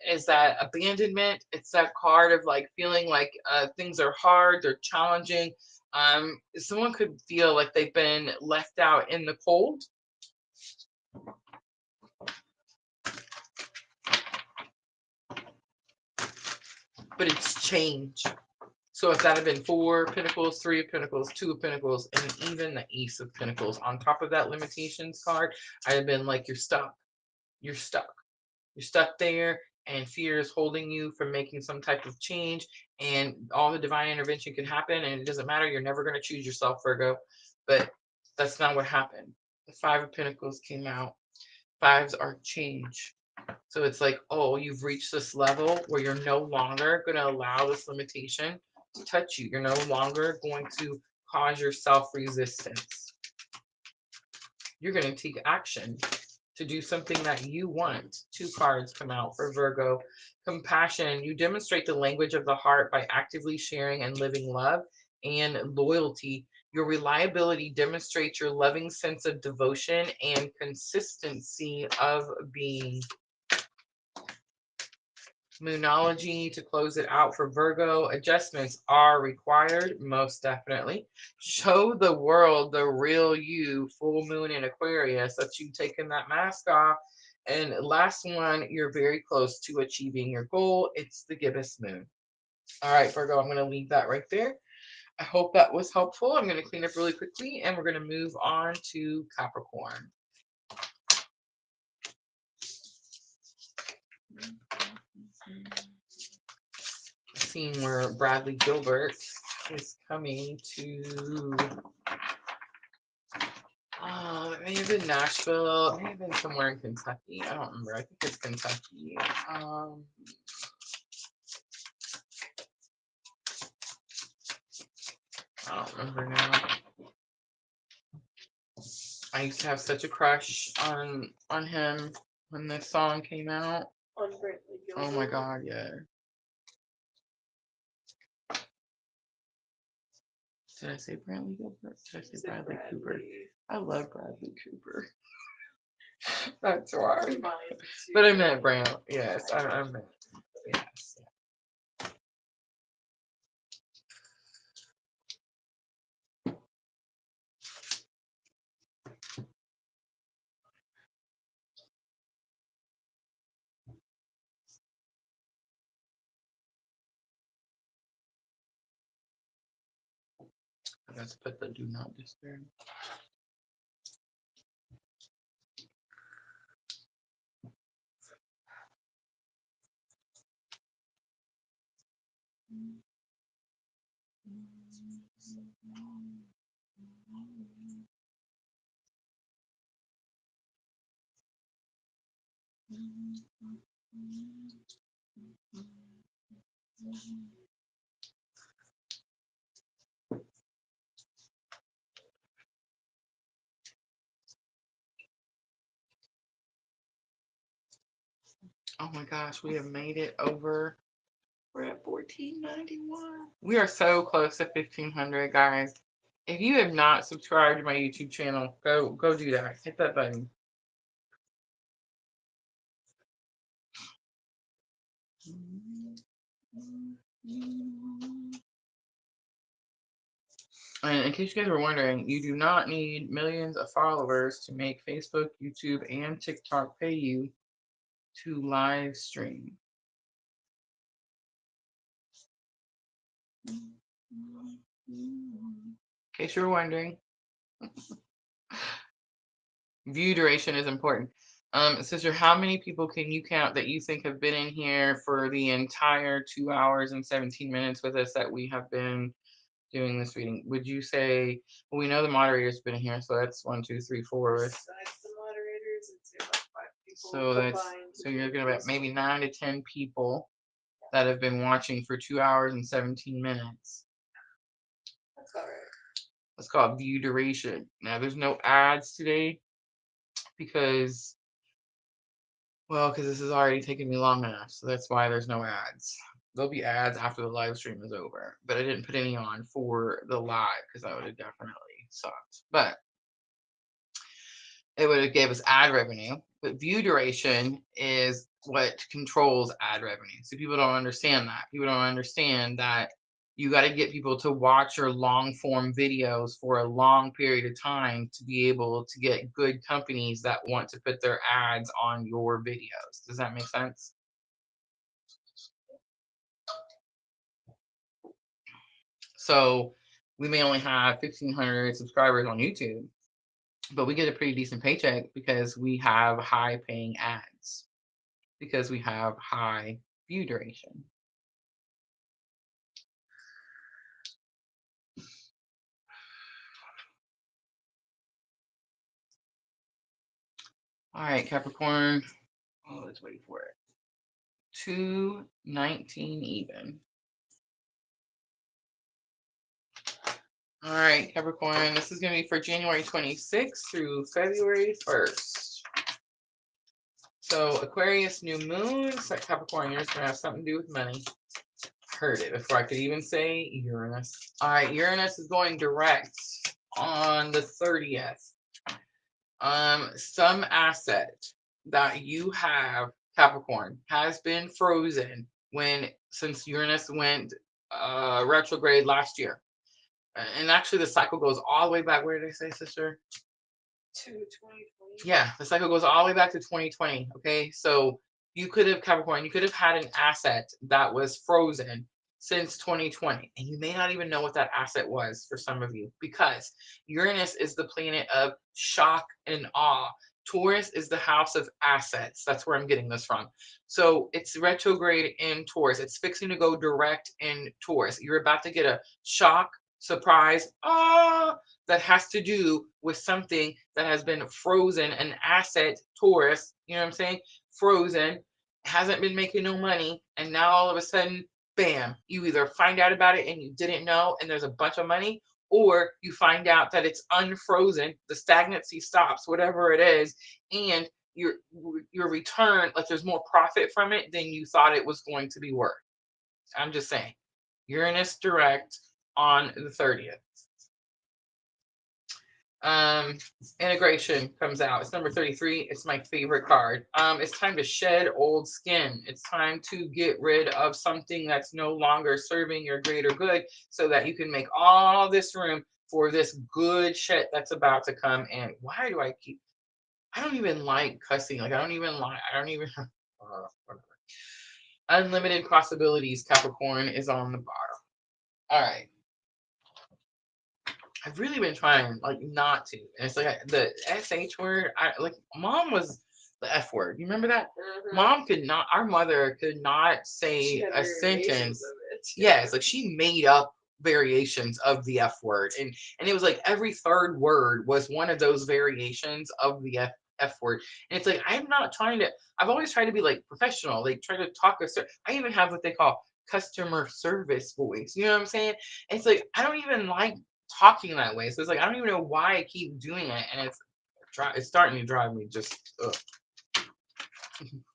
is that abandonment. It's that card of like feeling like things are hard, they're challenging. Someone could feel like they've been left out in the cold. But it's change. So if that had been Four of Pentacles, Three of Pentacles, Two of Pentacles, and even the Ace of Pentacles on top of that limitations card, I'd have been like, you're stuck. You're stuck. You're stuck there, and fear is holding you from making some type of change, and all the divine intervention can happen, and it doesn't matter. You're never going to choose yourself, Virgo. But that's not what happened. The Five of Pentacles came out. Fives are change. So it's like, oh, you've reached this level where you're no longer going to allow this limitation to touch you. You're no longer going to cause yourself resistance. You're going to take action. to do something that you want. 2 cards come out for Virgo. Compassion. You demonstrate the language of the heart by actively sharing and living love. And loyalty. Your reliability demonstrates your loving sense of devotion and consistency of being. Moonology to close it out for Virgo. Adjustments are required, most definitely. Show the world the real you, full moon in Aquarius. That's you taking that mask off. And last one, you're very close to achieving your goal. It's the gibbous moon. All right, Virgo, I'm going to leave that right there. I hope that was helpful. I'm going to clean up really quickly and we're going to move on to Capricorn. Scene where Bradley Gilbert is coming to it may have been Nashville, it may have been somewhere in Kentucky. I don't remember. I think it's Kentucky. I don't remember now. I used to have such a crush on him when this song came out. On Bradley Gilbert. Oh my God, yeah. Did I say Bradley Gilbert? Did I say Bradley Cooper? I love Bradley Cooper. That's why. But I meant Brown. Yes, I meant. Yes. I got to put the do not disturb. Oh my gosh, we have made it over. We're at 1491. We are so close to 1500, guys. If you have not subscribed to my YouTube channel, go do that. Hit that button. And in case you guys were wondering, you do not need millions of followers to make Facebook, YouTube, and TikTok pay you to live stream. In case you were wondering, view duration is important. Sister, how many people can you count that you think have been in here for the entire 2 hours and 17 minutes with us that we have been doing this reading? Would you say, well, we know the moderator's been here, so that's 1, 2, 3, 4. Besides the moderators, it's about 5 people. So that's you're looking at maybe 9 to 10 people that have been watching for 2 hours and 17 minutes. That's all right. Let's call it view duration. Now there's no ads today because this is already taking me long enough, so that's why there's no ads. There'll be ads after the live stream is over, but I didn't put any on for the live because that would have definitely sucked. But it would have gave us ad revenue. But view duration is what controls ad revenue. So people don't understand that. People don't understand that you got to get people to watch your long form videos for a long period of time to be able to get good companies that want to put their ads on your videos. Does that make sense? So we may only have 1,500 subscribers on YouTube, but we get a pretty decent paycheck because we have high paying ads, because we have high view duration. All right, Capricorn. Oh, let's wait for it. 219 even. All right, Capricorn. This is going to be for January 26th through February 1st. So Aquarius, new moon, Capricorn, you're going to have something to do with money. Heard it before I could even say Uranus. All right, Uranus is going direct on the 30th. Some asset that you have, Capricorn, has been frozen since Uranus went retrograde last year. And actually the cycle goes all the way back. Where did I say, sister? To 2020. Yeah, the cycle goes all the way back to 2020. Okay, so you could have, Capricorn, you could have had an asset that was frozen since 2020, and you may not even know what that asset was for some of you, because Uranus is the planet of shock and awe. Taurus is the house of assets. That's where I'm getting this from. So it's retrograde in Taurus. It's fixing to go direct in Taurus. You're about to get a shock, surprise, that has to do with something that has been frozen, an asset, Taurus, you know what I'm saying? Frozen, hasn't been making no money, and now all of a sudden, bam, you either find out about it and you didn't know and there's a bunch of money, or you find out that it's unfrozen, the stagnancy stops, whatever it is, and your return, like there's more profit from it than you thought it was going to be worth. I'm just saying. Uranus direct on the 30th. Integration comes out. It's number 33. It's my favorite card. It's time to shed old skin. It's time to get rid of something that's no longer serving your greater good, so that you can make all this room for this good shit that's about to come in. Why do I don't even like cussing. Like, I don't even whatever. Unlimited possibilities, Capricorn, is on the bottom. All right. I've really been trying like not to. And it's like the SH word, mom was the F word. You remember that? Mhm. Mom could not, our mother could not say a sentence. Yes, like she made up variations of the F word. And it was like every third word was one of those variations of the F word. And it's like, I've always tried to be like professional, like try to talk I even have what they call customer service voice. You know what I'm saying? It's like, I don't even like talking that way. So it's like, I don't even know why I keep doing it. And it's starting to drive me just, ugh.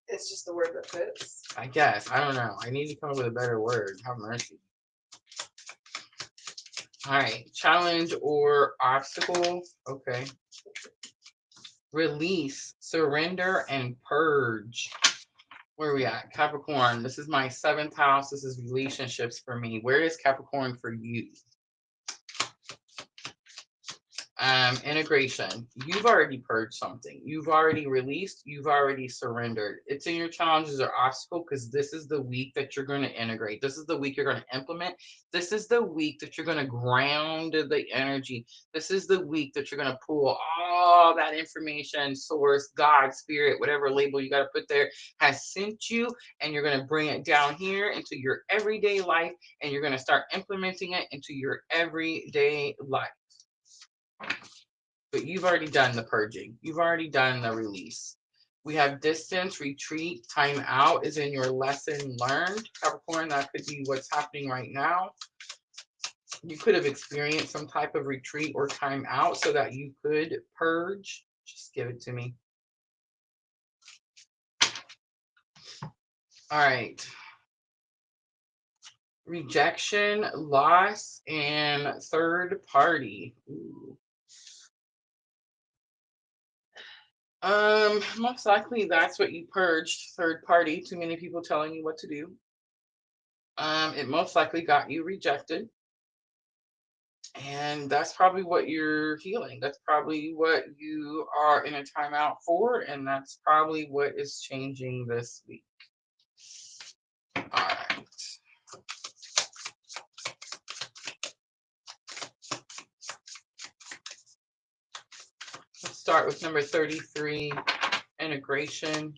It's just the word that fits. I guess. I don't know. I need to come up with a better word. Have mercy. All right. Challenge or obstacle. Okay. Release, surrender, and purge. Where are we at? Capricorn. This is my 7th house. This is relationships for me. Where is Capricorn for you? Integration. You've already purged something. You've already released. You've already surrendered. It's in your challenges or obstacle, because this is the week that you're going to integrate. This is the week you're going to implement. This is the week that you're going to ground the energy. This is the week that you're going to pull all that information, source, God, spirit, whatever label you got to put there, has sent you, and you're going to bring it down here into your everyday life, and you're going to start implementing it into your everyday life. But you've already done the purging. You've already done the release. We have distance, retreat, time out is in your lesson learned. Capricorn, that could be what's happening right now. You could have experienced some type of retreat or time out so that you could purge. Just give it to me. All right. Rejection, loss, and third party. Ooh. Most likely that's what you purged, third party, too many people telling you what to do. It most likely got you rejected. And that's probably what you're healing. That's probably what you are in a timeout for. And that's probably what is changing this week. All right. Let's start with number 33, integration.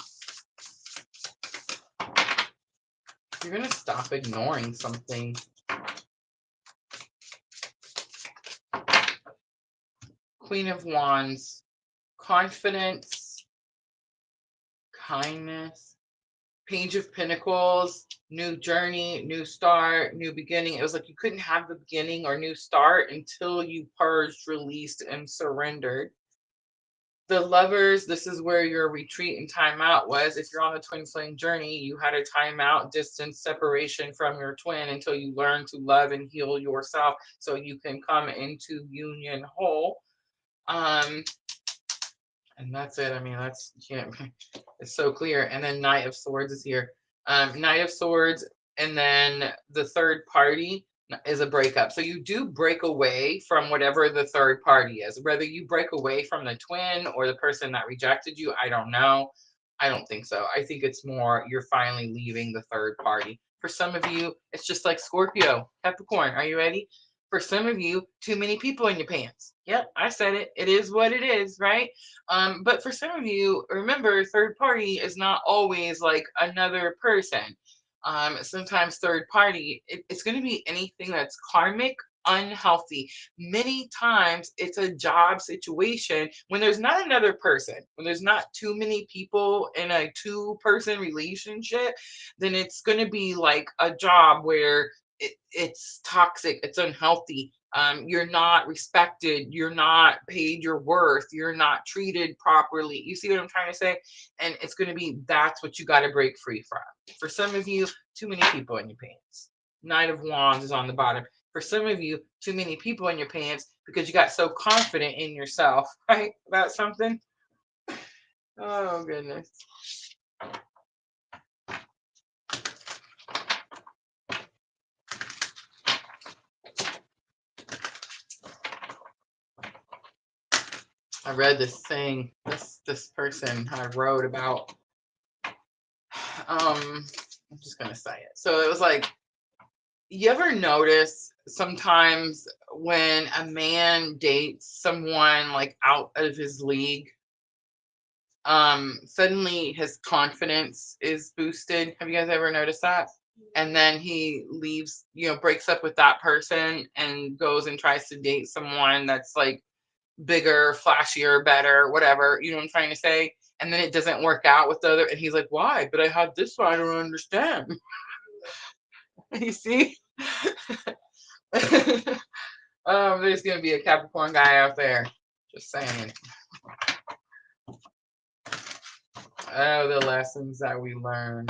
You're going to stop ignoring something. Queen of Wands, confidence, kindness, Page of Pentacles, new journey, new start, new beginning. It was like you couldn't have the beginning or new start until you purged, released, and surrendered. The Lovers, this is where your retreat and timeout was. If you're on the twin flame journey, you had a timeout, distance, separation from your twin until you learn to love and heal yourself so you can come into union whole. And that's it. I mean, that's, you can't, it's so clear. And then Knight of Swords is here. Knight of Swords, and then the third party is a breakup. So you do break away from whatever the third party is, whether you break away from the twin or the person that rejected you. I don't know. I don't think so. I think it's more you're finally leaving the third party. For some of you, it's just like Scorpio, Capricorn. Are you ready? For some of you, too many people in your pants. Yep, I said it. It is what it is, right? But for some of you, remember, third party is not always like another person. Sometimes third party, it's going to be anything that's karmic, unhealthy. Many times it's a job situation when there's not another person, when there's not too many people in a two-person relationship, then it's going to be like a job where it's toxic, it's unhealthy. You're not respected, you're not paid your worth, you're not treated properly. You see what I'm trying to say? And it's going to be, that's what you got to break free from. For some of you, too many people in your pants. Knight of Wands is on the bottom. For some of you, too many people in your pants because you got so confident in yourself, right? About something. Oh, goodness. I read this thing, this person had wrote about, I'm just going to say it. So it was like, you ever notice sometimes when a man dates someone like out of his league, suddenly his confidence is boosted? Have you guys ever noticed that? And then he leaves, breaks up with that person and goes and tries to date someone that's like bigger, flashier, better, whatever, you know what I'm trying to say? And then it doesn't work out with the other, and he's like, why? But I had this one, I don't understand. You see? There's gonna be a Capricorn guy out there. Just saying. Oh, the lessons that we learn.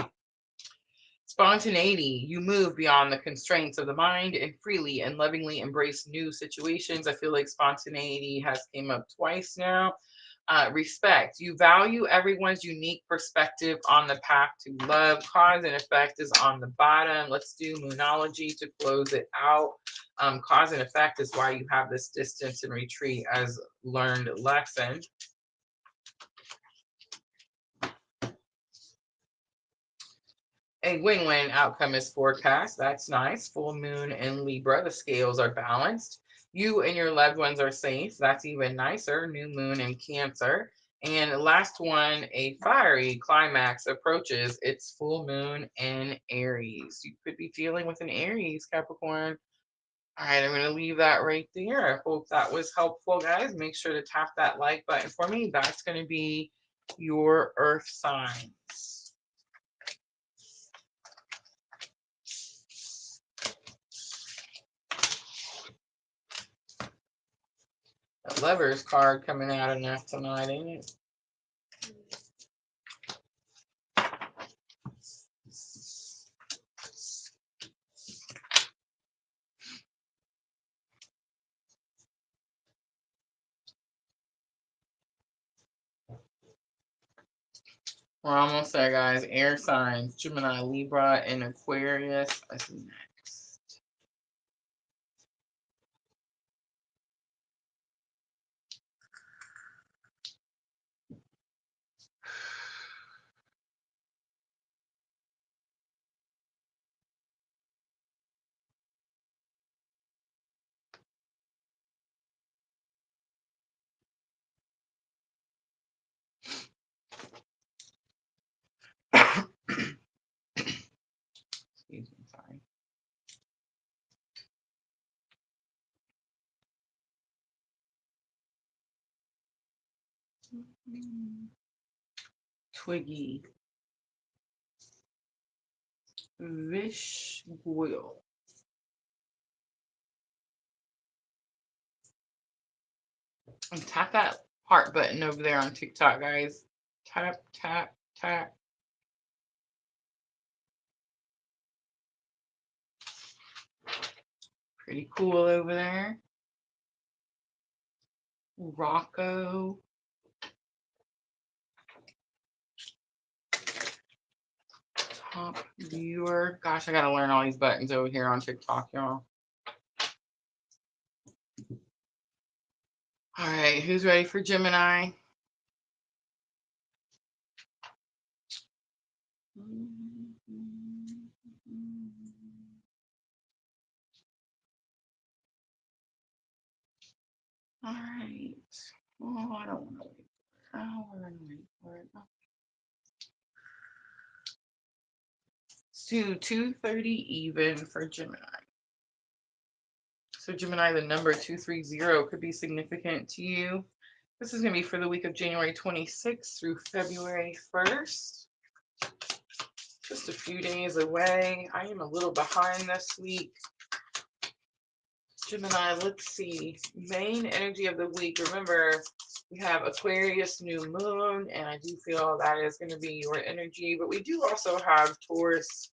Spontaneity. You move beyond the constraints of the mind and freely and lovingly embrace new situations. I feel like spontaneity has came up twice now. Respect. You value everyone's unique perspective on the path to love. Cause and effect is on the bottom. Let's do Moonology to close it out. Cause and effect is why you have this distance and retreat as learned lesson. A win-win outcome is forecast. That's nice. Full moon in Libra. The scales are balanced. You and your loved ones are safe. That's even nicer. New moon in Cancer. And last one, a fiery climax approaches. It's full moon in Aries. You could be dealing with an Aries, Capricorn. All right, I'm going to leave that right there. I hope that was helpful, guys. Make sure to tap that like button for me. That's going to be your earth signs. That Lovers card coming out enough tonight, ain't it? We're almost there, guys. Air signs, Gemini, Libra, and Aquarius. That's next. Excuse me, sorry. Twiggy. Vishguil. And tap that heart button over there on TikTok, guys. Tap, tap, tap. Pretty cool over there. Rocco. Top viewer. Gosh, I gotta learn all these buttons over here on TikTok, y'all. All right, who's ready for Gemini? All right. Oh, I don't want to wait. I don't want to wait for it. Let's do 2:30 even for Gemini. So Gemini, the number 230 could be significant to you. This is going to be for the week of January 26th through February 1st. Just a few days away. I am a little behind this week. Gemini, let's see. Main energy of the week. Remember, we have Aquarius new moon, and I do feel that is going to be your energy. But we do also have Taurus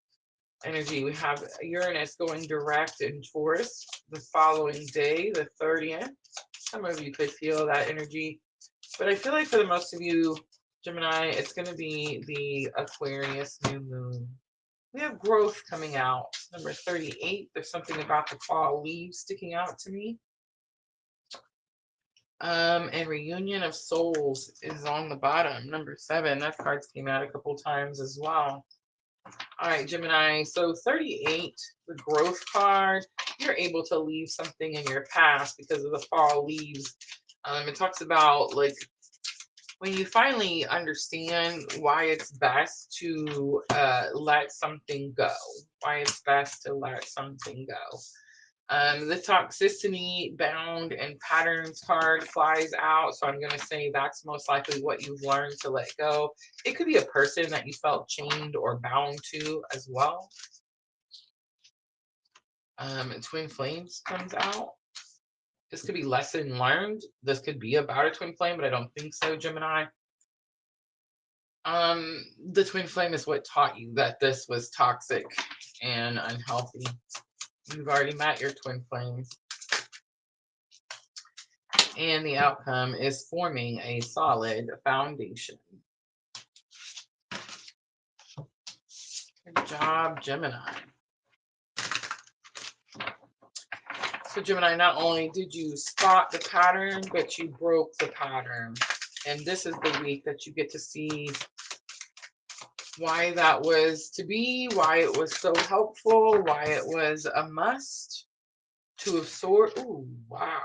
energy. We have Uranus going direct in Taurus the following day, the 30th. Some of you could feel that energy. But I feel like for the most of you, Gemini, it's going to be the Aquarius new moon. We have growth coming out. Number 38, there's something about the fall leaves sticking out to me. And reunion of souls is on the bottom. Number 7, that card's came out a couple times as well. All right, Gemini, so 38, the growth card, you're able to leave something in your past because of the fall leaves. It talks about like when you finally understand why it's best to let something go, why it's best to let something go. The toxicity bound and patterns card flies out. So I'm going to say that's most likely what you've learned to let go. It could be a person that you felt chained or bound to as well. Twin flames comes out. This could be lesson learned. This could be about a twin flame, but I don't think so, Gemini. The twin flame is what taught you that this was toxic and unhealthy. You've already met your twin flames. And the outcome is forming a solid foundation. Good job, Gemini. So Gemini, not only did you spot the pattern, but you broke the pattern. And this is the week that you get to see why that was to be, why it was so helpful, why it was a must. Two of Swords. Oh, wow.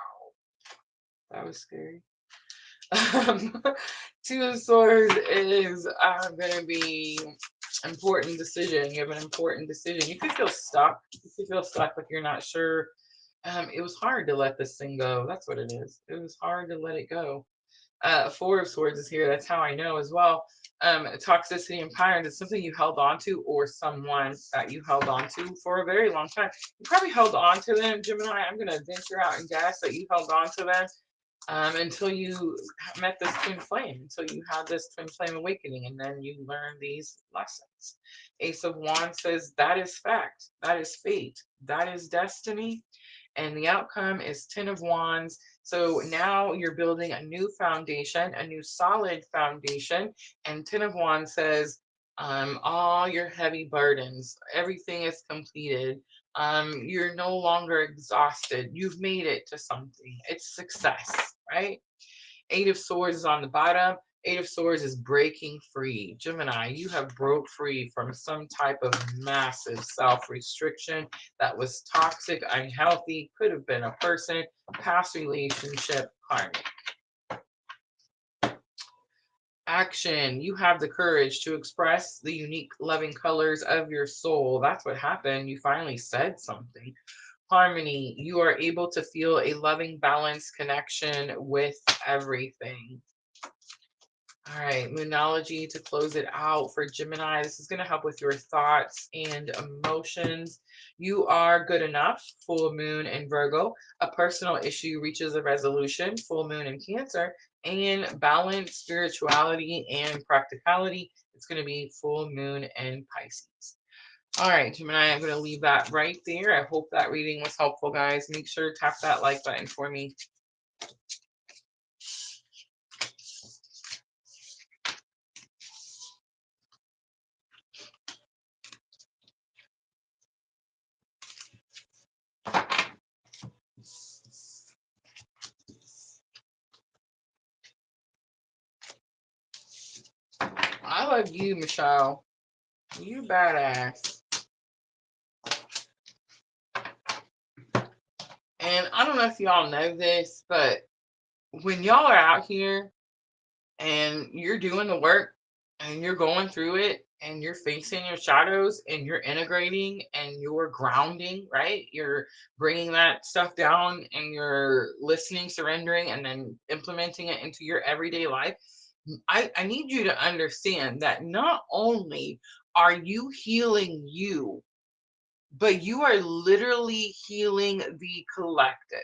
That was scary. Two of Swords is going to be important decision. You have an important decision. You could feel stuck. You could feel stuck, like you're not sure. It was hard to let this thing go. That's what it is. It was hard to let it go. Four of Swords is here. That's how I know as well. Toxicity and patterns is something you held on to, or someone that you held on to for a very long time. You probably held on to them, Gemini. I'm going to venture out and guess that you held on to them until you met this twin flame, until you had this twin flame awakening, and then you learn these lessons. Ace of Wands says that is fact, that is fate, that is destiny. And the outcome is 10 of Wands. So now you're building a new foundation, a new solid foundation. And 10 of Wands says, all your heavy burdens, everything is completed. You're no longer exhausted. You've made it to something. It's success, right? 8 of Swords is on the bottom. 8 of Swords is breaking free. Gemini, you have broke free from some type of massive self-restriction that was toxic, unhealthy, could have been a person, past relationship, karmic. Action. You have the courage to express the unique loving colors of your soul. That's what happened. You finally said something. Harmony. You are able to feel a loving, balanced connection with everything. All right, Moonology to close it out for Gemini. This is going to help with your thoughts and emotions. You are good enough, full moon in Virgo. A personal issue reaches a resolution, full moon in Cancer. And balance, spirituality, and practicality. It's going to be full moon in Pisces. All right, Gemini, I'm going to leave that right there. I hope that reading was helpful, guys. Make sure to tap that like button for me. I love you, Michelle. You badass. And I don't know if y'all know this, but when y'all are out here and you're doing the work and you're going through it and you're facing your shadows and you're integrating and you're grounding, right? You're bringing that stuff down and you're listening, surrendering, and then implementing it into your everyday life. I need you to understand that not only are you healing you, but you are literally healing the collective.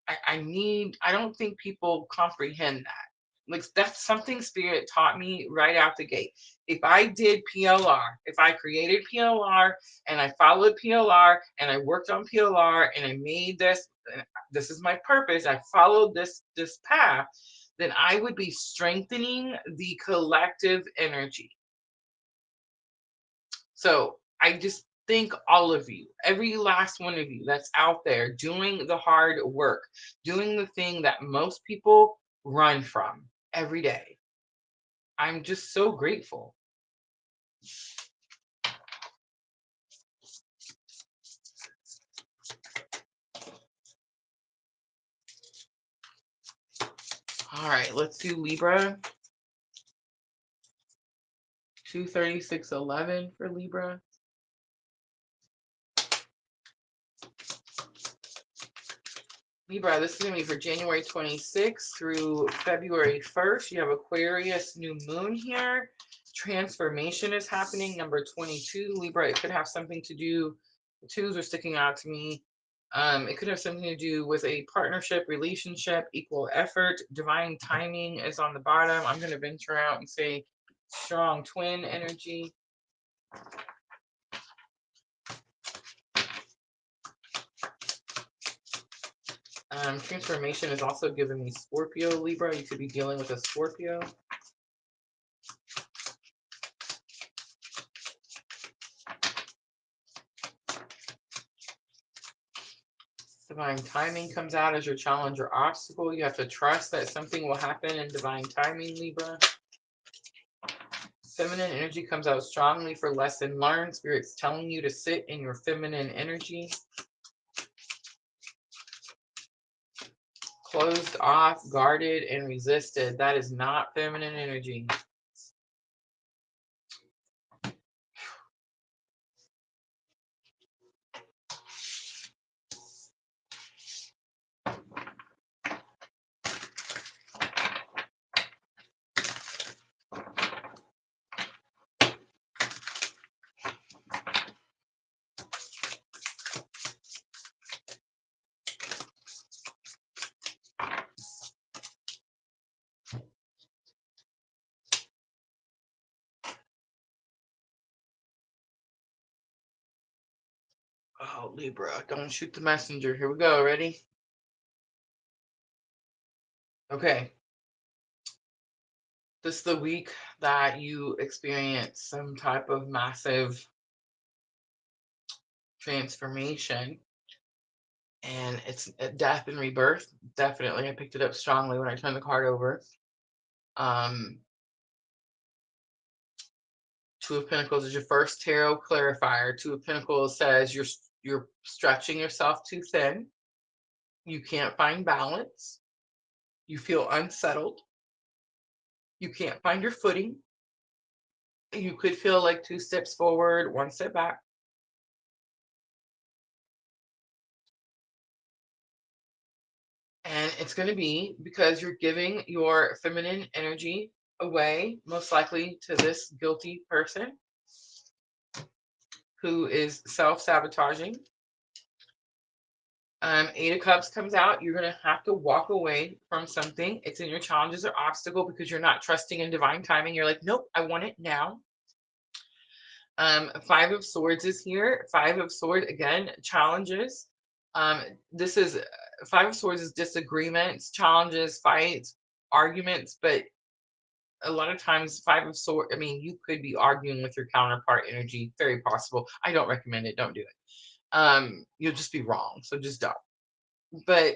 I don't think people comprehend that. Like, that's something Spirit taught me right out the gate. If I did PLR, if I created PLR and I followed PLR and I worked on PLR and I made this, this is my purpose, I followed this path, then I would be strengthening the collective energy. So I just thank all of you, every last one of you that's out there doing the hard work, doing the thing that most people run from every day. I'm just so grateful. All right, let's do Libra. 23611 for Libra. Libra, this is going to be for January 26th through February 1st. You have Aquarius new moon here. Transformation is happening. Number 22, Libra, it could have something to do, the twos are sticking out to me. It could have something to do with a partnership, relationship, equal effort. Divine timing is on the bottom. I'm going to venture out and say strong twin energy. Transformation is also giving me Scorpio, Libra. You could be dealing with a Scorpio. Divine timing comes out as your challenge or obstacle. You have to trust that something will happen in divine timing, Libra. Feminine energy comes out strongly for lesson learned. Spirit's telling you to sit in your feminine energy. Closed off, guarded, and resisted. That is not feminine energy. Oh, Libra, don't shoot the messenger. Here we go. Ready? Okay. This is the week that you experience some type of massive transformation. And it's a death and rebirth. Definitely. I picked it up strongly when I turned the card over. Two of Pentacles is your first tarot clarifier. Two of Pentacles says you're stretching yourself too thin. You can't find balance. You feel unsettled. You can't find your footing. You could feel like 2 steps forward, 1 step back. And it's going to be because you're giving your feminine energy away, most likely to this guilty person who is self-sabotaging. Eight of Cups comes out. You're going to have to walk away from something. It's in your challenges or obstacle because you're not trusting in divine timing. You're like, nope, I want it now. Five of Swords is here. Five of Swords, again, challenges. This is Five of Swords is disagreements, challenges, fights, arguments, but a lot of times Five of Swords, I mean, you could be arguing with your counterpart energy. Very possible. I don't recommend it. Don't do it. You'll just be wrong. So just don't. But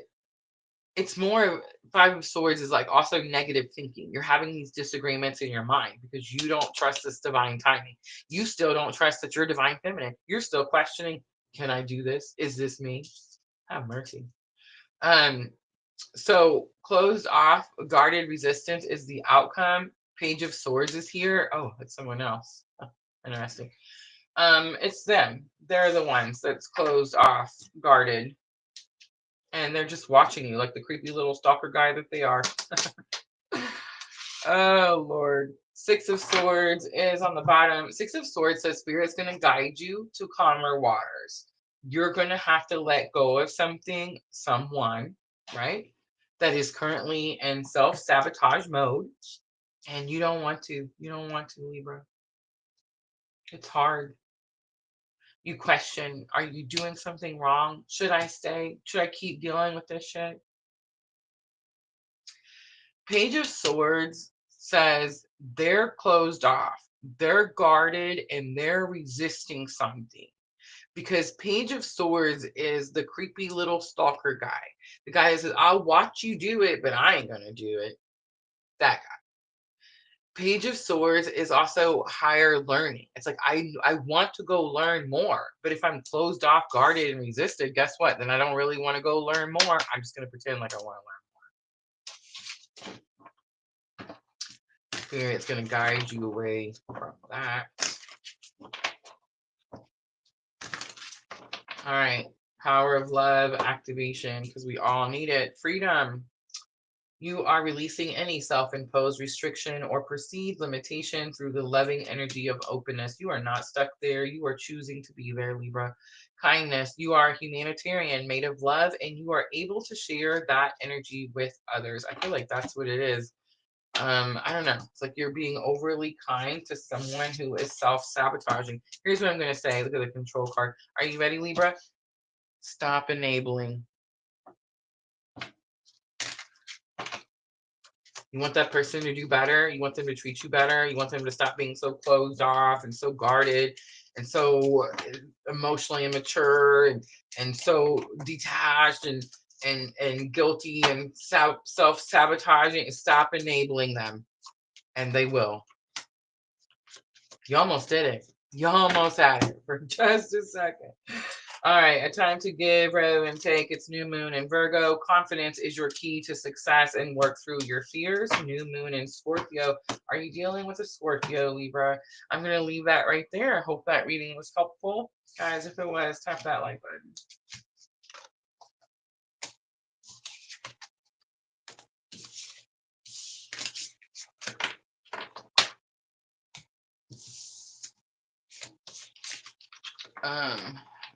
it's more, Five of Swords is like also negative thinking. You're having these disagreements in your mind because you don't trust this divine timing. You still don't trust that you're divine feminine. You're still questioning, can I do this? Is this me? Have mercy. So closed off, guarded resistance is the outcome. Page of Swords is here. Oh, it's someone else. Oh, interesting. It's them. They're the ones that's closed off, guarded. And they're just watching you like the creepy little stalker guy that they are. Oh, Lord. Six of Swords is on the bottom. Six of Swords says Spirit's going to guide you to calmer waters. You're going to have to let go of something, someone, right, that is currently in self-sabotage mode. And you don't want to. You don't want to, Libra. It's hard. You question, are you doing something wrong? Should I stay? Should I keep dealing with this shit? Page of Swords says they're closed off, they're guarded, and they're resisting something. Because Page of Swords is the creepy little stalker guy. The guy that says, I'll watch you do it, but I ain't going to do it. That guy. Page of Swords is also higher learning. It's like, I want to go learn more. But if I'm closed off, guarded, and resisted, guess what? Then I don't really want to go learn more. I'm just going to pretend like I want to learn more. Spirit's going to guide you away from that. All right. Power of love activation, because we all need it. Freedom. You are releasing any self-imposed restriction or perceived limitation through the loving energy of openness. You are not stuck there. You are choosing to be there, Libra. Kindness. You are a humanitarian made of love, and you are able to share that energy with others. I feel like that's what it is. I don't know. It's like you're being overly kind to someone who is self-sabotaging. Here's what I'm going to say. Look at the control card. Are you ready, Libra? Stop enabling. You want that person to do better. You want them to treat you better. You want them to stop being so closed off and so guarded and so emotionally immature and so detached and guilty and self-sabotaging. Stop enabling them, and they will. You almost did it. You almost had it for just a second. All right, a time to give rather than take. It's new moon in Virgo. Confidence is your key to success and work through your fears. New moon in Scorpio. Are you dealing with a Scorpio, Libra? I'm going to leave that right there. I hope that reading was helpful. Guys, if it was, tap that like button.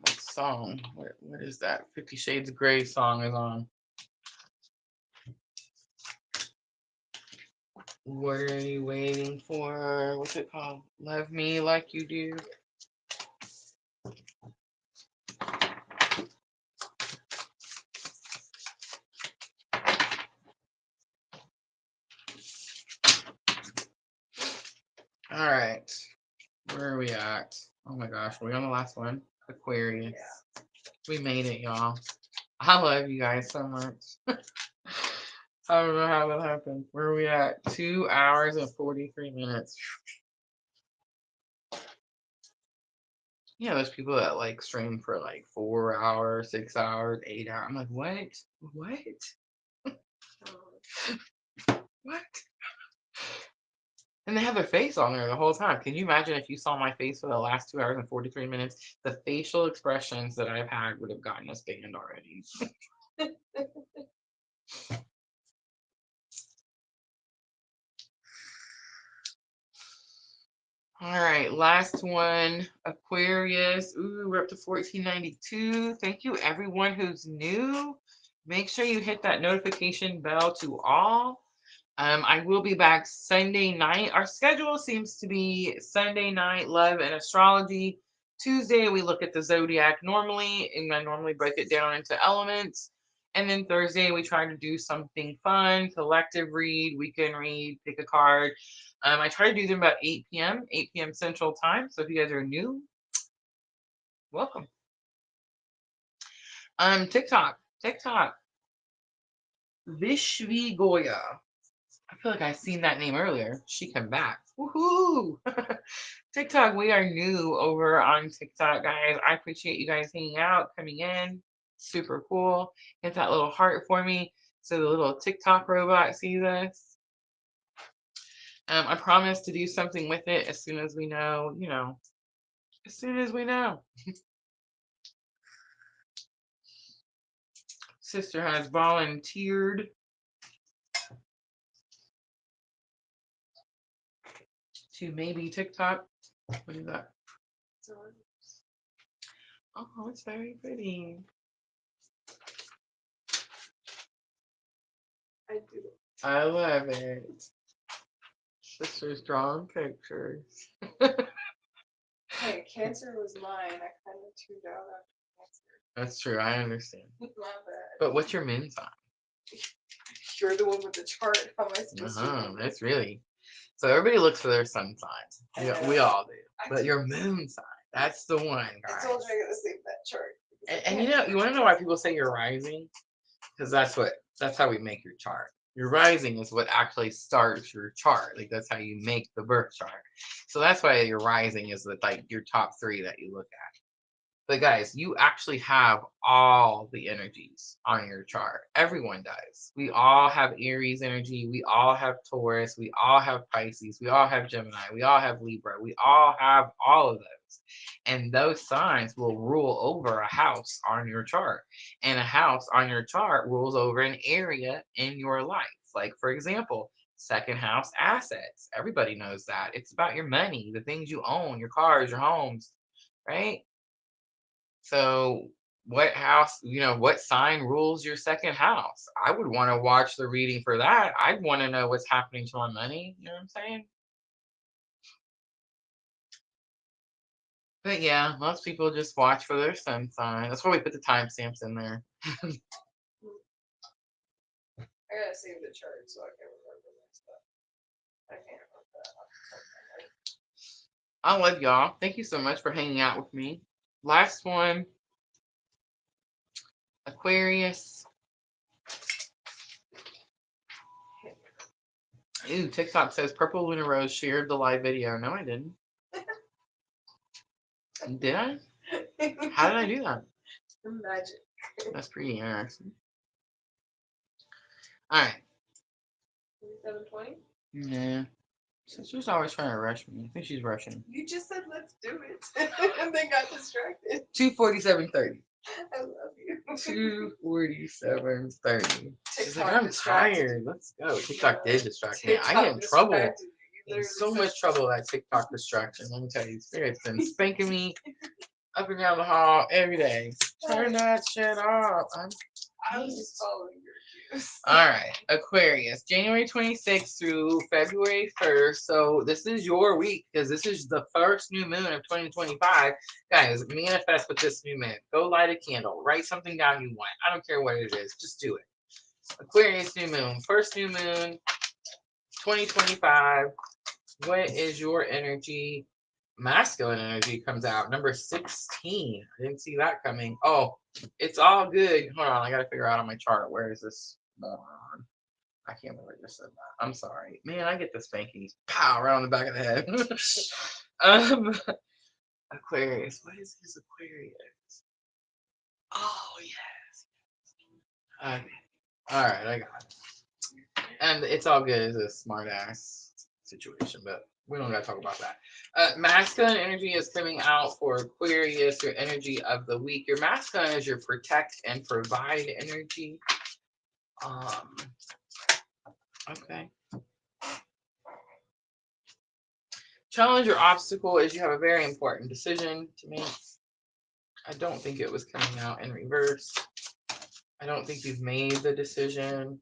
What song? What is that? 50 Shades of Grey song is on. What are you waiting for? What's it called? Love Me Like You Do. All right. Where are we at? Oh my gosh, are we on the last one? Aquarius. Yeah. We made it, y'all. I love you guys so much. I don't know how that happened. Where are we at? 2 hours and 43 minutes. You know, there's people that like stream for like 4 hours, 6 hours, 8 hours. I'm like, what? What? What? And they have their face on there the whole time. Can you imagine if you saw my face for the last 2 hours and 43 minutes? The facial expressions that I've had would have gotten us banned already. All right, last one, Aquarius. Ooh, we're up to 1492. Thank you, everyone who's new. Make sure you hit that notification bell to all. I will be back Sunday night. Our schedule seems to be Sunday night, love and astrology. Tuesday, we look at the zodiac normally, and I normally break it down into elements. And then Thursday, we try to do something fun, collective read, weekend read, pick a card. I try to do them about 8 p.m., 8 p.m. Central Time. So if you guys are new, welcome. TikTok. Vishvi Goya. I feel like I've seen that name earlier. She come back. Woohoo! TikTok, we are new over on TikTok, guys. I appreciate you guys hanging out, coming in. Super cool. Hit that little heart for me so the little TikTok robot sees us. I promise to do something with it as soon as we know, as soon as we know. Sister has volunteered to maybe TikTok. What is that? Oh, it's very pretty. I do. I love it. Sister's drawing pictures. Hey, Cancer was mine. I kind of tuned out after Cancer. That's true. I understand. My bad. But what's your moon sign? You're the one with the chart. How am I supposed to remember? That's really. So everybody looks for their sun signs. We all do. But your moon sign, that's the one, guys. I told you I gotta save that chart. And you want to know why people say you're rising? Because that's how we make your chart. Your rising is what actually starts your chart. Like that's how you make the birth chart. So that's why your rising is like your top 3 that you look at. But guys, you actually have all the energies on your chart. Everyone does. We all have Aries energy. We all have Taurus. We all have Pisces. We all have Gemini. We all have Libra. We all have all of those. And those signs will rule over a house on your chart. And a house on your chart rules over an area in your life. Like, for example, second house assets. Everybody knows that. It's about your money, the things you own, your cars, your homes, right? So what house, what sign rules your second house? I would want to watch the reading for that. I'd want to know what's happening to my money. You know what I'm saying? But yeah, most people just watch for their sun sign. That's why we put the timestamps in there. I gotta save the chart so I can remember my stuff. I can't remember that. I love y'all. Thank you so much for hanging out with me. Last one, Aquarius. Ooh, TikTok says purplelunarose shared the live video. No, I didn't. Did I? How did I do that? Magic. That's pretty interesting. All right. 7:20? Yeah. Sister's always trying to rush me. I think she's rushing. You just said let's do it, and then got distracted. 2:47:30. I love you. 2:47:30. She's like, TikTok I'm distracted tired. Let's go. TikTok did distract me. TikTok I get in trouble. distracted you. In so much trouble that TikTok distraction. Let me tell you, Spirit's been spanking me up and down the hall every day. Turn that shit off. I was just following your cues. All right, Aquarius, January 26th through February 1st. So this is your week because this is the first new moon of 2025. Guys, manifest with this new moon. Go light a candle. Write something down you want. I don't care what it is. Just do it. Aquarius new moon. First new moon, 2025. What is your energy? Masculine energy comes out. Number 16. I didn't see that coming. Oh, it's all good. Hold on. I got to figure out on my chart. Where is this moron? I can't believe I just said that. I'm sorry. Man, I get the spankings. Pow, right on the back of the head. Aquarius. What is his Aquarius? Oh, yes. Okay. All right. I got it. And it's all good. It's a smart ass situation, but we don't got to talk about that. Masculine energy is coming out for Aquarius, your energy of the week. Your masculine is your protect and provide energy. Okay. Challenge or obstacle is you have a very important decision to make. I don't think it was coming out in reverse. I don't think you've made the decision.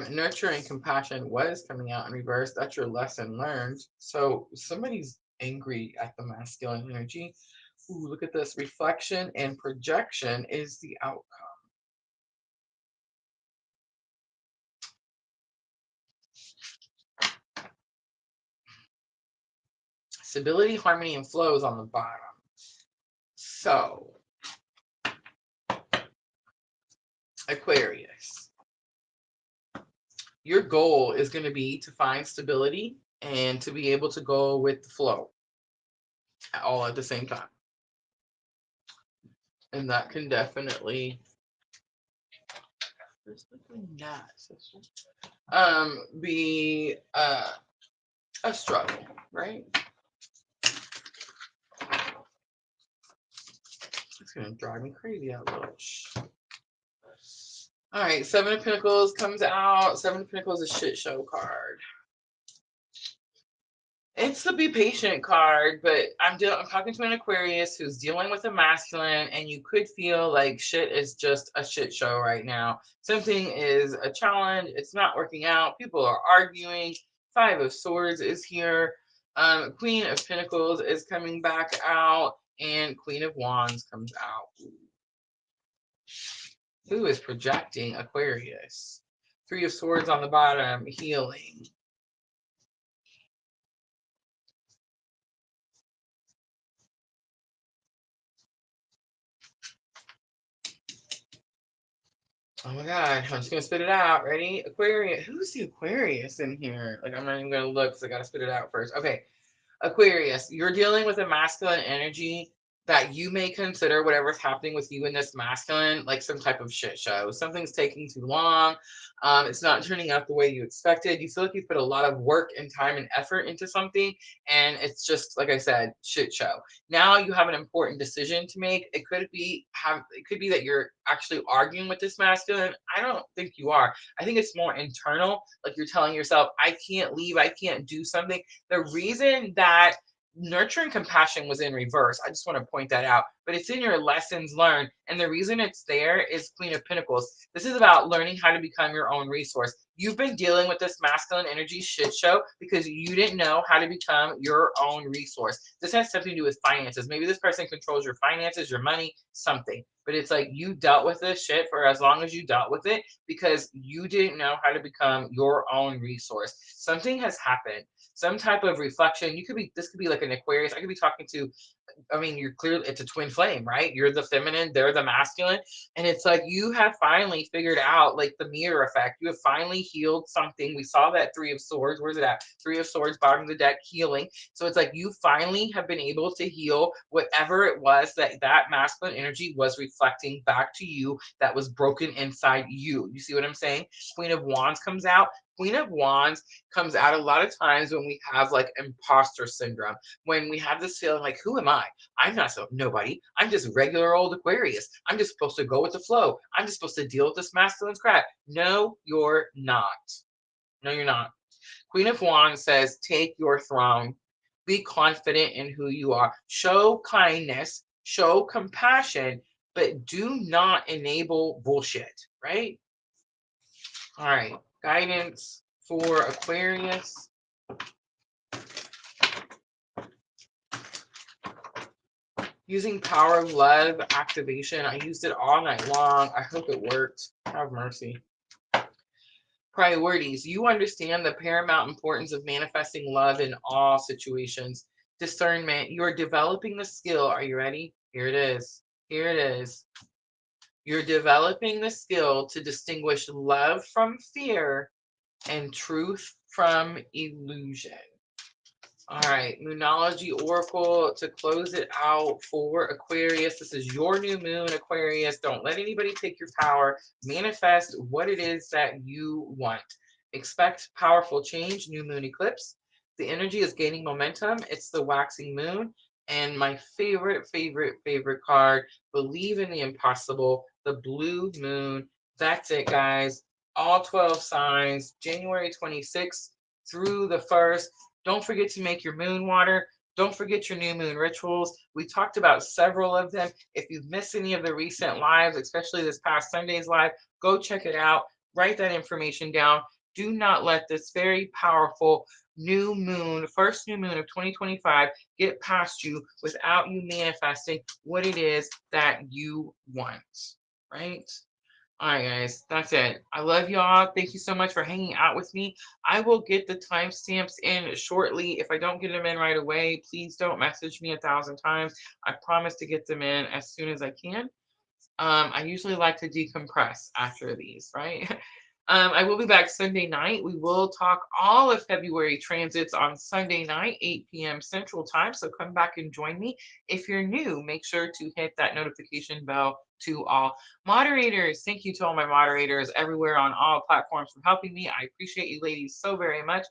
Nurture and compassion was coming out in reverse. That's your lesson learned. So somebody's angry at the masculine energy. Ooh, look at this. Reflection and projection is the outcome. Stability, harmony, and flow is on the bottom. So, Aquarius, your goal is going to be to find stability and to be able to go with the flow all at the same time. And that can definitely be a struggle, right? It's going to drive me crazy out loud. All right, Seven of Pentacles comes out. Seven of Pentacles is a shit show card. It's the be patient card, but I'm talking to an Aquarius who's dealing with a masculine, and you could feel like shit is just a shit show right now. Something is a challenge. It's not working out. People are arguing. Five of Swords is here. Queen of Pentacles is coming back out, and Queen of Wands comes out. Who is projecting Aquarius? Three of Swords on the bottom, healing. Oh my God, I'm just gonna spit it out. Ready? Aquarius. Who's the Aquarius in here? Like, I'm not even gonna look because I gotta spit it out first. Okay. Aquarius, you're dealing with a masculine energy that you may consider whatever's happening with you in this masculine like some type of shit show. Something's taking too long. It's not turning out the way you expected. You feel like you put a lot of work and time and effort into something, and it's just, like I said, shit show. Now you have an important decision to make. It could be that you're actually arguing with this masculine. I don't think you are. I think it's more internal. Like, you're telling yourself, I can't leave. I can't do something. The reason that nurture and compassion was in reverse, I just want to point that out, but it's in your lessons learned. And the reason it's there is Queen of Pentacles. This is about learning how to become your own resource. You've been dealing with this masculine energy shit show because you didn't know how to become your own resource. This has something to do with finances. Maybe this person controls your finances, your money, something. But it's like you dealt with this shit for as long as you dealt with it because you didn't know how to become your own resource. Something has happened. Some type of reflection. This could be like an Aquarius. I could be talking to, I mean, you're clearly, it's a twin flame, right? You're the feminine, they're the masculine. And it's like you have finally figured out like the mirror effect. You have finally healed something. We saw that Three of Swords. Where's it at? Three of Swords, bottom of the deck, healing. So it's like you finally have been able to heal whatever it was that masculine energy was reflecting back to you that was broken inside you. You see what I'm saying? Queen of Wands comes out. Queen of Wands comes out a lot of times when we have like imposter syndrome, when we have this feeling like, who am I? I'm not nobody. I'm just regular old Aquarius. I'm just supposed to go with the flow. I'm just supposed to deal with this masculine crap. No, you're not. No, you're not. Queen of Wands says, take your throne. Be confident in who you are. Show kindness, show compassion, but do not enable bullshit, right? All right. Guidance for Aquarius. Using power of love activation. I used it all night long. I hope it worked. Have mercy. Priorities. You understand the paramount importance of manifesting love in all situations. Discernment. You're developing the skill. Are you ready? Here it is. Here it is. You're developing the skill to distinguish love from fear and truth from illusion. All right, Moonology Oracle to close it out for Aquarius. This is your new moon, Aquarius. Don't let anybody take your power. Manifest what it is that you want. Expect powerful change, new moon eclipse. The energy is gaining momentum. It's the waxing moon. And my favorite card, believe in the impossible, the blue moon. That's it, guys. all 12 signs, January 26th through the 1st. Don't forget to make your moon water. Don't forget your new moon rituals. We talked about several of them. If you've missed any of the recent lives, especially this past Sunday's live, go check it out. Write that information down. Do not let this very powerful new moon, first new moon of 2025, get past you without you manifesting what it is that you want, right? All right, guys, that's it. I love y'all. Thank you so much for hanging out with me. I will get the timestamps in shortly. If I don't get them in right away, please don't message me 1,000 times. I promise to get them in as soon as I can. I usually like to decompress after these, right? I will be back Sunday night. We will talk all of February transits on Sunday night, 8 p.m. Central Time. So come back and join me. If you're new, make sure to hit that notification bell to all moderators. Thank you to all my moderators everywhere on all platforms for helping me. I appreciate you ladies so very much.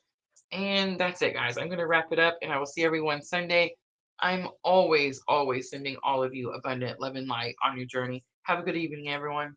And that's it, guys. I'm going to wrap it up and I will see everyone Sunday. I'm always, always sending all of you abundant love and light on your journey. Have a good evening, everyone.